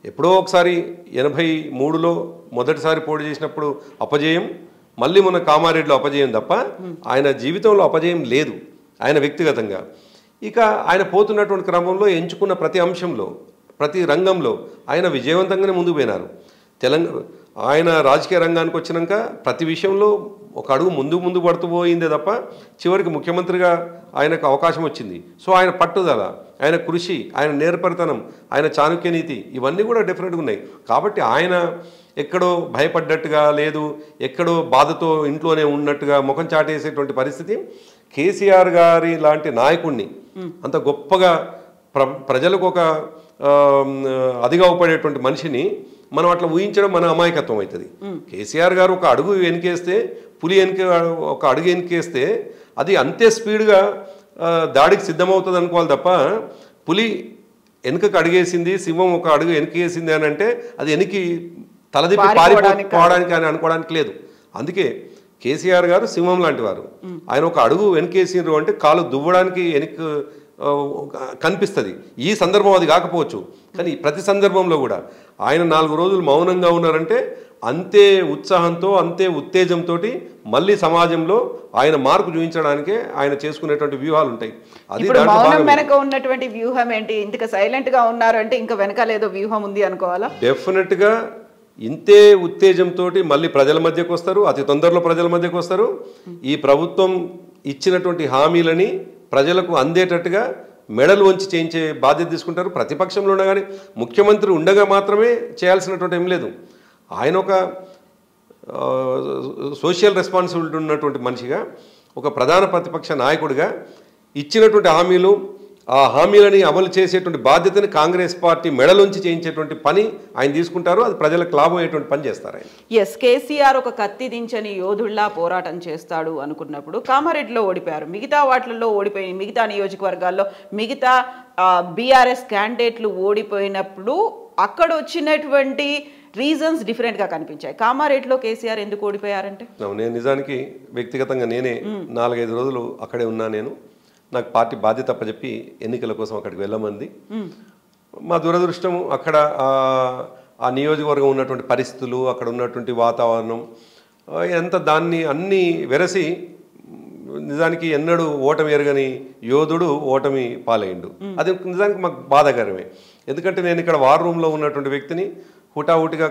ఎప్పుడో ఒకసారి 83లో మొదటిసారి పోటీ చేసినప్పుడు అపజయం, మళ్ళీ మన కామారెడ్డిలో అపజయం తప్ప ఆయన జీవితంలో అపజయం లేదు ఆయన వ్యక్తిగతంగా. ఇక ఆయన పోతున్నటువంటి క్రమంలో ఎంచుకున్న ప్రతి అంశంలో, ప్రతి రంగంలో ఆయన విజయవంతంగానే ముందుకు పోయినారు. ఆయన రాజకీయ రంగానికి వచ్చినాక ప్రతి విషయంలో ఒక అడుగు ముందు పడుతూ పోయిందే తప్ప చివరికి ముఖ్యమంత్రిగా ఆయనకు అవకాశం వచ్చింది. సో ఆయన పట్టుదల, ఆయన కృషి, ఆయన నేర్పరితనం, ఆయన చాణక్య నీతి ఇవన్నీ కూడా డెఫినెట్గా ఉన్నాయి. కాబట్టి ఆయన ఎక్కడో భయపడ్డట్టుగా లేదు, ఎక్కడో బాధతో ఇంట్లోనే ఉన్నట్టుగా ముఖం చాటేసేటువంటి పరిస్థితి కేసీఆర్ గారి లాంటి నాయకుడిని, అంత గొప్పగా ప్రజలకు ఒక అదిగా ఉపడేటువంటి మనిషిని మనం అట్లా ఊహించడం మన అమాయకత్వం అవుతుంది. కేసీఆర్ గారు ఒక అడుగు వెనకేస్తే, పులి ఒక అడుగు వెనకేస్తే అది అంతే స్పీడ్గా దాడికి సిద్ధమవుతుంది అనుకోవాలి తప్ప, పులి వెనుకకు అడుగేసింది, సింహం ఒక అడుగు వెనకేసింది అని అంటే అది వెనక్కి తలదిప్పి పారిపోవడానికి అని అనుకోవడానికి లేదు. అందుకే కేసీఆర్ గారు సింహం లాంటి వారు. ఆయన ఒక అడుగు వెనకేసిండ్రు అంటే కాలు దువ్వడానికి వెనక్కి కనిపిస్తుంది. ఈ సందర్భం అది కాకపోవచ్చు, కానీ ప్రతి సందర్భంలో కూడా ఆయన 4 రోజులు మౌనంగా ఉన్నారంటే అంతే ఉత్సాహంతో, అంతే ఉత్తేజంతో మళ్ళీ సమాజంలో ఆయన మార్పు చూపించడానికే ఆయన చేసుకునేటువంటి వ్యూహాలు ఉంటాయి. అది వెనక ఉన్నటువంటి వ్యూహం ఏంటి? ఇంత సైలెంట్ గా ఉన్నారు అంటే ఇంకా వెనకాల ఏదో వ్యూహం ఉంది అనుకోవాలా? డెఫినెట్ గా ఇంతే ఉత్తేజంతో మళ్ళీ ప్రజల మధ్యకు వస్తారు, అతి తొందరలో ప్రజల మధ్యకు వస్తారు. ఈ ప్రభుత్వం ఇచ్చినటువంటి హామీలని ప్రజలకు అందేటట్టుగా మెడలు వంచి చేయించే బాధ్యత తీసుకుంటారు. ప్రతిపక్షంలో ఉండగా కానీ ముఖ్యమంత్రి ఉండగా మాత్రమే చేయాల్సినటువంటి ఏం లేదు. ఆయన ఒక సోషల్ రెస్పాన్సిబిలిటీ ఉన్నటువంటి మనిషిగా, ఒక ప్రధాన ప్రతిపక్ష నాయకుడిగా ఇచ్చినటువంటి హామీలు, ఆ హామీలని అమలు చేసేటువంటి బాధ్యతని కాంగ్రెస్ పార్టీ మెడలోంచి చేయించేటువంటి పని ఆయన తీసుకుంటారు. అది ప్రజలకు లాభం అయ్యేటువంటి పని చేస్తారు ఆయన. ఎస్, కేసీఆర్ ఒక కత్తి దించని యోధుల్లా పోరాటం చేస్తాడు అనుకున్నప్పుడు కామారెడ్డిలో ఓడిపోయారు, మిగతా వాటిల్లో ఓడిపోయి, మిగతా నియోజకవర్గాల్లో మిగతా బీఆర్ఎస్ క్యాండిడేట్లు ఓడిపోయినప్పుడు అక్కడ వచ్చినటువంటి రీజన్స్ డిఫరెంట్గా కనిపించాయి. కామారెడ్డిలో కేసీఆర్ ఎందుకు ఓడిపోయారంటే, నేను నిజానికి వ్యక్తిగతంగా నేనే 4-5 రోజులు అక్కడే ఉన్నా. నాకు పార్టీ బాధ్యత అప్పచెప్పి ఎన్నికల కోసం అక్కడికి వెళ్ళమంది. మా దురదృష్టం అక్కడ ఆ నియోజకవర్గం ఉన్నటువంటి పరిస్థితులు, అక్కడ ఉన్నటువంటి వాతావరణం ఎంత దాన్ని అన్నీ వెరసి నిజానికి ఎన్నడూ ఓటమి ఎరగని యోధుడు ఓటమి పాలయ్యిండు. అది నిజానికి మాకు బాధాకరమే. ఎందుకంటే నేను ఇక్కడ వార్ రూమ్లో ఉన్నటువంటి వ్యక్తిని హుటాహుటిగా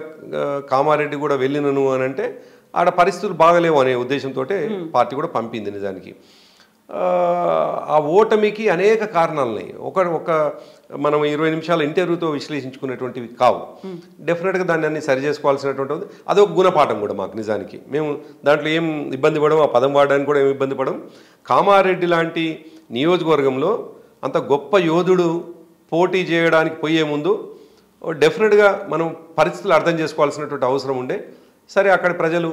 కామారెడ్డి కూడా వెళ్ళినను అని అంటే ఆడ పరిస్థితులు బాగలేవు అనే ఉద్దేశంతో పార్టీ కూడా పంపింది. నిజానికి ఆ ఓటమికి అనేక కారణాలున్నాయి. ఒక మనం 20 నిమిషాల ఇంటర్వ్యూతో విశ్లేషించుకునేటువంటివి కావు. డెఫినెట్గా దాన్ని అన్ని సరి చేసుకోవాల్సినటువంటి అదొక గుణపాఠం కూడా మాకు. నిజానికి మేము దాంట్లో ఏం ఇబ్బంది పడం, ఆ పదం వాడడానికి కూడా ఏం ఇబ్బంది పడం. కామారెడ్డి లాంటి నియోజకవర్గంలో అంత గొప్ప యోధుడు పోటీ చేయడానికి పోయే ముందు డెఫినెట్గా మనం పరిస్థితులు అర్థం చేసుకోవాల్సినటువంటి అవసరం ఉండే. సరే, అక్కడ ప్రజలు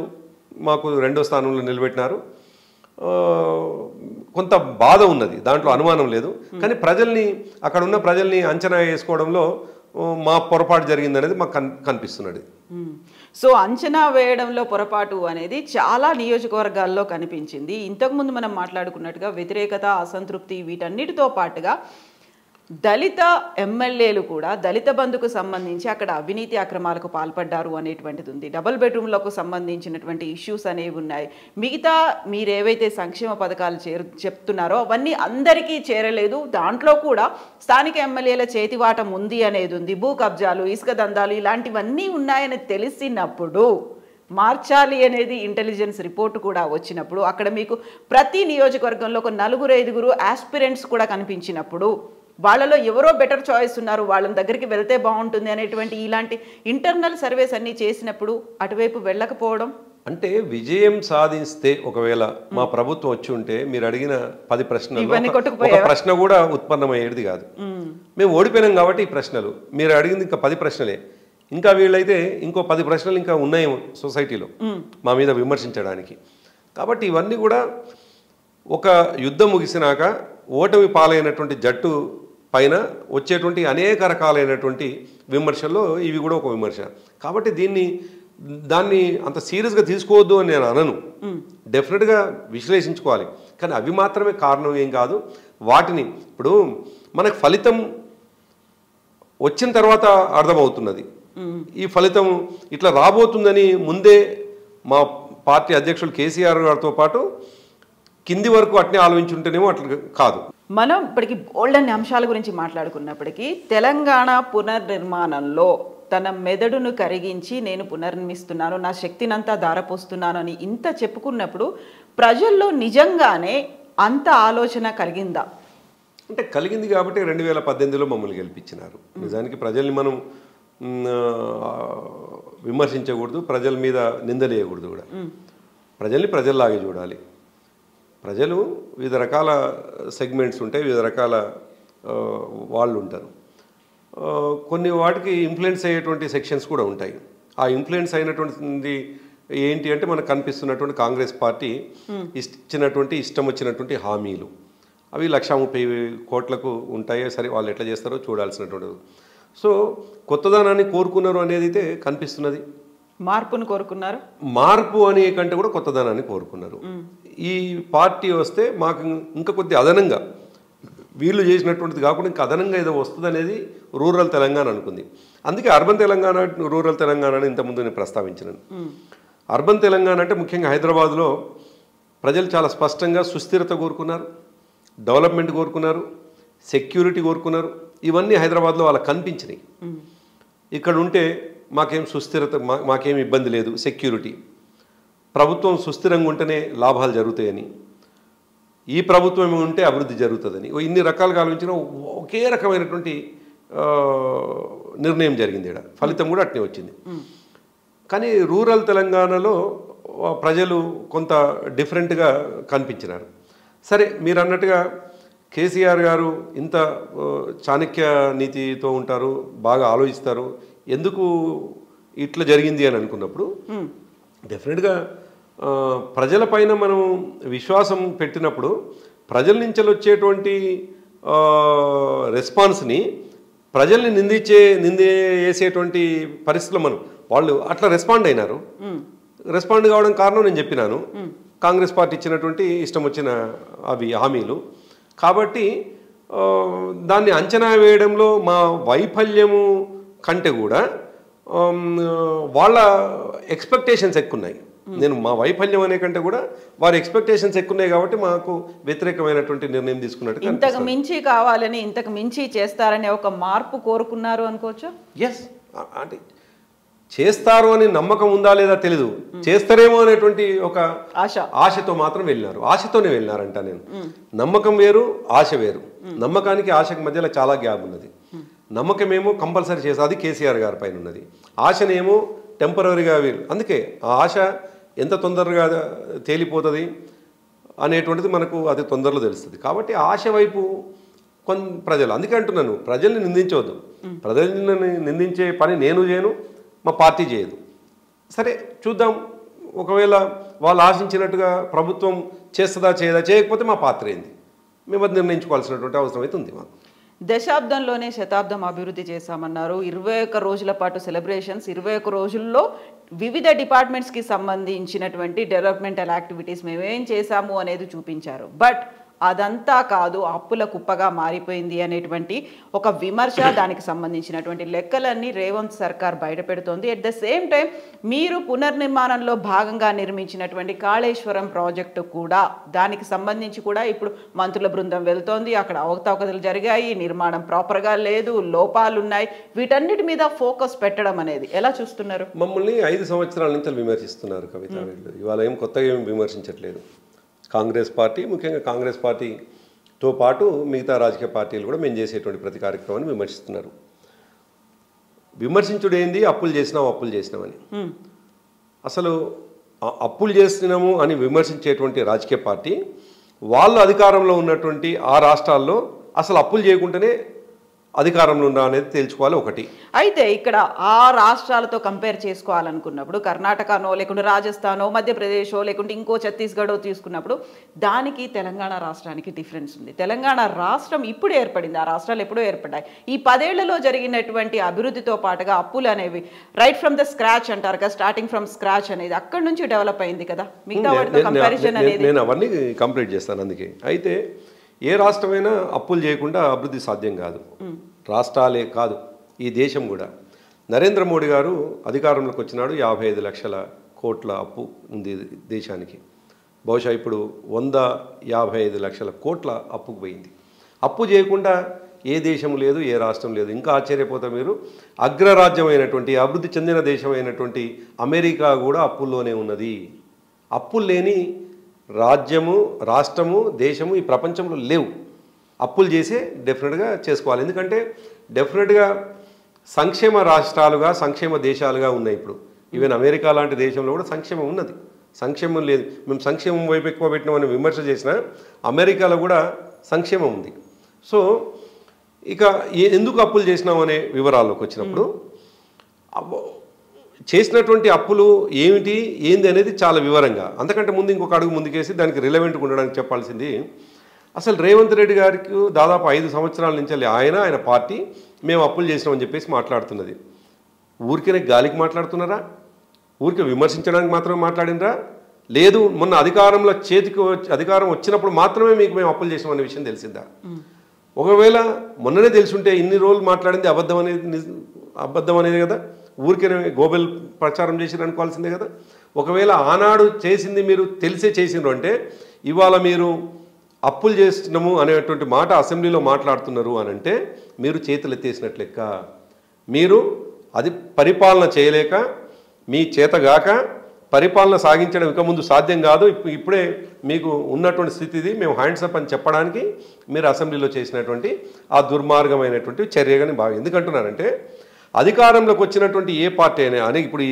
మాకు 2వ స్థానంలో నిలబెట్టినారు. కొంత బాధ ఉన్నది, దాంట్లో అనుమానం లేదు. కానీ అక్కడ ఉన్న ప్రజల్ని అంచనా వేసుకోవడంలో మా పొరపాటు జరిగిందనేది మాకు కనిపిస్తున్నది. సో అంచనా వేయడంలో పొరపాటు అనేది చాలా నియోజకవర్గాల్లో కనిపించింది. ఇంతకుముందు మనం మాట్లాడుకున్నట్టుగా వ్యతిరేకత, అసంతృప్తి వీటన్నిటితో పాటుగా దళిత ఎమ్మెల్యేలు కూడా దళిత బంధుకు సంబంధించి అక్కడ అవినీతి అక్రమాలకు పాల్పడ్డారు అనేటువంటిది ఉంది. డబుల్ బెడ్రూమ్లకు సంబంధించినటువంటి ఇష్యూస్ అనేవి ఉన్నాయి. మిగతా మీరేవైతే సంక్షేమ పథకాలు చెప్తున్నారో అవన్నీ అందరికీ చేరలేదు. దాంట్లో కూడా స్థానిక ఎమ్మెల్యేల చేతివాటం ఉంది అనేది ఉంది. భూ కబ్జాలు, ఇసుక దందాలు ఇలాంటివన్నీ ఉన్నాయని తెలిసినప్పుడు మార్చాలి అనేది ఇంటెలిజెన్స్ రిపోర్టు కూడా వచ్చినప్పుడు అక్కడ మీకు ప్రతి నియోజకవర్గంలో ఒక 4-5 ఆస్పిరెంట్స్ కూడా కనిపించినప్పుడు వాళ్ళలో ఎవరో బెటర్ చాయిస్ ఉన్నారు, వాళ్ళ దగ్గరికి వెళ్తే బాగుంటుంది అనేటువంటి ఇలాంటి ఇంటర్నల్ సర్వేస్ అన్నీ చేసినప్పుడు అటువైపు వెళ్ళకపోవడం అంటే విజయం సాధిస్తే ఒకవేళ మా ప్రభుత్వం వచ్చి ఉంటే మీరు అడిగిన 10 ప్రశ్నలు ఒక ప్రశ్న కూడా ఉత్పన్నమయ్యేది కాదు. మేము ఓడిపోయినాం కాబట్టి ఈ ప్రశ్నలు మీరు అడిగింది ఇంకా 10 ప్రశ్నలే. ఇంకా వీళ్ళైతే ఇంకో 10 ప్రశ్నలు ఇంకా ఉన్నాయి సొసైటీలో మా మీద విమర్శించడానికి. కాబట్టి ఇవన్నీ కూడా ఒక యుద్ధం ముగిసినాక ఓటమి పాలైనటువంటి జట్టు పైన వచ్చేటువంటి అనేక రకాలైనటువంటి విమర్శల్లో ఇవి కూడా ఒక విమర్శ. కాబట్టి దాన్ని అంత సీరియస్గా తీసుకోవద్దు అని నేను అనను. డెఫినెట్గా విశ్లేషించుకోవాలి. కానీ అవి మాత్రమే కారణం ఏం కాదు. వాటిని ఇప్పుడు మనకు ఫలితం వచ్చిన తర్వాత అర్థమవుతున్నది. ఈ ఫలితం ఇట్లా రాబోతుందని ముందే మా పార్టీ అధ్యక్షులు కేసీఆర్ గారితో పాటు కింది వరకు అట్నే ఆలోచించుంటేనేమో అట్లా కాదు. మనం ఇప్పటికీ బోల్డ్ అనే అంశాల గురించి మాట్లాడుకున్నప్పటికీ తెలంగాణ పునర్నిర్మాణంలో తన మెదడును కరిగించి నేను పునర్నిర్మిస్తున్నాను, నా శక్తినంతా ధారపోస్తున్నాను అని ఇంత చెప్పుకున్నప్పుడు ప్రజల్లో నిజంగానే అంత ఆలోచన కలిగిందా? అంటే కలిగింది కాబట్టి 2018లో మమ్మల్ని గెలిపించినారు. నిజానికి ప్రజల్ని మనం విమర్శించకూడదు, ప్రజల మీద నిందలేయకూడదు కూడా. ప్రజల్ని ప్రజల్లాగే చూడాలి. ప్రజలు వివిధ రకాల సెగ్మెంట్స్ ఉంటాయి, వివిధ రకాల వాళ్ళు ఉంటారు. కొన్ని వాటికి ఇన్ఫ్లుయెన్స్ అయ్యేటువంటి సెక్షన్స్ కూడా ఉంటాయి. ఆ ఇన్ఫ్లుయెన్స్ అయినటువంటి ఏంటి అంటే మనకు కనిపిస్తున్నటువంటి కాంగ్రెస్ పార్టీ ఇష్టం వచ్చినటువంటి హామీలు అవి 130 కోట్లకు ఉంటాయో సరే వాళ్ళు ఎట్లా చేస్తారో చూడాల్సినటువంటిది. సో కొత్తదనాన్ని కోరుకున్నారు అనేది అయితే కనిపిస్తున్నది. మార్పును కోరుకున్నారు. మార్పు అనే కంటే కూడా కొత్తదనాన్ని కోరుకున్నారు. ఈ పార్టీ వస్తే మాకు ఇంకా కొద్ది అదనంగా వీళ్ళు చేసినటువంటిది కాకుండా ఇంకా అదనంగా ఏదో వస్తుంది అనేది రూరల్ తెలంగాణ అనుకుంది. అందుకే అర్బన్ తెలంగాణ, రూరల్ తెలంగాణ అని ఇంతకుముందు నేను ప్రస్తావించినాను. అర్బన్ తెలంగాణ అంటే ముఖ్యంగా హైదరాబాద్లో ప్రజలు చాలా స్పష్టంగా సుస్థిరత కోరుకున్నారు, డెవలప్మెంట్ కోరుకున్నారు, సెక్యూరిటీ కోరుకున్నారు. ఇవన్నీ హైదరాబాద్లో వాళ్ళకి కనిపించినాయి. ఇక్కడ ఉంటే మాకేం సుస్థిరత, మాకేం ఇబ్బంది లేదు, సెక్యూరిటీ, ప్రభుత్వం సుస్థిరంగా ఉంటేనే లాభాలు జరుగుతాయని, ఈ ప్రభుత్వం ఉంటే అభివృద్ధి జరుగుతుందని ఇన్ని రకాలుగా ఆలోచించిన ఒకే రకమైనటువంటి నిర్ణయం జరిగింది. ఇక్కడ ఫలితం కూడా అట్నే వచ్చింది. కానీ రూరల్ తెలంగాణలో ప్రజలు కొంత డిఫరెంట్గా కనిపించినారు. సరే, మీరు అన్నట్టుగా కేసీఆర్ గారు ఇంత చాణక్య నీతితో ఉంటారు, బాగా ఆలోచిస్తారు, ఎందుకు ఇట్లా జరిగింది అని అనుకున్నప్పుడు డెఫినెట్గా ప్రజలపైన మనం విశ్వాసం పెట్టినప్పుడు ప్రజల నుంచి వచ్చేటువంటి రెస్పాన్స్ని ప్రజల్ని నిందేసేటువంటి పరిస్థితుల్లో వాళ్ళు అట్లా రెస్పాండ్ అయినారు. రెస్పాండ్ కావడం కారణం నేను చెప్పినాను, కాంగ్రెస్ పార్టీ ఇచ్చినటువంటి ఇష్టం వచ్చిన అవి హామీలు. కాబట్టి దాన్ని అంచనా వేయడంలో మా వైఫల్యము కంటే కూడా వాళ్ళ ఎక్స్పెక్టేషన్స్ ఎక్కున్నాయి. నేను మా వైఫల్యం అనే కంటే కూడా వారి ఎక్స్పెక్టేషన్స్ ఎక్కున్నాయి కాబట్టి మాకు వ్యతిరేకమైనటువంటి నిర్ణయం తీసుకున్నట్టు. ఇంతకు మించి కావాలని, ఇంతకు మించి చేస్తారనే ఒక మార్పు కోరుకున్నారు అనుకోవచ్చు. ఎస్, అంటే చేస్తారు అని నమ్మకం ఉందా లేదా తెలీదు, చేస్తారేమో అనేటువంటి ఒక ఆశతో మాత్రం వెళ్ళినారు. ఆశతోనే వెళ్ళినారంట. నేను నమ్మకం వేరు, ఆశ వేరు. నమ్మకానికి ఆశకి మధ్యలో చాలా గ్యాప్ ఉన్నది. నమ్మకమేమో కంపల్సరీ చేసి అది కేసీఆర్ గారి పైన ఉన్నది. ఆశనేమో టెంపరీగా వీరు. అందుకే ఆ ఆశ ఎంత తొందరగా తేలిపోతుంది అనేటువంటిది మనకు అది తొందరలో తెలుస్తుంది. కాబట్టి ఆశ వైపు ప్రజలు, అందుకే అంటున్నాను, ప్రజల్ని నిందించవద్దు. ప్రజల్ని నిందించే పని నేను చేయను, మా పార్టీ చేయదు. సరే చూద్దాం, ఒకవేళ వాళ్ళు ఆశించినట్టుగా ప్రభుత్వం చేస్తుందా చేయదా, చేయకపోతే మా పాత్ర ఏంది మేము అది నిర్ణయించుకోవాల్సినటువంటి అవసరం అయితే ఉంది. మాకు దశాబ్దంలోనే శతాబ్దం అభివృద్ధి చేశామన్నారు. 21 రోజుల పాటు సెలబ్రేషన్స్, 21 రోజుల్లో వివిధ డిపార్ట్మెంట్స్కి సంబంధించినటువంటి డెవలప్మెంటల్ యాక్టివిటీస్ మేమేం చేశాము అనేది చూపించారు. బట్ అదంతా కాదు, అప్పుల కుప్పగా మారిపోయింది అనేటువంటి ఒక విమర్శ, దానికి సంబంధించినటువంటి లెక్కలన్నీ రేవంత్ సర్కార్ బయటపెడుతోంది. ఎట్ ద సేమ్ టైం మీరు పునర్నిర్మాణంలో భాగంగా నిర్మించినటువంటి కాళేశ్వరం ప్రాజెక్టు కూడా, దానికి సంబంధించి కూడా ఇప్పుడు మంత్రుల బృందం వెళ్తోంది. అక్కడ అవకతవకలు జరిగాయి, నిర్మాణం ప్రాపర్గా లేదు, లోపాలు ఉన్నాయి. వీటన్నిటి మీద ఫోకస్ పెట్టడం అనేది ఎలా చూస్తున్నారు? మమ్మల్ని 5 సంవత్సరాల నుంచి విమర్శిస్తున్నారు కవిత. ఇవాళ ఏం కొత్తగా ఏం విమర్శించట్లేదు. కాంగ్రెస్ పార్టీ, ముఖ్యంగా కాంగ్రెస్ పార్టీతో పాటు మిగతా రాజకీయ పార్టీలు కూడా మేము చేసేటువంటి ప్రతి కార్యక్రమాన్ని విమర్శిస్తున్నారు. విమర్శించుడు ఏంది, అప్పులు చేసినామని. అసలు అప్పులు చేస్తున్నాము అని విమర్శించేటువంటి రాజకీయ పార్టీ వాళ్ళు అధికారంలో ఉన్నటువంటి ఆ రాష్ట్రాల్లో అసలు అప్పులు చేయకుండానే అధికారంలో ఉందా అనేది తేల్చుకోవాలి ఒకటి. అయితే ఇక్కడ ఆ రాష్ట్రాలతో కంపేర్ చేసుకోవాలనుకున్నప్పుడు కర్ణాటకనో లేకుంటే రాజస్థానో మధ్యప్రదేశో లేకుంటే ఇంకో ఛత్తీస్గఢో తీసుకున్నప్పుడు దానికి తెలంగాణ రాష్ట్రానికి డిఫరెన్స్ ఉంది. తెలంగాణ రాష్ట్రం ఇప్పుడు ఏర్పడింది, ఆ రాష్ట్రాలు ఎప్పుడో ఏర్పడ్డాయి. ఈ 10 ఏళ్లలో జరిగినటువంటి అభివృద్ధితో పాటుగా అప్పులు అనేవి రైట్ ఫ్రమ్ ద స్క్రాచ్ అంటారు కదా, స్టార్టింగ్ ఫ్రమ్ స్క్రాచ్ అనేది అక్కడి నుంచి డెవలప్ అయింది కదా. మిగతా వాటితో కంపారిజన్ అనేది నేను అవన్నీ కంప్లీట్ చేస్తాను. అందుకే అయితే ఏ రాష్ట్రమైనా అప్పులు చేయకుండా అభివృద్ధి సాధ్యం కాదు. రాష్ట్రాలే కాదు, ఈ దేశం కూడా. నరేంద్ర మోడీ గారు అధికారంలోకి వచ్చినాడు, 55 లక్షల కోట్ల అప్పు ఉంది దేశానికి. బహుశా ఇప్పుడు 155 లక్షల కోట్ల అప్పుకు పోయింది. అప్పు చేయకుండా ఏ దేశం లేదు, ఏ రాష్ట్రం లేదు. ఇంకా ఆశ్చర్యపోతే మీరు, అగ్రరాజ్యమైనటువంటి అభివృద్ధి చెందిన దేశమైనటువంటి అమెరికా కూడా అప్పుల్లోనే ఉన్నది. అప్పులు లేని రాజ్యము, రాష్ట్రము, దేశము ఈ ప్రపంచంలో లేవు. అప్పులు చేసి డెఫినెట్గా చేసుకోవాలి. ఎందుకంటే డెఫినెట్గా సంక్షేమ రాష్ట్రాలుగా, సంక్షేమ దేశాలుగా ఉన్నాయి ఇప్పుడు. ఈవెన్ అమెరికా లాంటి దేశంలో కూడా సంక్షేమం ఉన్నది. సంక్షేమం లేదు, మేము సంక్షేమం వైపు ఎక్కువ పెట్టినామని విమర్శ చేసిన అమెరికాలో కూడా సంక్షేమం ఉంది. సో ఇక ఎందుకు అప్పులు చేసినామనే వివరాల్లోకి వచ్చినప్పుడు, చేసినటువంటి అప్పులు ఏమిటి ఏంది అనేది చాలా వివరంగా, అంతకంటే ముందు ఇంకొక అడుగు ముందుకేసి దానికి రిలవెంట్గా ఉండడానికి చెప్పాల్సింది, అసలు రేవంత్ రెడ్డి గారికి దాదాపు 5 సంవత్సరాల నుంచి ఆయన పార్టీ మేము అప్పులు చేసినామని చెప్పేసి మాట్లాడుతున్నది. ఊరికే గాలికి మాట్లాడుతున్నారా? ఊరికే విమర్శించడానికి మాత్రమే మాట్లాడినరా? లేదు, మొన్న అధికారం వచ్చినప్పుడు మాత్రమే మీకు మేము అప్పులు చేసినామనే విషయం తెలిసిందా? ఒకవేళ మొన్ననే తెలుసుంటే ఇన్ని రోజులు మాట్లాడింది అబద్ధం అనేది కదా, ఊరికే గోబెల్ ప్రచారం చేసిరు అనుకోవాల్సిందే కదా. ఒకవేళ ఆనాడు చేసింది మీరు తెలిసే చేసిండ్రు అంటే ఇవాళ మీరు అప్పులు చేస్తున్నాము అనేటువంటి మాట అసెంబ్లీలో మాట్లాడుతున్నారు అని అంటే మీరు చేతులు ఎత్తేసినట్లు లెక్క. మీరు అది పరిపాలన చేయలేక, మీ చేతగాక పరిపాలన సాగించడం ఇక ముందు సాధ్యం కాదు, ఇప్పుడే మీకు ఉన్నటువంటి స్థితిది, మేము హ్యాండ్స్ అప్ అని చెప్పడానికి మీరు అసెంబ్లీలో చేసినటువంటి ఆ దుర్మార్గమైనటువంటి చర్యగాని బాగా. ఎందుకంటున్నారంటే అధికారంలోకి వచ్చినటువంటి ఏ పార్టీ అయినా అని, ఇప్పుడు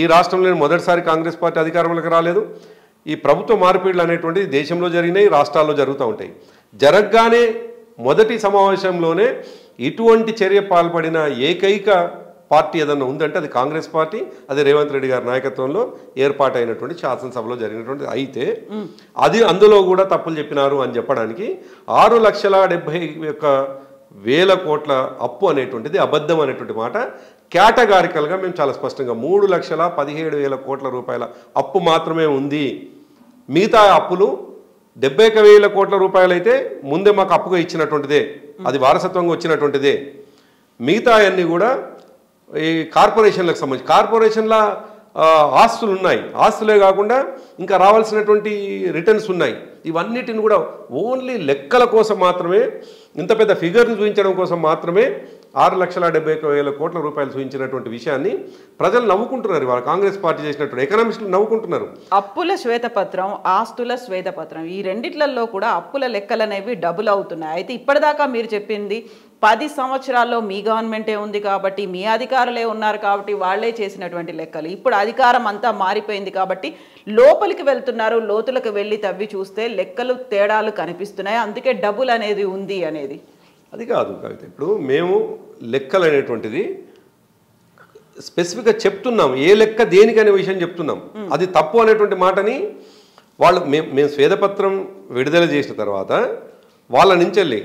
ఈ రాష్ట్రంలో మొదటిసారి కాంగ్రెస్ పార్టీ అధికారంలోకి రాలేదు. ఈ ప్రభుత్వ మార్పిడులు అనేటువంటిది దేశంలో జరిగినాయి, రాష్ట్రాల్లో జరుగుతూ ఉంటాయి. జరగగానే మొదటి సమావేశంలోనే ఇటువంటి చర్య పాల్పడిన ఏకైక పార్టీ ఏదన్నా ఉందంటే అది కాంగ్రెస్ పార్టీ, అది రేవంత్ రెడ్డి గారి నాయకత్వంలో ఏర్పాటైనటువంటి శాసనసభలో జరిగినటువంటి. అయితే అది అందులో కూడా తప్పులు చెప్పినారు అని చెప్పడానికి 6,71,000 కోట్ల అప్పు అనేటువంటిది అబద్ధం అనేటువంటి మాట కేటగారికల్గా మేము చాలా స్పష్టంగా 3,17,000 కోట్ల రూపాయల అప్పు మాత్రమే ఉంది. మిగతా అప్పులు 71,000 కోట్ల రూపాయలు అయితే ముందే మాకు అప్పుగా ఇచ్చినటువంటిదే, అది వారసత్వంగా వచ్చినటువంటిదే. మిగతా అన్నీ కూడా ఈ కార్పొరేషన్లకు సంబంధించి, కార్పొరేషన్ల ఆస్తులు ఉన్నాయి, ఆస్తులే కాకుండా ఇంకా రావాల్సినటువంటి రిటర్న్స్ ఉన్నాయి. ఇవన్నిటిని కూడా ఓన్లీ లెక్కల కోసం మాత్రమే, ఇంత పెద్ద ఫిగర్ని చూపించడం కోసం మాత్రమే 6,70,000 కోట్ల రూపాయలు సూచించినటువంటి విషయాన్ని ప్రజలు నవ్వుకుంటున్నారు. వాళ్ళ కాంగ్రెస్ పార్టీ చేసినటువంటి ఎకనామిస్టులు నవ్వుకుంటున్నారు. అప్పుల శ్వేతపత్రం, ఆస్తుల శ్వేతపత్రం, ఈ రెండిట్లలో కూడా అప్పుల లెక్కలు అనేవి డబుల్ అవుతున్నాయి. అయితే ఇప్పటిదాకా మీరు చెప్పింది 10 సంవత్సరాల్లో మీ గవర్నమెంటే ఉంది కాబట్టి, మీ అధికారులే ఉన్నారు కాబట్టి వాళ్ళే చేసినటువంటి లెక్కలు. ఇప్పుడు అధికారం అంతా మారిపోయింది కాబట్టి లోపలికి వెళ్తున్నారు, లోతులకు వెళ్ళి తవ్వి చూస్తే లెక్కలు తేడాలు కనిపిస్తున్నాయి. అందుకే డబుల్ అనేది ఉంది అనేది. అది కాదు కవిత. ఇప్పుడు మేము లెక్కలు అనేటువంటిది స్పెసిఫిక్గా చెప్తున్నాం, ఏ లెక్క దేనికనే విషయం చెప్తున్నాం. అది తప్పు అనేటువంటి మాటని వాళ్ళు మేము శ్వేతపత్రం విడుదల చేసిన తర్వాత వాళ్ళ నుంచి వెళ్ళి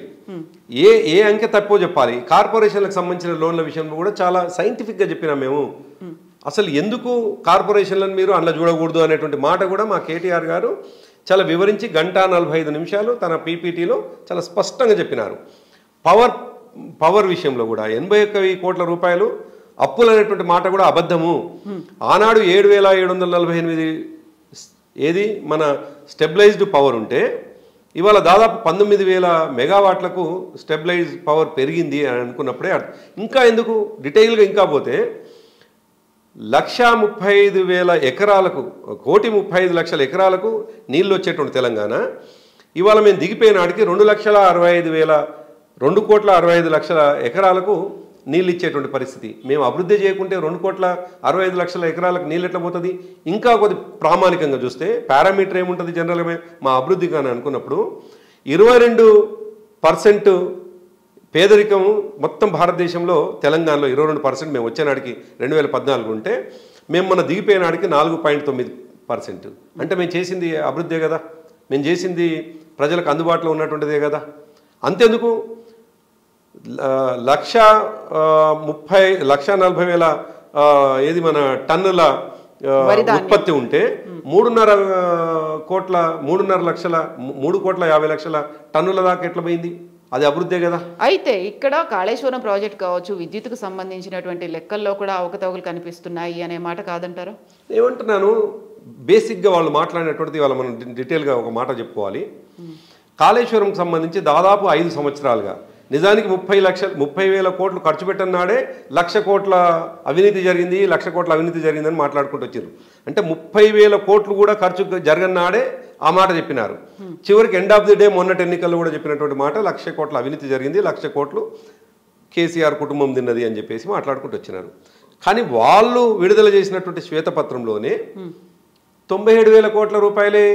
ఏ అంకె తక్కువ చెప్పాలి. కార్పొరేషన్లకు సంబంధించిన లోన్ల విషయంలో కూడా చాలా సైంటిఫిక్గా చెప్పినాం మేము. అసలు ఎందుకు కార్పొరేషన్లను మీరు అందులో చూడకూడదు అనేటువంటి మాట కూడా మా కేటీఆర్ గారు చాలా వివరించి 1:45 నిమిషాలు తన పీపీటీలో చాలా స్పష్టంగా చెప్పినారు. పవర్ విషయంలో కూడా 81 కోట్ల రూపాయలు అప్పులు అనేటువంటి మాట కూడా అబద్ధము. ఆనాడు 7,748 ఏది మన స్టెబిలైజ్డ్ పవర్ ఉంటే ఇవాళ దాదాపు 19,000 మెగావాట్లకు స్టెబిలైజ్ పవర్ పెరిగింది అని అనుకున్నప్పుడే ఇంకా ఎందుకు డీటెయిల్గా ఇంకా పోతే 1,35,000 ఎకరాలకు 1,35,00,000 ఎకరాలకు నీళ్ళు వచ్చేటువంటి తెలంగాణ ఇవాళ మేము దిగిపోయిన నాటికి 2,65,000 ఎకరాలకు నీళ్ళు ఇచ్చేటువంటి పరిస్థితి. మేము అభివృద్ధి చేయకుంటే 2,65,00,000 ఎకరాలకు నీళ్ళు ఎట్లా పోతుంది? ఇంకా కొద్ది ప్రామాణికంగా చూస్తే పారామీటర్ ఏముంటుంది జనరల్గా మా అభివృద్ధి కానీ అనుకున్నప్పుడు 22% పేదరికం మొత్తం భారతదేశంలో తెలంగాణలో 22% మేము వచ్చే నాటికి 2014 ఉంటే మేము మన దిగిపోయే నాటికి 4.9%. అంటే మేము చేసింది అభివృద్ధే కదా, మేము చేసింది ప్రజలకు అందుబాటులో ఉన్నటువంటిదే కదా. అంతెందుకు 1,40,000 ఏది మన టన్నుల ఉత్పత్తి ఉంటే 3,50,000 టన్నుల దాకా ఎట్లా పోయింది? అది అభివృద్ధే కదా. అయితే ఇక్కడ కాళేశ్వరం ప్రాజెక్ట్ కావచ్చు, విద్యుత్కు సంబంధించినటువంటి లెక్కల్లో కూడా అవకతవకలు కనిపిస్తున్నాయి అనే మాట కాదంటారా? ఏమంటున్నాను, బేసిక్గా వాళ్ళు మాట్లాడినటువంటిది వాళ్ళ మనం డీటెయిల్గా ఒక మాట చెప్పుకోవాలి. కాళేశ్వరంకి సంబంధించి దాదాపు 5 సంవత్సరాలుగా నిజానికి 30,000 కోట్లు ఖర్చు పెట్టినాడే 1,00,000 కోట్ల అవినీతి జరిగింది, 1,00,000 కోట్ల అవినీతి జరిగిందని మాట్లాడుకుంటూ వచ్చారు. అంటే 30,000 కోట్లు కూడా ఖర్చు జరగనాడే ఆ మాట చెప్పినారు. చివరికి ఎండ్ ఆఫ్ ది డే మొన్నటి ఎన్నికల్లో కూడా చెప్పినటువంటి మాట 1,00,000 కోట్ల అవినీతి జరిగింది, 1,00,000 కోట్లు కేసీఆర్ కుటుంబం తిన్నది అని చెప్పేసి మాట్లాడుకుంటూ వచ్చినారు. కానీ వాళ్ళు విడుదల చేసినటువంటి శ్వేతపత్రంలోనే 97,000 కోట్ల రూపాయలే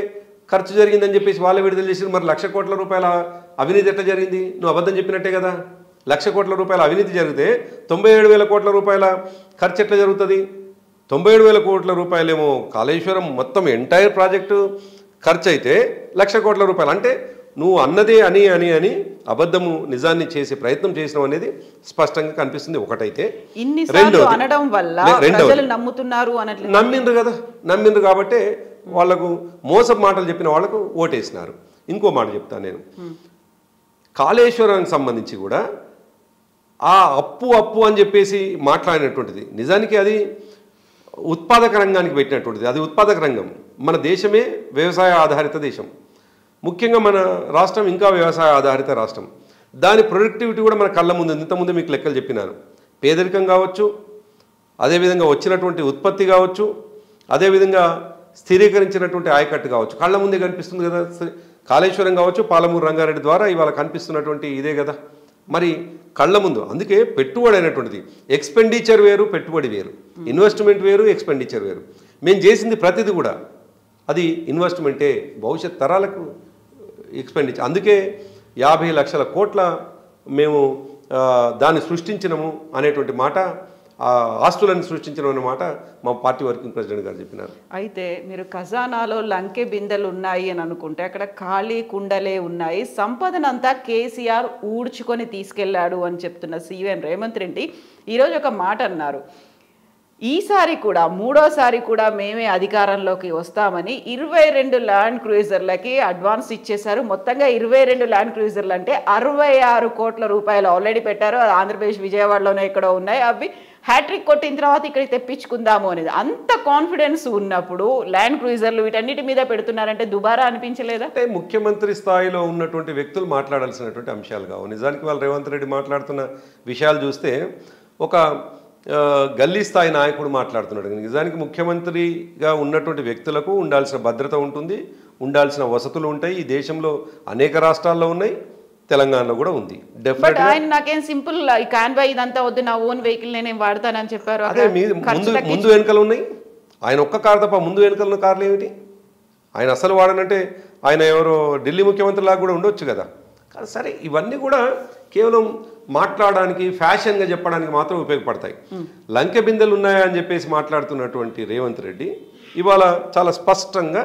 ఖర్చు జరిగిందని చెప్పేసి వాళ్ళే విడుదల చేసి మరి 1,00,000 కోట్ల రూపాయల అవినీతి ఎట్లా జరిగింది? నువ్వు అబద్ధం చెప్పినట్టే కదా. 1,00,000 కోట్ల రూపాయల అవినీతి జరిగితే 97,000 కోట్ల రూపాయల ఖర్చు ఎట్లా జరుగుతుంది? 97,000 కోట్ల రూపాయలేమో కాళేశ్వరం మొత్తం ఎంటైర్ ప్రాజెక్టు ఖర్చు అయితే 1,00,000 కోట్ల రూపాయలు అంటే నువ్వు అన్నదే అని అని అని అబద్ధము నిజాన్ని చేసే ప్రయత్నం చేసినాం అనేది స్పష్టంగా కనిపిస్తుంది. ఒకటైతే నమ్మిండ్రు కదా, నమ్మిండ్రు కాబట్టి వాళ్లకు మోసం మాటలు చెప్పిన వాళ్లకు ఓటేసినారు. ఇంకో మాట చెప్తాను నేను, కాళేశ్వరానికి సంబంధించి కూడా ఆ అప్పు అని చెప్పేసి మాట్లాడినటువంటిది నిజానికి అది ఉత్పాదక రంగానికి పెట్టినటువంటిది. అది ఉత్పాదక రంగం. మన దేశమే వ్యవసాయ ఆధారిత దేశం. ముఖ్యంగా మన రాష్ట్రం ఇంకా వ్యవసాయ ఆధారిత రాష్ట్రం. దాని ప్రొడక్టివిటీ కూడా మన కళ్ళ ముందు ఇంతకుముందు మీకు లెక్కలు చెప్పినాను. పేదరికం కావచ్చు, అదేవిధంగా వచ్చినటువంటి ఉత్పత్తి కావచ్చు, అదేవిధంగా స్థిరీకరించినటువంటి ఆయకట్టు కావచ్చు, కళ్ళ ముందే కనిపిస్తుంది కదా. కాళేశ్వరం కావచ్చు, పాలమూరు రంగారెడ్డి ద్వారా ఇవాళ కనిపిస్తున్నటువంటి ఇదే కదా మరి కళ్ళ ముందు. అందుకే పెట్టుబడి అయినటువంటిది ఎక్స్పెండిచర్ వేరు, పెట్టుబడి వేరు, ఇన్వెస్ట్మెంట్ వేరు, ఎక్స్పెండిచర్ వేరు. మేము చేసింది ప్రతిదీ కూడా అది ఇన్వెస్ట్మెంటే, భవిష్యత్ తరాలకు ఎక్స్పెండిచర్. అందుకే 50 లక్షల కోట్ల మేము దాన్ని సృష్టించినము అనేటువంటి మాట, ఆస్తులను సృష్టించడం అనే మాట మా పార్టీ వర్కింగ్ ప్రెసిడెంట్ గారు చెప్పినారు. అయితే మీరు ఖజానాలో లంకె బిందెలు ఉన్నాయి అని అనుకుంటే అక్కడ ఖాళీ కుండలే ఉన్నాయి. సంపదనంతా కేసీఆర్ ఊడ్చుకొని తీసుకెళ్లాడు అని చెప్తున్న సీఎం రేవంత్ రెడ్డి ఈరోజు ఒక మాట అన్నారు. ఈసారి కూడా మూడోసారి కూడా మేమే అధికారంలోకి వస్తామని 22 ల్యాండ్ క్రూయిజర్లకి అడ్వాన్స్ ఇచ్చేశారు. మొత్తంగా 22 ల్యాండ్ క్రూయిజర్లు అంటే 66 కోట్ల రూపాయలు ఆల్రెడీ పెట్టారు. ఆంధ్రప్రదేశ్ విజయవాడలోనే ఎక్కడో ఉన్నాయి. అవి హ్యాట్రిక్ కొట్టిన తర్వాత ఇక్కడికి తెప్పించుకుందాము అనేది. అంత కాన్ఫిడెన్స్ ఉన్నప్పుడు ల్యాండ్ క్రూజర్లు వీటన్నిటి మీద పెడుతున్నారంటే దుబారా అనిపించలేదా? అంటే ముఖ్యమంత్రి స్థాయిలో ఉన్నటువంటి వ్యక్తులు మాట్లాడాల్సినటువంటి అంశాలు కావు. నిజానికి వాళ్ళు రేవంత్ రెడ్డి మాట్లాడుతున్న విషయాలు చూస్తే ఒక గల్లీ స్థాయి నాయకుడు మాట్లాడుతున్నాడు. నిజానికి ముఖ్యమంత్రిగా ఉన్నటువంటి వ్యక్తులకు ఉండాల్సిన భద్రత ఉంటుంది, ఉండాల్సిన వసతులు ఉంటాయి. ఈ దేశంలో అనేక రాష్ట్రాల్లో ఉన్నాయి, తెలంగాణలో కూడా ఉంది. బట్ ఆయన నాకేం సింపుల్ ఈ కాన్వాయ్ ఇదంతా వద్దు, నా ఓన్ వెహికల్ నేను వాడతానని చెప్పారు. అదే ముందు వెనకలు ఉన్నాయి. ఆయన ఒక్క కారు తప్ప ముందు వెనకలు ఉన్న కార్లు ఏమిటి? ఆయన అసలు వాడనంటే ఆయన ఎవరో ఢిల్లీ ముఖ్యమంత్రి లాగా కూడా ఉండొచ్చు కదా. సరే, ఇవన్నీ కూడా కేవలం మాట్లాడడానికి, ఫ్యాషన్గా చెప్పడానికి మాత్రం ఉపయోగపడతాయి. లంకె బిందెలు ఉన్నాయా అని చెప్పేసి మాట్లాడుతున్నటువంటి రేవంత్ రెడ్డి ఇవాళ చాలా స్పష్టంగా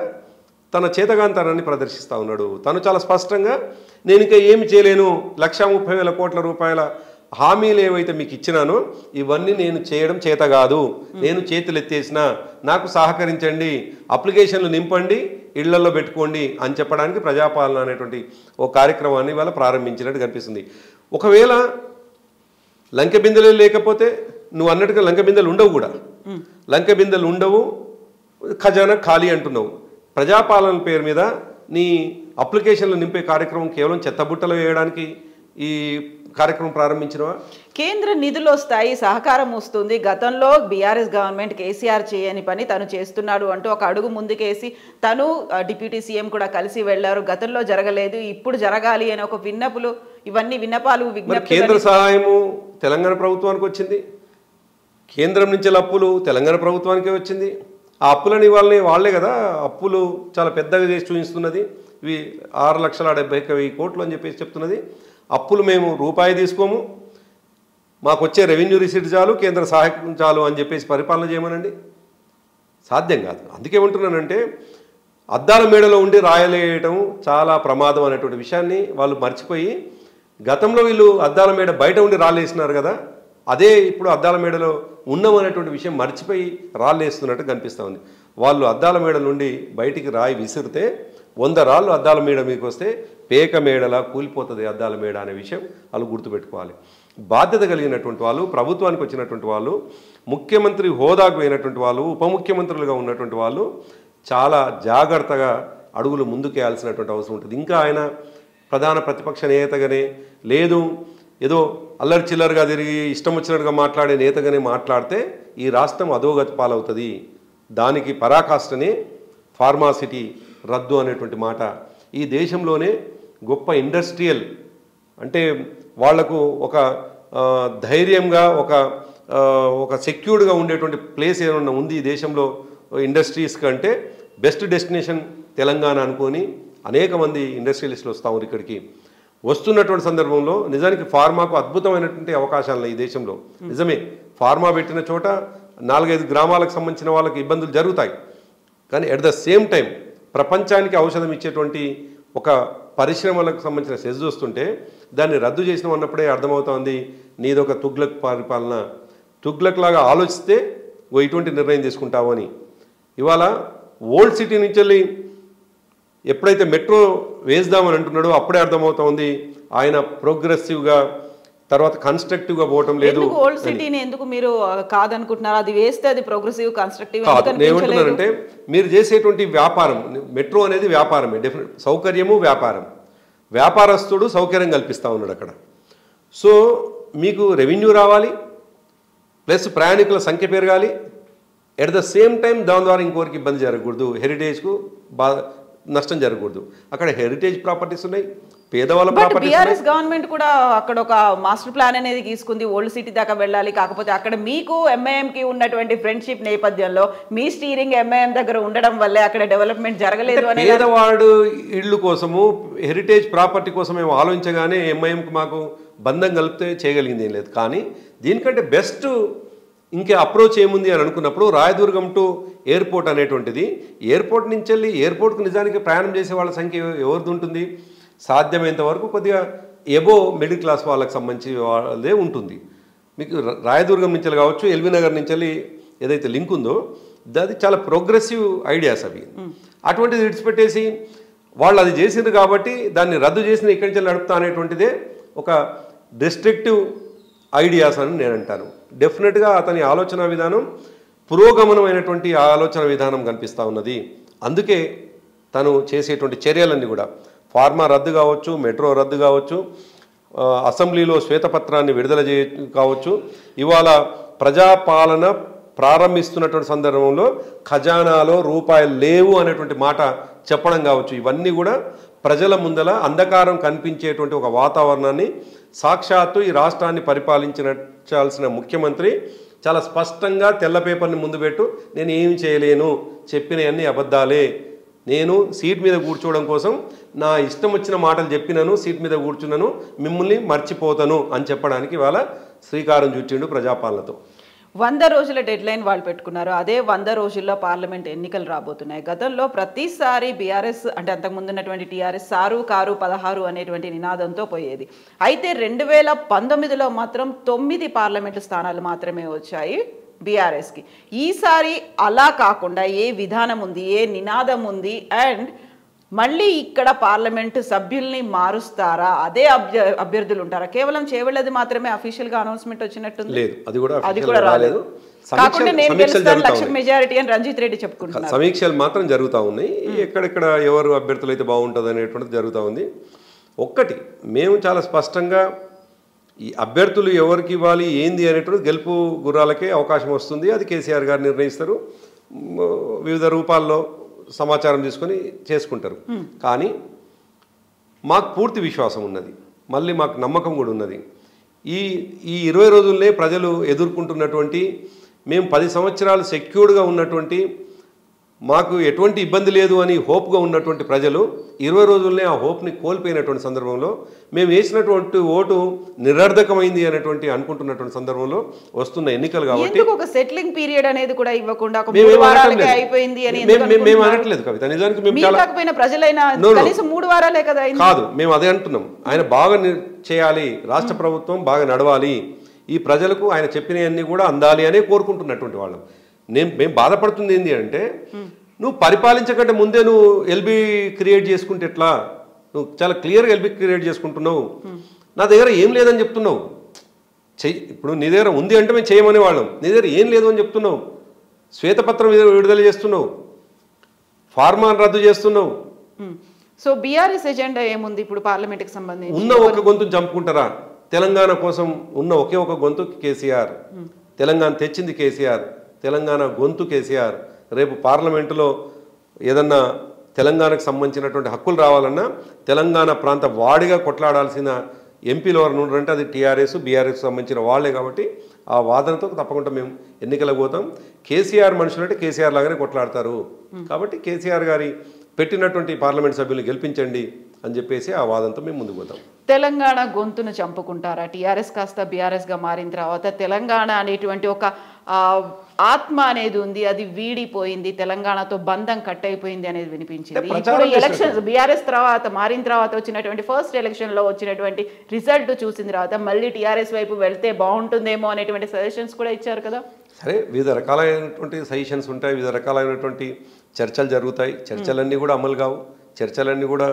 తన చేతగాంతనాన్ని ప్రదర్శిస్తూ ఉన్నాడు. తను చాలా స్పష్టంగా నేను ఇంకా ఏమి చేయలేను, 1,30,000 కోట్ల రూపాయల హామీలు ఏవైతే మీకు ఇచ్చినానో ఇవన్నీ నేను చేయడం చేత కాదు, నేను చేతులు ఎత్తేసిన, నాకు సహకరించండి, అప్లికేషన్లు నింపండి, ఇళ్లలో పెట్టుకోండి అని చెప్పడానికి ప్రజాపాలన అనేటువంటి ఓ కార్యక్రమాన్ని ఇవాళ ప్రారంభించినట్టు కనిపిస్తుంది. ఒకవేళ లంకె బిందెలు లేకపోతే నువ్వు అన్నట్టుగా లంకె బిందెలు ఉండవు, కూడా లంకె బిందెలు ఉండవు, ఖజానా ఖాళీ అంటున్నావు. ప్రజాపాలన పేరు మీద నీ అప్లికేషన్లు నింపే కార్యక్రమం కేవలం చెత్తబుట్టలు వేయడానికి ఈ కార్యక్రమం ప్రారంభించినవా? కేంద్ర నిధులు వస్తాయి, సహకారం వస్తుంది, గతంలో బీఆర్ఎస్ గవర్నమెంట్ కేసీఆర్ చేయని పని తను చేస్తున్నాడు అంటూ ఒక అడుగు ముందుకేసి తను డిప్యూటీ సీఎం కూడా కలిసి వెళ్లారు. గతంలో జరగలేదు, ఇప్పుడు జరగాలి అని ఒక ఇవన్నీ విన్నపాలు విజ్ఞప్తి. కేంద్ర సహాయము తెలంగాణ ప్రభుత్వానికి వచ్చింది, కేంద్రం నుంచి అప్పులు తెలంగాణ ప్రభుత్వానికే వచ్చింది. ఆ అప్పులని వాళ్ళే కదా అప్పులు చాలా పెద్దగా చేసి చూపిస్తున్నది. ఇవి 6,70,000 కోట్లు అని చెప్పేసి చెప్తున్నది. అప్పులు మేము రూపాయి తీసుకోము, మాకు వచ్చే రెవెన్యూ రిసీట్ చాలు, కేంద్ర సహాయం చాలు అని చెప్పేసి పరిపాలన చేయమనండి. సాధ్యం కాదు. అందుకే ఉంటున్నానంటే అద్దాల మేడలో ఉండి రాయలేయటం చాలా ప్రమాదం అనేటువంటి విషయాన్ని వాళ్ళు మర్చిపోయి, గతంలో వీళ్ళు అద్దాల మేడ బయట ఉండి రాళ్ళేసినారు కదా, అదే ఇప్పుడు అద్దాల మేడలో ఉన్నామనేటువంటి విషయం మర్చిపోయి రాళ్ళేస్తున్నట్టు కనిపిస్తూ ఉంది. వాళ్ళు అద్దాల మేడ నుండి బయటికి రాయి విసిరితే 100 రాళ్ళు అద్దాల మేడ మీకు వస్తే పేక మేడలా కూలిపోతుంది అద్దాల మేడ అనే విషయం వాళ్ళు గుర్తుపెట్టుకోవాలి. బాధ్యత కలిగినటువంటి వాళ్ళు, ప్రభుత్వానికి వచ్చినటువంటి వాళ్ళు, ముఖ్యమంత్రి హోదాకు పోయినటువంటి వాళ్ళు, ఉప ముఖ్యమంత్రులుగా ఉన్నటువంటి వాళ్ళు చాలా జాగ్రత్తగా అడుగులు ముందుకేయాల్సినటువంటి అవసరం ఉంటుంది. ఇంకా ఆయన ప్రధాన ప్రతిపక్ష నేతగానే లేదు, ఏదో అల్లరి చిల్లరగా తిరిగి ఇష్టం వచ్చినట్టుగా మాట్లాడే నేతగానే మాట్లాడితే ఈ రాష్ట్రం అధోగతి పాలవుతుంది. దానికి పరాకాష్ఠనే ఫార్మాసిటీ రద్దు అనేటువంటి మాట. ఈ దేశంలోనే గొప్ప ఇండస్ట్రియల్ అంటే వాళ్లకు ఒక ధైర్యంగా ఒక సెక్యూర్డ్గా ఉండేటువంటి ప్లేస్ ఏమన్నా ఉంది ఈ దేశంలో ఇండస్ట్రీస్ కంటే బెస్ట్ డెస్టినేషన్ తెలంగాణ అనుకొని అనేక మంది ఇండస్ట్రియలిస్టులు వస్తూ ఉన్నారు ఇక్కడికి. వస్తున్నటువంటి సందర్భంలో నిజానికి ఫార్మాకు అద్భుతమైనటువంటి అవకాశాలు ఈ దేశంలో. నిజమే, ఫార్మా పెట్టిన చోట 4-5 గ్రామాలకు సంబంధించిన వాళ్ళకి ఇబ్బందులు జరుగుతాయి. కానీ అట్ ద సేమ్ టైం ప్రపంచానికి ఔషధం ఇచ్చేటువంటి ఒక పరిశ్రమలకు సంబంధించిన సెజ్ వస్తుంటే దాన్ని రద్దు చేసిన ఉన్నప్పుడే అర్థమవుతోంది నీదొక తుగ్లక్ పరిపాలన. తుగ్లక్ లాగా ఆలోచిస్తే ఇటువంటి నిర్ణయం తీసుకుంటావు అని. ఇవాళ ఓల్డ్ సిటీ నుంచి వెళ్ళి ఎప్పుడైతే మెట్రో వేద్దామని అంటున్నాడో అప్పుడే అర్థమవుతోంది ఆయన ప్రోగ్రెసివ్గా తర్వాత కన్స్ట్రక్టివ్గా పోవటం లేదు. ఓల్డ్ సిటీని ఎందుకు మీరు కాదనుకుంటున్నారు? అది వేస్తే అది ప్రోగ్రెసివ్ కన్స్ట్రక్టివ్ ఏమంటున్నారంటే మీరు చేసేటువంటి వ్యాపారం, మెట్రో అనేది వ్యాపారమే, డెఫినెట్ సౌకర్యము వ్యాపారం, వ్యాపారస్తుడు సౌకర్యం కల్పిస్తూ ఉన్నాడు అక్కడ. సో మీకు రెవెన్యూ రావాలి, ప్లస్ ప్రయాణికుల సంఖ్య పెరగాలి, ఎట్ ద సేమ్ టైం దాని ద్వారా ఇంకోరికి ఇబ్బంది జరగకూడదు, హెరిటేజ్కు నష్టం జరగకూడదు. అక్కడ హెరిటేజ్ ప్రాపర్టీస్ ఉన్నాయి, పేదవాళ్ళ ప్రాపర్టీస్. బీఆర్ఎస్ గవర్నమెంట్ కూడా అక్కడ ఒక మాస్టర్ ప్లాన్ అనేది తీసుకుంది, ఓల్డ్ సిటీ దాకా వెళ్ళాలి. కాకపోతే అక్కడ మీకు ఎంఐఎంకి ఉన్నటువంటి ఫ్రెండ్షిప్ నేపథ్యంలో మీ స్టీరింగ్ ఎంఐఎం దగ్గర ఉండడం వల్లే అక్కడ డెవలప్మెంట్ జరగలేదు అని. పేదవాడు ఇళ్ళు కోసము హెరిటేజ్ ప్రాపర్టీ కోసం మేము ఆలోచించగానే ఎంఐఎంకి మాకు బంధం కలిపితే చేయగలిగింది ఏం లేదు. కానీ దీనికంటే బెస్ట్ ఇంకే అప్రోచ్ ఏముంది అని అనుకున్నప్పుడు రాయదుర్గం టు ఎయిర్పోర్ట్ అనేటువంటిది, ఎయిర్పోర్ట్ నుంచి వెళ్ళి ఎయిర్పోర్ట్కు నిజానికి ప్రయాణం చేసే వాళ్ళ సంఖ్య ఎవరిది ఉంటుంది? సాధ్యమైనంత వరకు కొద్దిగా ఎబో మిడిల్ క్లాస్ వాళ్ళకి సంబంధించి వాళ్ళదే ఉంటుంది. మీకు రాయదుర్గం నుంచి కావచ్చు, ఎల్బీ నగర్ నుంచి వెళ్ళి ఏదైతే లింక్ ఉందో అది చాలా ప్రోగ్రెసివ్ ఐడియాస్ అవి. అటువంటిది విడిచిపెట్టేసి వాళ్ళు అది చేసింది కాబట్టి దాన్ని రద్దు చేసిన ఇక్కడి నుంచి నడుపుతా అనేటువంటిదే ఒక డిస్ట్రక్టివ్ ఐడియాస్ అని నేను అంటాను. డెఫినెట్గా అతని ఆలోచన విధానం పురోగమనమైనటువంటి ఆలోచన విధానం కనిపిస్తూ ఉన్నది. అందుకే తను చేసేటువంటి చర్యలన్నీ కూడా ఫార్మా రద్దు కావచ్చు, మెట్రో రద్దు కావచ్చు, అసెంబ్లీలో శ్వేతపత్రాన్ని విడుదల కావచ్చు, ఇవాళ ప్రజాపాలన ప్రారంభిస్తున్నటువంటి సందర్భంలో ఖజానాలో రూపాయలు లేవు అనేటువంటి మాట చెప్పడం కావచ్చు, ఇవన్నీ కూడా ప్రజల ముందల అంధకారం కనిపించేటువంటి ఒక వాతావరణాన్ని సాక్షాత్తు ఈ రాష్ట్రాన్ని పరిపాలించాల్సిన ముఖ్యమంత్రి చాలా స్పష్టంగా తెల్ల పేపర్ని ముందు పెట్టు, నేను ఏమి చేయలేను, చెప్పినవన్నీ అబద్ధాలే, నేను సీట్ మీద కూర్చోవడం కోసం నా ఇష్టం వచ్చిన మాటలు చెప్పినాను, సీట్ మీద కూర్చున్నాను, మిమ్మల్ని మర్చిపోతాను అని చెప్పడానికి ఇవాళ శ్రీకారం చుట్టిండు ప్రజాపాలనతో. 100 రోజుల డెడ్ లైన్ వాళ్ళు పెట్టుకున్నారు. అదే 100 రోజుల్లో పార్లమెంట్ ఎన్నికలు రాబోతున్నాయి. గతంలో ప్రతిసారి బీఆర్ఎస్ అంటే అంతకుముందు ఉన్నటువంటి టీఆర్ఎస్ సారు కారు 16 అనేటువంటి నినాదంతో పోయేది. అయితే 2019లో మాత్రం 9 పార్లమెంటు స్థానాలు మాత్రమే వచ్చాయి బీఆర్ఎస్కి. ఈసారి అలా కాకుండా ఏ విధానం ఉంది, ఏ నినాదం ఉంది, అండ్ మళ్ళీ ఇక్కడ పార్లమెంటు సభ్యుల్ని మారుస్తారా, అదే అభ్యర్థులు ఉంటారా? కేవలం చేవెళ్ళది మాత్రమే అఫీషియల్గా అనౌన్స్మెంట్ వచ్చినట్టుంది. లేదు, అది కూడా రాలేదు. కాకుండా నేను గెలుస్తాను లక్ష మెజారిటీ అని రంజిత్ రెడ్డి చెప్పుకుంటున్నారు. సమీక్షలు మాత్రం జరుగుతూ ఉన్నాయి. ఎక్కడెక్కడ ఎవరు అభ్యర్థులు అయితే బాగుంటుంది అనేటువంటిది జరుగుతూ ఉంది. ఒక్కటి మేము చాలా స్పష్టంగా ఈ అభ్యర్థులు ఎవరికి ఇవ్వాలి ఏంది అనేటువంటి గెలుపు గుర్రాలకే అవకాశం వస్తుంది. అది కేసీఆర్ గారు నిర్ణయిస్తారు, వివిధ రూపాల్లో సమాచారం తీసుకొని చేసుకుంటారు. కానీ మాకు పూర్తి విశ్వాసం ఉన్నది, మళ్ళీ మాకు నమ్మకం కూడా ఉన్నది. ఈ 20 రోజుల్నే ప్రజలు ఎదుర్కొంటున్నటువంటి, మేము 10 సంవత్సరాలు సెక్యూర్డ్గా ఉన్నటువంటి, మాకు ఎటువంటి ఇబ్బంది లేదు అని హోప్గా ఉన్నటువంటి ప్రజలు 20 రోజుల్నే ఆ హోప్ని కోల్పోయినటువంటి సందర్భంలో, మేము వేసినటువంటి ఓటు నిరర్ధకమైంది అనేటువంటి అనుకుంటున్నటువంటి సందర్భంలో వస్తున్న ఎన్నికలు కాబట్టి ఒక సెటిలింగ్ పీరియడ్ అనేది కూడా ఇవ్వకుండా ఒక 3 వారాలకే అయిపోయింది అని మేము అనట్లేదు కవిత. నిజానికి మేము కాకపోయినా ప్రజలైనా కనీసం 3 వారాలే కదా కాదు, మేము అదే అంటున్నాం. ఆయన బాగా చేయాలి, రాష్ట్ర ప్రభుత్వం బాగా నడవాలి, ఈ ప్రజలకు ఆయన చెప్పినవన్నీ కూడా అందాలి అనే కోరుకుంటున్నటువంటి వాళ్ళం. మేము బాధపడుతుంది ఏంటి అంటే, నువ్వు పరిపాలించకంటే ముందే నువ్వు ఎల్బీ క్రియేట్ చేసుకుంటే ఎట్లా? నువ్వు చాలా క్లియర్గా ఎల్బీ క్రియేట్ చేసుకుంటున్నావు, నా దగ్గర ఏం లేదని చెప్తున్నావు. ఇప్పుడు నీ దగ్గర ఉంది అంటే మేము చేయమనే వాళ్ళం, నీ దగ్గర ఏం లేదు అని చెప్తున్నావు. శ్వేతపత్రం విడుదల చేస్తున్నావు, ఫార్మాను రద్దు చేస్తున్నావు. సో బీఆర్ఎస్ ఎజెండా ఏముంది ఇప్పుడు పార్లమెంట్కి సంబంధించి? ఉన్న ఒక గొంతును చంపుకుంటారా? తెలంగాణ కోసం ఉన్న ఒకే ఒక గొంతు కేసీఆర్. తెలంగాణ తెచ్చింది కేసీఆర్, తెలంగాణ గొంతు కేసీఆర్. రేపు పార్లమెంటులో ఏదన్నా తెలంగాణకు సంబంధించినటువంటి హక్కులు రావాలన్నా తెలంగాణ ప్రాంత వాడిగా కొట్లాడాల్సిన ఎంపీలు ఎవరు ఉన్నారంటే అది టీఆర్ఎస్ బీఆర్ఎస్ సంబంధించిన వాళ్ళే. కాబట్టి ఆ వాదనతో తప్పకుండా మేము ఎన్నికలకు పోతాం. కేసీఆర్ మనుషులంటే కేసీఆర్ లాగానే కొట్లాడతారు. కాబట్టి కేసీఆర్ గారి పెట్టినటువంటి పార్లమెంట్ సభ్యులు గెలిపించండి అని చెప్పేసి ఆ వాదంతో మేము ముందుకు పోతాం. తెలంగాణ గొంతును చంపుకుంటారా? టీఆర్ఎస్ కాస్త బీఆర్ఎస్గా మారిన తర్వాత తెలంగాణ అనేటువంటి ఒక ఆత్మ అనేది ఉంది, అది వీడిపోయింది, తెలంగాణతో బంధం కట్ అయిపోయింది అనేది వినిపించింది. ఇప్పుడు ఎలక్షన్స్ బీఆర్ఎస్ తర్వాత మారిన తర్వాత వచ్చినటువంటి ఫస్ట్ ఎలక్షన్లో వచ్చినటువంటి రిజల్ట్ చూసిన తర్వాత మళ్ళీ టీఆర్ఎస్ వైపు వెళ్తే బాగుంటుందేమో అనేటువంటి సజెషన్స్ కూడా ఇచ్చారు కదా. సరే, వివిధ రకాలైనటువంటి సజెషన్స్ ఉంటాయి, వివిధ రకాలైనటువంటి చర్చలు జరుగుతాయి. చర్చలన్నీ కూడా అమలు కావు, చర్చలన్నీ కూడా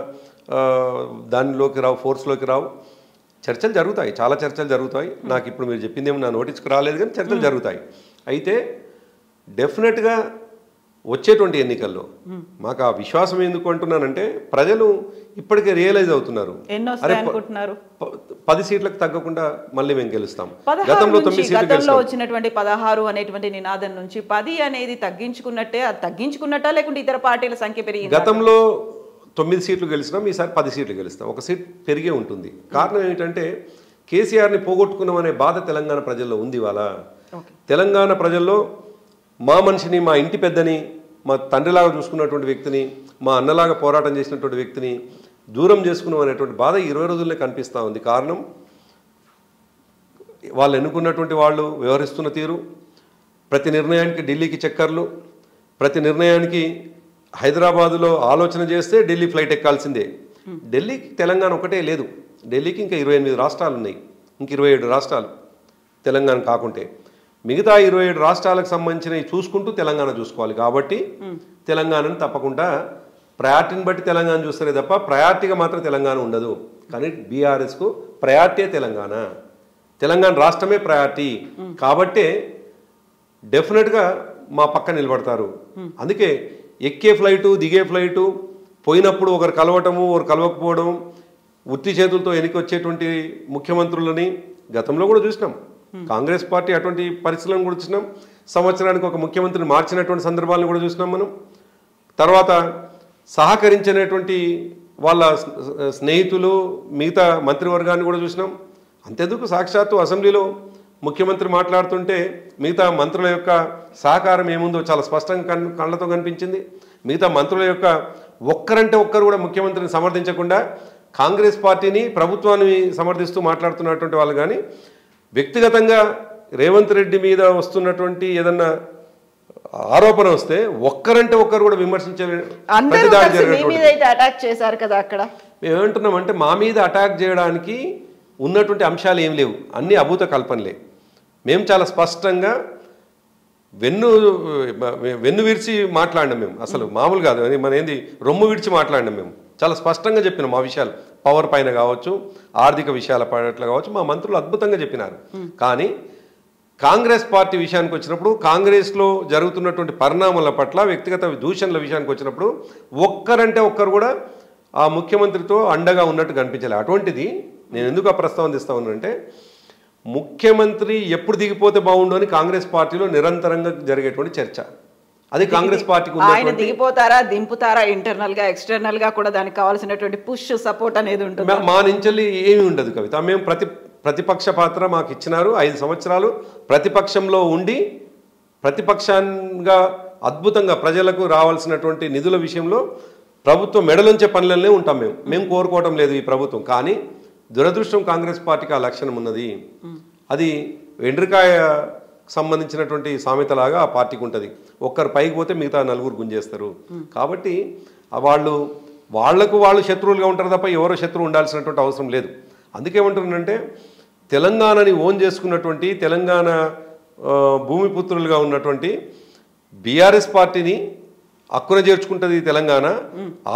దానిలోకి రావు, ఫోర్స్లోకి రావు. చర్చలు జరుగుతాయి, చాలా చర్చలు జరుగుతాయి. నాకు ఇప్పుడు మీరు చెప్పిందేమో నా నోటీస్కి రాలేదు, కానీ చర్చలు జరుగుతాయి. అయితే డెఫినెట్గా వచ్చేటువంటి ఎన్నికల్లో మాకు ఆ విశ్వాసం ఎందుకు అంటున్నానంటే, ప్రజలు ఇప్పటికే రియలైజ్ అవుతున్నారు, 10 సీట్లకు తగ్గకుండా మళ్ళీ మేము గెలుస్తాం. గతంలో 9 సీట్లు వచ్చినటువంటి 16 అనేటువంటి నినాదం నుంచి 10 అనేది తగ్గించుకున్నట్టే, అది తగ్గించుకున్నట్టా లేకుంటే ఇతర పార్టీల సంఖ్య పెరిగింది? గతంలో 9 సీట్లు గెలిచినాం, ఈసారి 10 సీట్లు గెలుస్తాం. 1 సీట్ పెరిగే ఉంటుంది. కారణం ఏంటంటే కేసీఆర్ని పోగొట్టుకున్నామనే బాధ తెలంగాణ ప్రజల్లో ఉంది. ఇవాళ తెలంగాణ ప్రజల్లో మా మనిషిని, మా ఇంటి పెద్దని, మా తండ్రిలాగా చూసుకున్నటువంటి వ్యక్తిని, మా అన్నలాగా పోరాటం చేసినటువంటి వ్యక్తిని దూరం చేసుకున్నాం అనేటువంటి బాధ 20 రోజుల్లో కనిపిస్తూ ఉంది. కారణం వాళ్ళు ఎన్నుకున్నటువంటి వాళ్ళు వ్యవహరిస్తున్న తీరు, ప్రతి నిర్ణయానికి ఢిల్లీకి చక్కర్లు, ప్రతి నిర్ణయానికి హైదరాబాదులో ఆలోచన చేస్తే ఢిల్లీ ఫ్లైట్ ఎక్కాల్సిందే. ఢిల్లీకి తెలంగాణ ఒకటే లేదు, ఢిల్లీకి ఇంకా 28 రాష్ట్రాలు ఉన్నాయి, ఇంక 27 రాష్ట్రాలు తెలంగాణ కాకుంటే. మిగతా 27 రాష్ట్రాలకు సంబంధించినవి చూసుకుంటూ తెలంగాణ చూసుకోవాలి. కాబట్టి తెలంగాణను తప్పకుండా ప్రయారిటీని బట్టి తెలంగాణ చూస్తారే తప్ప ప్రయారిటీగా మాత్రం తెలంగాణ ఉండదు. కానీ బీఆర్ఎస్కు ప్రయారిటీ తెలంగాణ. తెలంగాణ రాష్ట్రమే ప్రయారిటీ కాబట్టే డెఫినెట్గా మా పక్క నిలబడతారు. అందుకే ఎక్కే ఫ్లైటు దిగే ఫ్లైటు పోయినప్పుడు ఒకరు కలవటము ఒకరు కలవకపోవడం ఉత్తి చేతులతో వెనక్కి వచ్చేటువంటి ముఖ్యమంత్రులని గతంలో కూడా చూసినాం. కాంగ్రెస్ పార్టీ అటువంటి పరిస్థితులను కూడా చూసినాం. సంవత్సరానికి ఒక ముఖ్యమంత్రిని మార్చినటువంటి సందర్భాలను కూడా చూసినాం మనం. తర్వాత సహకరించినటువంటి వాళ్ళ స్నేహితులు మిగతా మంత్రివర్గాన్ని కూడా చూసినాం. అంతెందుకు సాక్షాత్తు అసెంబ్లీలో ముఖ్యమంత్రి మాట్లాడుతుంటే మిగతా మంత్రుల యొక్క సహకారం ఏముందో చాలా స్పష్టంగా కళ్ళతో కనిపించింది. మిగతా మంత్రుల యొక్క ఒక్కరంటే ఒక్కరు కూడా ముఖ్యమంత్రిని సమర్థించకుండా కాంగ్రెస్ పార్టీని ప్రభుత్వాన్ని సమర్థిస్తూ మాట్లాడుతున్నటువంటి వాళ్ళు కానీ వ్యక్తిగతంగా రేవంత్ రెడ్డి మీద వస్తున్నటువంటి ఏదన్నా ఆరోపణ వస్తే ఒక్కరంటే ఒక్కరు కూడా విమర్శించే అటాక్ చేశారు కదా. అక్కడ మేము ఏమంటున్నామంటే మా మీద అటాక్ చేయడానికి ఉన్నటువంటి అంశాలు ఏం లేవు, అన్నీ అభూత కల్పనలే. మేము చాలా స్పష్టంగా వెన్ను విరిచి మాట్లాడినాం. మేము అసలు మామూలు కాదు, మన ఏంది రొమ్ము విడిచి మాట్లాడినాం. మేము చాలా స్పష్టంగా చెప్పినాం మా విషయాలు, పవర్ పైన కావచ్చు, ఆర్థిక విషయాల పట్ల కావచ్చు, మా మంత్రులు అద్భుతంగా చెప్పినారు. కానీ కాంగ్రెస్ పార్టీ విషయానికి వచ్చినప్పుడు, కాంగ్రెస్లో జరుగుతున్నటువంటి పరిణామాల పట్ల, వ్యక్తిగత దూషణల విషయానికి వచ్చినప్పుడు ఒక్కరంటే ఒక్కరు కూడా ఆ ముఖ్యమంత్రితో అండగా ఉన్నట్టు కనిపించాలి. అటువంటిది నేను ఎందుకు ఆ ప్రస్తావన తెస్తా ఉన్నానంటే ముఖ్యమంత్రి ఎప్పుడు దిగిపోతే బాగుండు అని కాంగ్రెస్ పార్టీలో నిరంతరంగా జరిగేటువంటి చర్చ. అది కాంగ్రెస్ పార్టీకి ఆయన దిగిపోతారా దింపుతారా ఇంటర్నల్ గా ఎక్స్టర్నల్ గా కూడా దానికి కావాల్సినటువంటి పుష్ సపోర్ట్ అనేది ఉంటుంది. మా నుంచి ఏమీ ఉండదు కవిత. మేము ప్రతిపక్ష పాత్ర మాకు ఇచ్చినారు. 5 సంవత్సరాలు ప్రతిపక్షంలో ఉండి ప్రతిపక్షంగా అద్భుతంగా ప్రజలకు రావాల్సినటువంటి నిధుల విషయంలో ప్రభుత్వం మెడలుంచే పనులనే ఉంటాం. మేము కోరుకోవటం లేదు ఈ ప్రభుత్వం. కానీ దురదృష్టం కాంగ్రెస్ పార్టీకి ఆ లక్షణం ఉన్నది. అది ఎండ్రికాయ సంబంధించినటువంటి సామెతలాగా ఆ పార్టీకి ఉంటుంది. ఒక్కరు పైకి పోతే మిగతా 4 గుంజేస్తారు. కాబట్టి వాళ్ళు శత్రువులుగా ఉంటారు తప్ప ఎవరో శత్రువు ఉండాల్సినటువంటి అవసరం లేదు. అందుకేమంటున్నానంటే తెలంగాణని ఓన్ చేసుకున్నటువంటి, తెలంగాణ భూమిపుత్రులుగా ఉన్నటువంటి బీఆర్ఎస్ పార్టీని అక్కున చేర్చుకుంటుంది తెలంగాణ.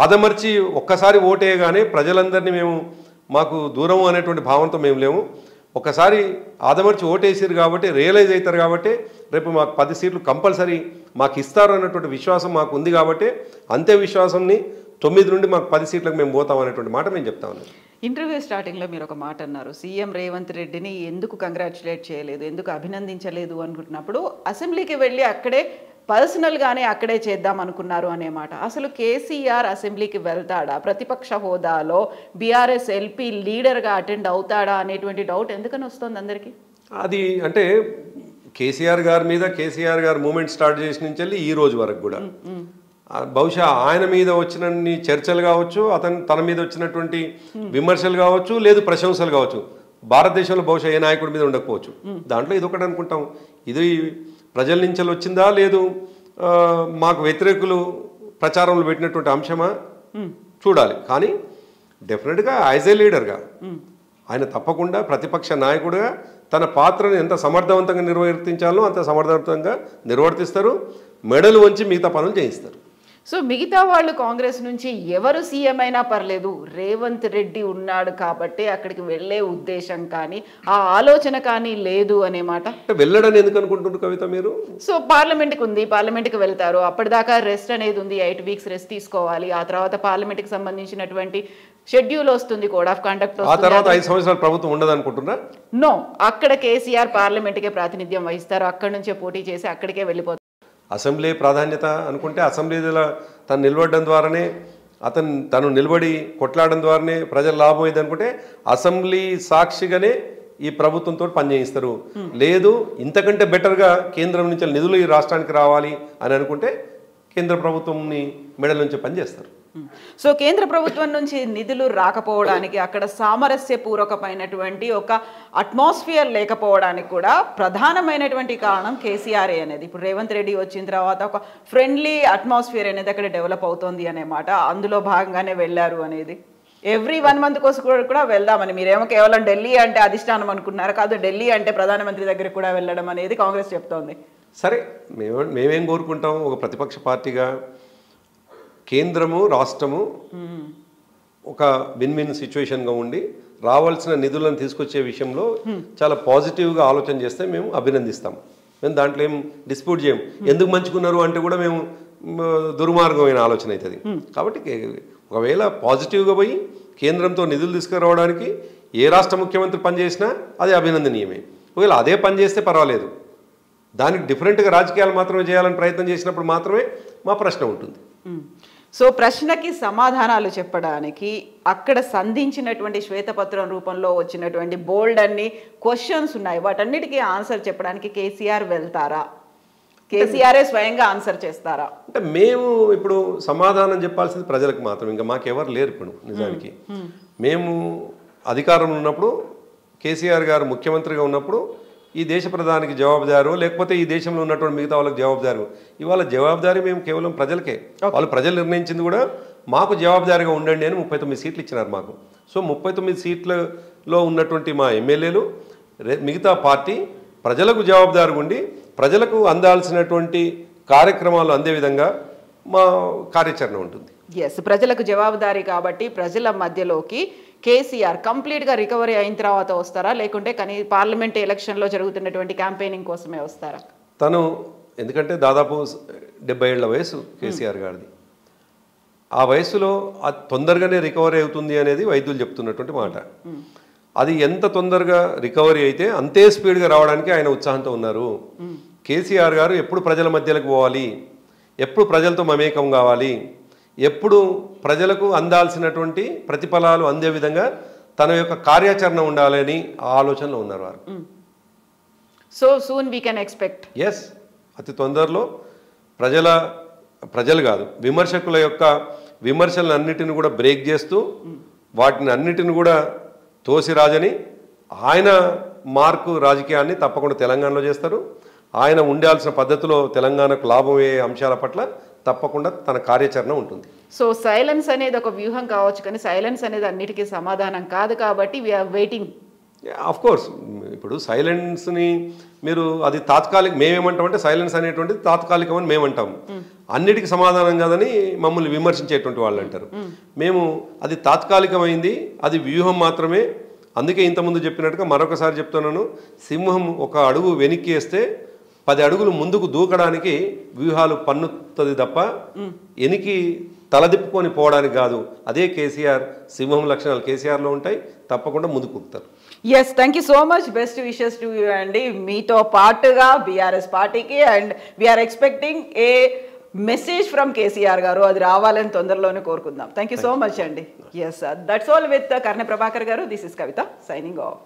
ఆదమర్చి ఒక్కసారి ఓటేయగానే ప్రజలందరినీ మాకు దూరం అనేటువంటి భావంతో మేము లేము. ఒకసారి ఆదమర్చి ఓటేసారు కాబట్టి, రియలైజ్ అవుతారు కాబట్టి రేపు మాకు 10 సీట్లు కంపల్సరీ మాకు ఇస్తారు అన్నటువంటి విశ్వాసం మాకు ఉంది కాబట్టి అంతే విశ్వాసాన్ని 9 నుండి మాకు 10 సీట్లకు మేము పోతాం అనేటువంటి మాట మేము చెప్తా ఉన్నాం. ఇంటర్వ్యూ స్టార్టింగ్లో మీరు ఒక మాట అన్నారు, సీఎం రేవంత్ రెడ్డిని ఎందుకు కంగ్రాచులేట్ చేయలేదు, ఎందుకు అభినందించలేదు అనుకుంటున్నప్పుడు అసెంబ్లీకి వెళ్ళి అక్కడే పర్సనల్గానే అక్కడే చేద్దాం అనుకున్నారు అనే మాట. అసలు కేసీఆర్ అసెంబ్లీకి వెళ్తాడా, ప్రతిపక్ష హోదాలో బీఆర్ఎస్ ఎల్పీ లీడర్గా అటెండ్ అవుతాడా అనేటువంటి డౌట్ ఎందుకని వస్తుంది అందరికీ? అది అంటే కేసీఆర్ గారు మూమెంట్ స్టార్ట్ చేసిన నుంచి వెళ్ళి ఈ రోజు వరకు కూడా బహుశా ఆయన మీద వచ్చినన్ని చర్చలు కావచ్చు, తన మీద వచ్చినటువంటి విమర్శలు కావచ్చు, లేదు ప్రశంసలు కావచ్చు, భారతదేశంలో బహుశా ఏ నాయకుడి మీద ఉండకపోవచ్చు. దాంట్లో ఇది ఒకటి అనుకుంటాం, ఇది ప్రజల నుంచి వచ్చిందా లేదు మాకు వ్యతిరేకులు ప్రచారంలో పెట్టినటువంటి అంశమా చూడాలి. కానీ డెఫినెట్గా యాజ్ ఏ లీడర్గా ఆయన తప్పకుండా ప్రతిపక్ష నాయకుడిగా తన పాత్రను ఎంత సమర్థవంతంగా నిర్వర్తించాలో అంత సమర్థవంతంగా నిర్వర్తిస్తారు. మెడలు వంచి మిగతా పనులు చేయిస్తారు. సో మిగతా వాళ్ళు కాంగ్రెస్ నుంచి ఎవరు సీఎం అయినా పర్లేదు, రేవంత్ రెడ్డి ఉన్నాడు కాబట్టి అక్కడికి వెళ్ళే ఉద్దేశం కానీ ఆ ఆలోచన కానీ లేదు అనే మాట. వెళ్ళడని ఎందుకు అనుకుంటున్నారు కవిత మీరు? సో పార్లమెంట్కి ఉంది, పార్లమెంట్కి వెళ్తారు, అప్పటిదాకా రెస్ట్ అనేది ఉంది, 8 వీక్స్ రెస్ట్ తీసుకోవాలి. ఆ తర్వాత పార్లమెంట్కి సంబంధించినటువంటి షెడ్యూల్ వస్తుంది, కోడ్ ఆఫ్ కండక్ట్. ఆ తర్వాత 5 సంవత్సరాల ప్రభుత్వం ఉండదు అనుకుంటున్నా? నో, అక్కడ కేసీఆర్ పార్లమెంట్కే ప్రాతినిధ్యం వహిస్తారు, అక్కడి నుంచే పోటీ చేసి అక్కడికే వెళ్ళిపోతారు. అసెంబ్లీ ప్రాధాన్యత అనుకుంటే అసెంబ్లీలో తను నిలబడడం ద్వారానే, తను నిలబడి కొట్లాడడం ద్వారానే ప్రజల లాభం అయింది అనుకుంటే అసెంబ్లీ సాక్షిగానే ఈ ప్రభుత్వంతో పనిచేయిస్తారు. లేదు ఇంతకంటే బెటర్గా కేంద్రం నుంచి నిధులు ఈ రాష్ట్రానికి రావాలి అని అనుకుంటే కేంద్ర ప్రభుత్వంని మెడల్ నుంచి పనిచేస్తారు. సో కేంద్ర ప్రభుత్వం నుంచి నిధులు రాకపోవడానికి, అక్కడ సామరస్యపూర్వకమైనటువంటి ఒక అట్మాస్ఫియర్ లేకపోవడానికి కూడా ప్రధానమైనటువంటి కారణం కేసీఆర్ అనేది. ఇప్పుడు రేవంత్ రెడ్డి వచ్చిన తర్వాత ఒక ఫ్రెండ్లీ అట్మాస్ఫియర్ అనేది అక్కడ డెవలప్ అవుతుంది అనే మాట, అందులో భాగంగానే వెళ్ళారు అనేది. ఎవ్రీ 1 మంత్ కోసం కూడా వెళ్దామని, మీరేమో కేవలం ఢిల్లీ అంటే అధిష్టానం అనుకున్నారు, కాదు ఢిల్లీ అంటే ప్రధానమంత్రి దగ్గరికి కూడా వెళ్ళడం అనేది కాంగ్రెస్ చెప్తోంది. సరే, మేమేం కోరుకుంటాం, ఒక ప్రతిపక్ష పార్టీగా కేంద్రము రాష్ట్రము ఒక విన్ విన్ సిచ్యువేషన్గా ఉండి రావాల్సిన నిధులను తీసుకొచ్చే విషయంలో చాలా పాజిటివ్గా ఆలోచన చేస్తే మేము అభినందిస్తాం. మేము దాంట్లో ఏం డిస్ప్యూట్ చేయం. ఎందుకు మంచుకున్నారు అంటే కూడా మేము దుర్మార్గమైన ఆలోచన అవుతుంది. కాబట్టి ఒకవేళ పాజిటివ్గా పోయి కేంద్రంతో నిధులు తీసుకురావడానికి ఏ రాష్ట్ర ముఖ్యమంత్రి పనిచేసినా అది అభినందనీయమే. ఒకవేళ అదే పని చేస్తే పర్వాలేదు. దానికి డిఫరెంట్గా రాజకీయాలు మాత్రమే చేయాలని ప్రయత్నం చేసినప్పుడు మాత్రమే మా ప్రశ్న ఉంటుంది. సో ప్రశ్నకి సమాధానాలు చెప్పడానికి అక్కడ సంధించినటువంటి శ్వేతపత్రం రూపంలో వచ్చినటువంటి బోల్డ్ అన్ని క్వశ్చన్స్ ఉన్నాయి. వాటన్నిటికీ ఆన్సర్ చెప్పడానికి కేసీఆర్ వెళ్తారా? కేసీఆరే స్వయంగా ఆన్సర్ చేస్తారా? అంటే మేము ఇప్పుడు సమాధానం చెప్పాల్సింది ప్రజలకు మాత్రం, ఇంకా మాకెవరు లేరు. ఇప్పుడు నిజానికి మేము అధికారంలో ఉన్నప్పుడు, కేసీఆర్ గారు ముఖ్యమంత్రిగా ఉన్నప్పుడు ఈ దేశ ప్రధానికి జవాబుదారు, లేకపోతే ఈ దేశంలో ఉన్నటువంటి మిగతా వాళ్ళకి జవాబుదారు. ఇవాళ జవాబుదారీ మేము కేవలం ప్రజలకే. వాళ్ళు ప్రజలు నిర్ణయించింది కూడా మాకు జవాబుదారీగా ఉండండి అని 39 సీట్లు ఇచ్చినారు మాకు. సో 39 సీట్లలో ఉన్నటువంటి మా ఎమ్మెల్యేలు, మిగతా పార్టీ ప్రజలకు జవాబుదారుగా ఉండి ప్రజలకు అందాల్సినటువంటి కార్యక్రమాలు అందే విధంగా మా కార్యాచరణ ఉంటుంది. ఎస్, ప్రజలకు జవాబుదారీ కాబట్టి ప్రజల మధ్యలోకి కేసీఆర్ కంప్లీట్గా రికవరీ అయిన తర్వాత వస్తారా, లేకుంటే పార్లమెంట్ ఎలక్షన్లో జరుగుతున్నటువంటి క్యాంపెయినింగ్ కోసమే వస్తారా? తను ఎందుకంటే దాదాపు 70 ఏళ్ల వయసు కేసీఆర్ గారిది. ఆ వయసులో అది తొందరగానే రికవరీ అవుతుంది అనేది వైద్యులు చెప్తున్నటువంటి మాట. అది ఎంత తొందరగా రికవరీ అయితే అంతే స్పీడ్గా రావడానికి ఆయన ఉత్సాహంతో ఉన్నారు. కేసీఆర్ గారు ఎప్పుడు ప్రజల మధ్యలోకి పోవాలి, ఎప్పుడు ప్రజలతో మమేకం కావాలి, ఎప్పుడు ప్రజలకు అందాల్సినటువంటి ప్రతిఫలాలు అందే విధంగా తన యొక్క కార్యాచరణ ఉండాలని ఆ ఆలోచనలో ఉన్నారు వారు. So soon we can expect. Yes, అతి తొందరలో ప్రజలు కాదు, విమర్శకుల యొక్క విమర్శలను అన్నిటిని కూడా బ్రేక్ చేస్తూ వాటిని అన్నిటిని కూడా తోసిరాజని ఆయన మార్కు రాజకీయాన్ని తప్పకుండా తెలంగాణలో చేస్తారు. ఆయన ఉండాల్సిన పద్ధతిలో తెలంగాణకు లాభమయ్యే అంశాల పట్ల తప్పకుండా తన కార్యాచరణ ఉంటుంది. సో సైలెన్స్ అనేది ఒక వ్యూహం కావచ్చు, కానీ సైలెన్స్ అనేది అన్నిటికీ సమాధానం కాదు కాబట్టి వీఆర్ వెయిటింగ్. ఆఫ్ కోర్స్ ఇప్పుడు సైలెన్స్ని మీరు అది మేమేమంటామంటే సైలెన్స్ అనేటువంటిది తాత్కాలికం అని మేమంటాము. అన్నిటికీ సమాధానం కాదని మమ్మల్ని విమర్శించేటువంటి వాళ్ళు అంటారు. మేము అది తాత్కాలికమైంది, అది వ్యూహం మాత్రమే. అందుకే ఇంతకుముందు చెప్పినట్టుగా మరొకసారి చెప్తున్నాను, సింహం ఒక అడుగు వెనక్కి వేస్తే 10 అడుగులు ముందుకు దూకడానికి వ్యూహాలు పన్నుతుంది తప్ప ఎనికి తలదిప్పుకొని పోవడానికి కాదు. అదే కేసీఆర్ సింహం లక్షణాలు కేసీఆర్లో ఉంటాయి, తప్పకుండా ముందుకు కుక్కుతారు. Yes, thank you so much. Best wishes to you అండి. మీతో పాటుగా బీఆర్ఎస్ పార్టీకి and we're expecting a message from KCR garu, అది రావాలని తొందరలోనే కోరుకుందాం. థ్యాంక్ యూ సో మచ్ అండి. Yes, that's all with Karna Prabhakar garu. This is Kavitha signing of.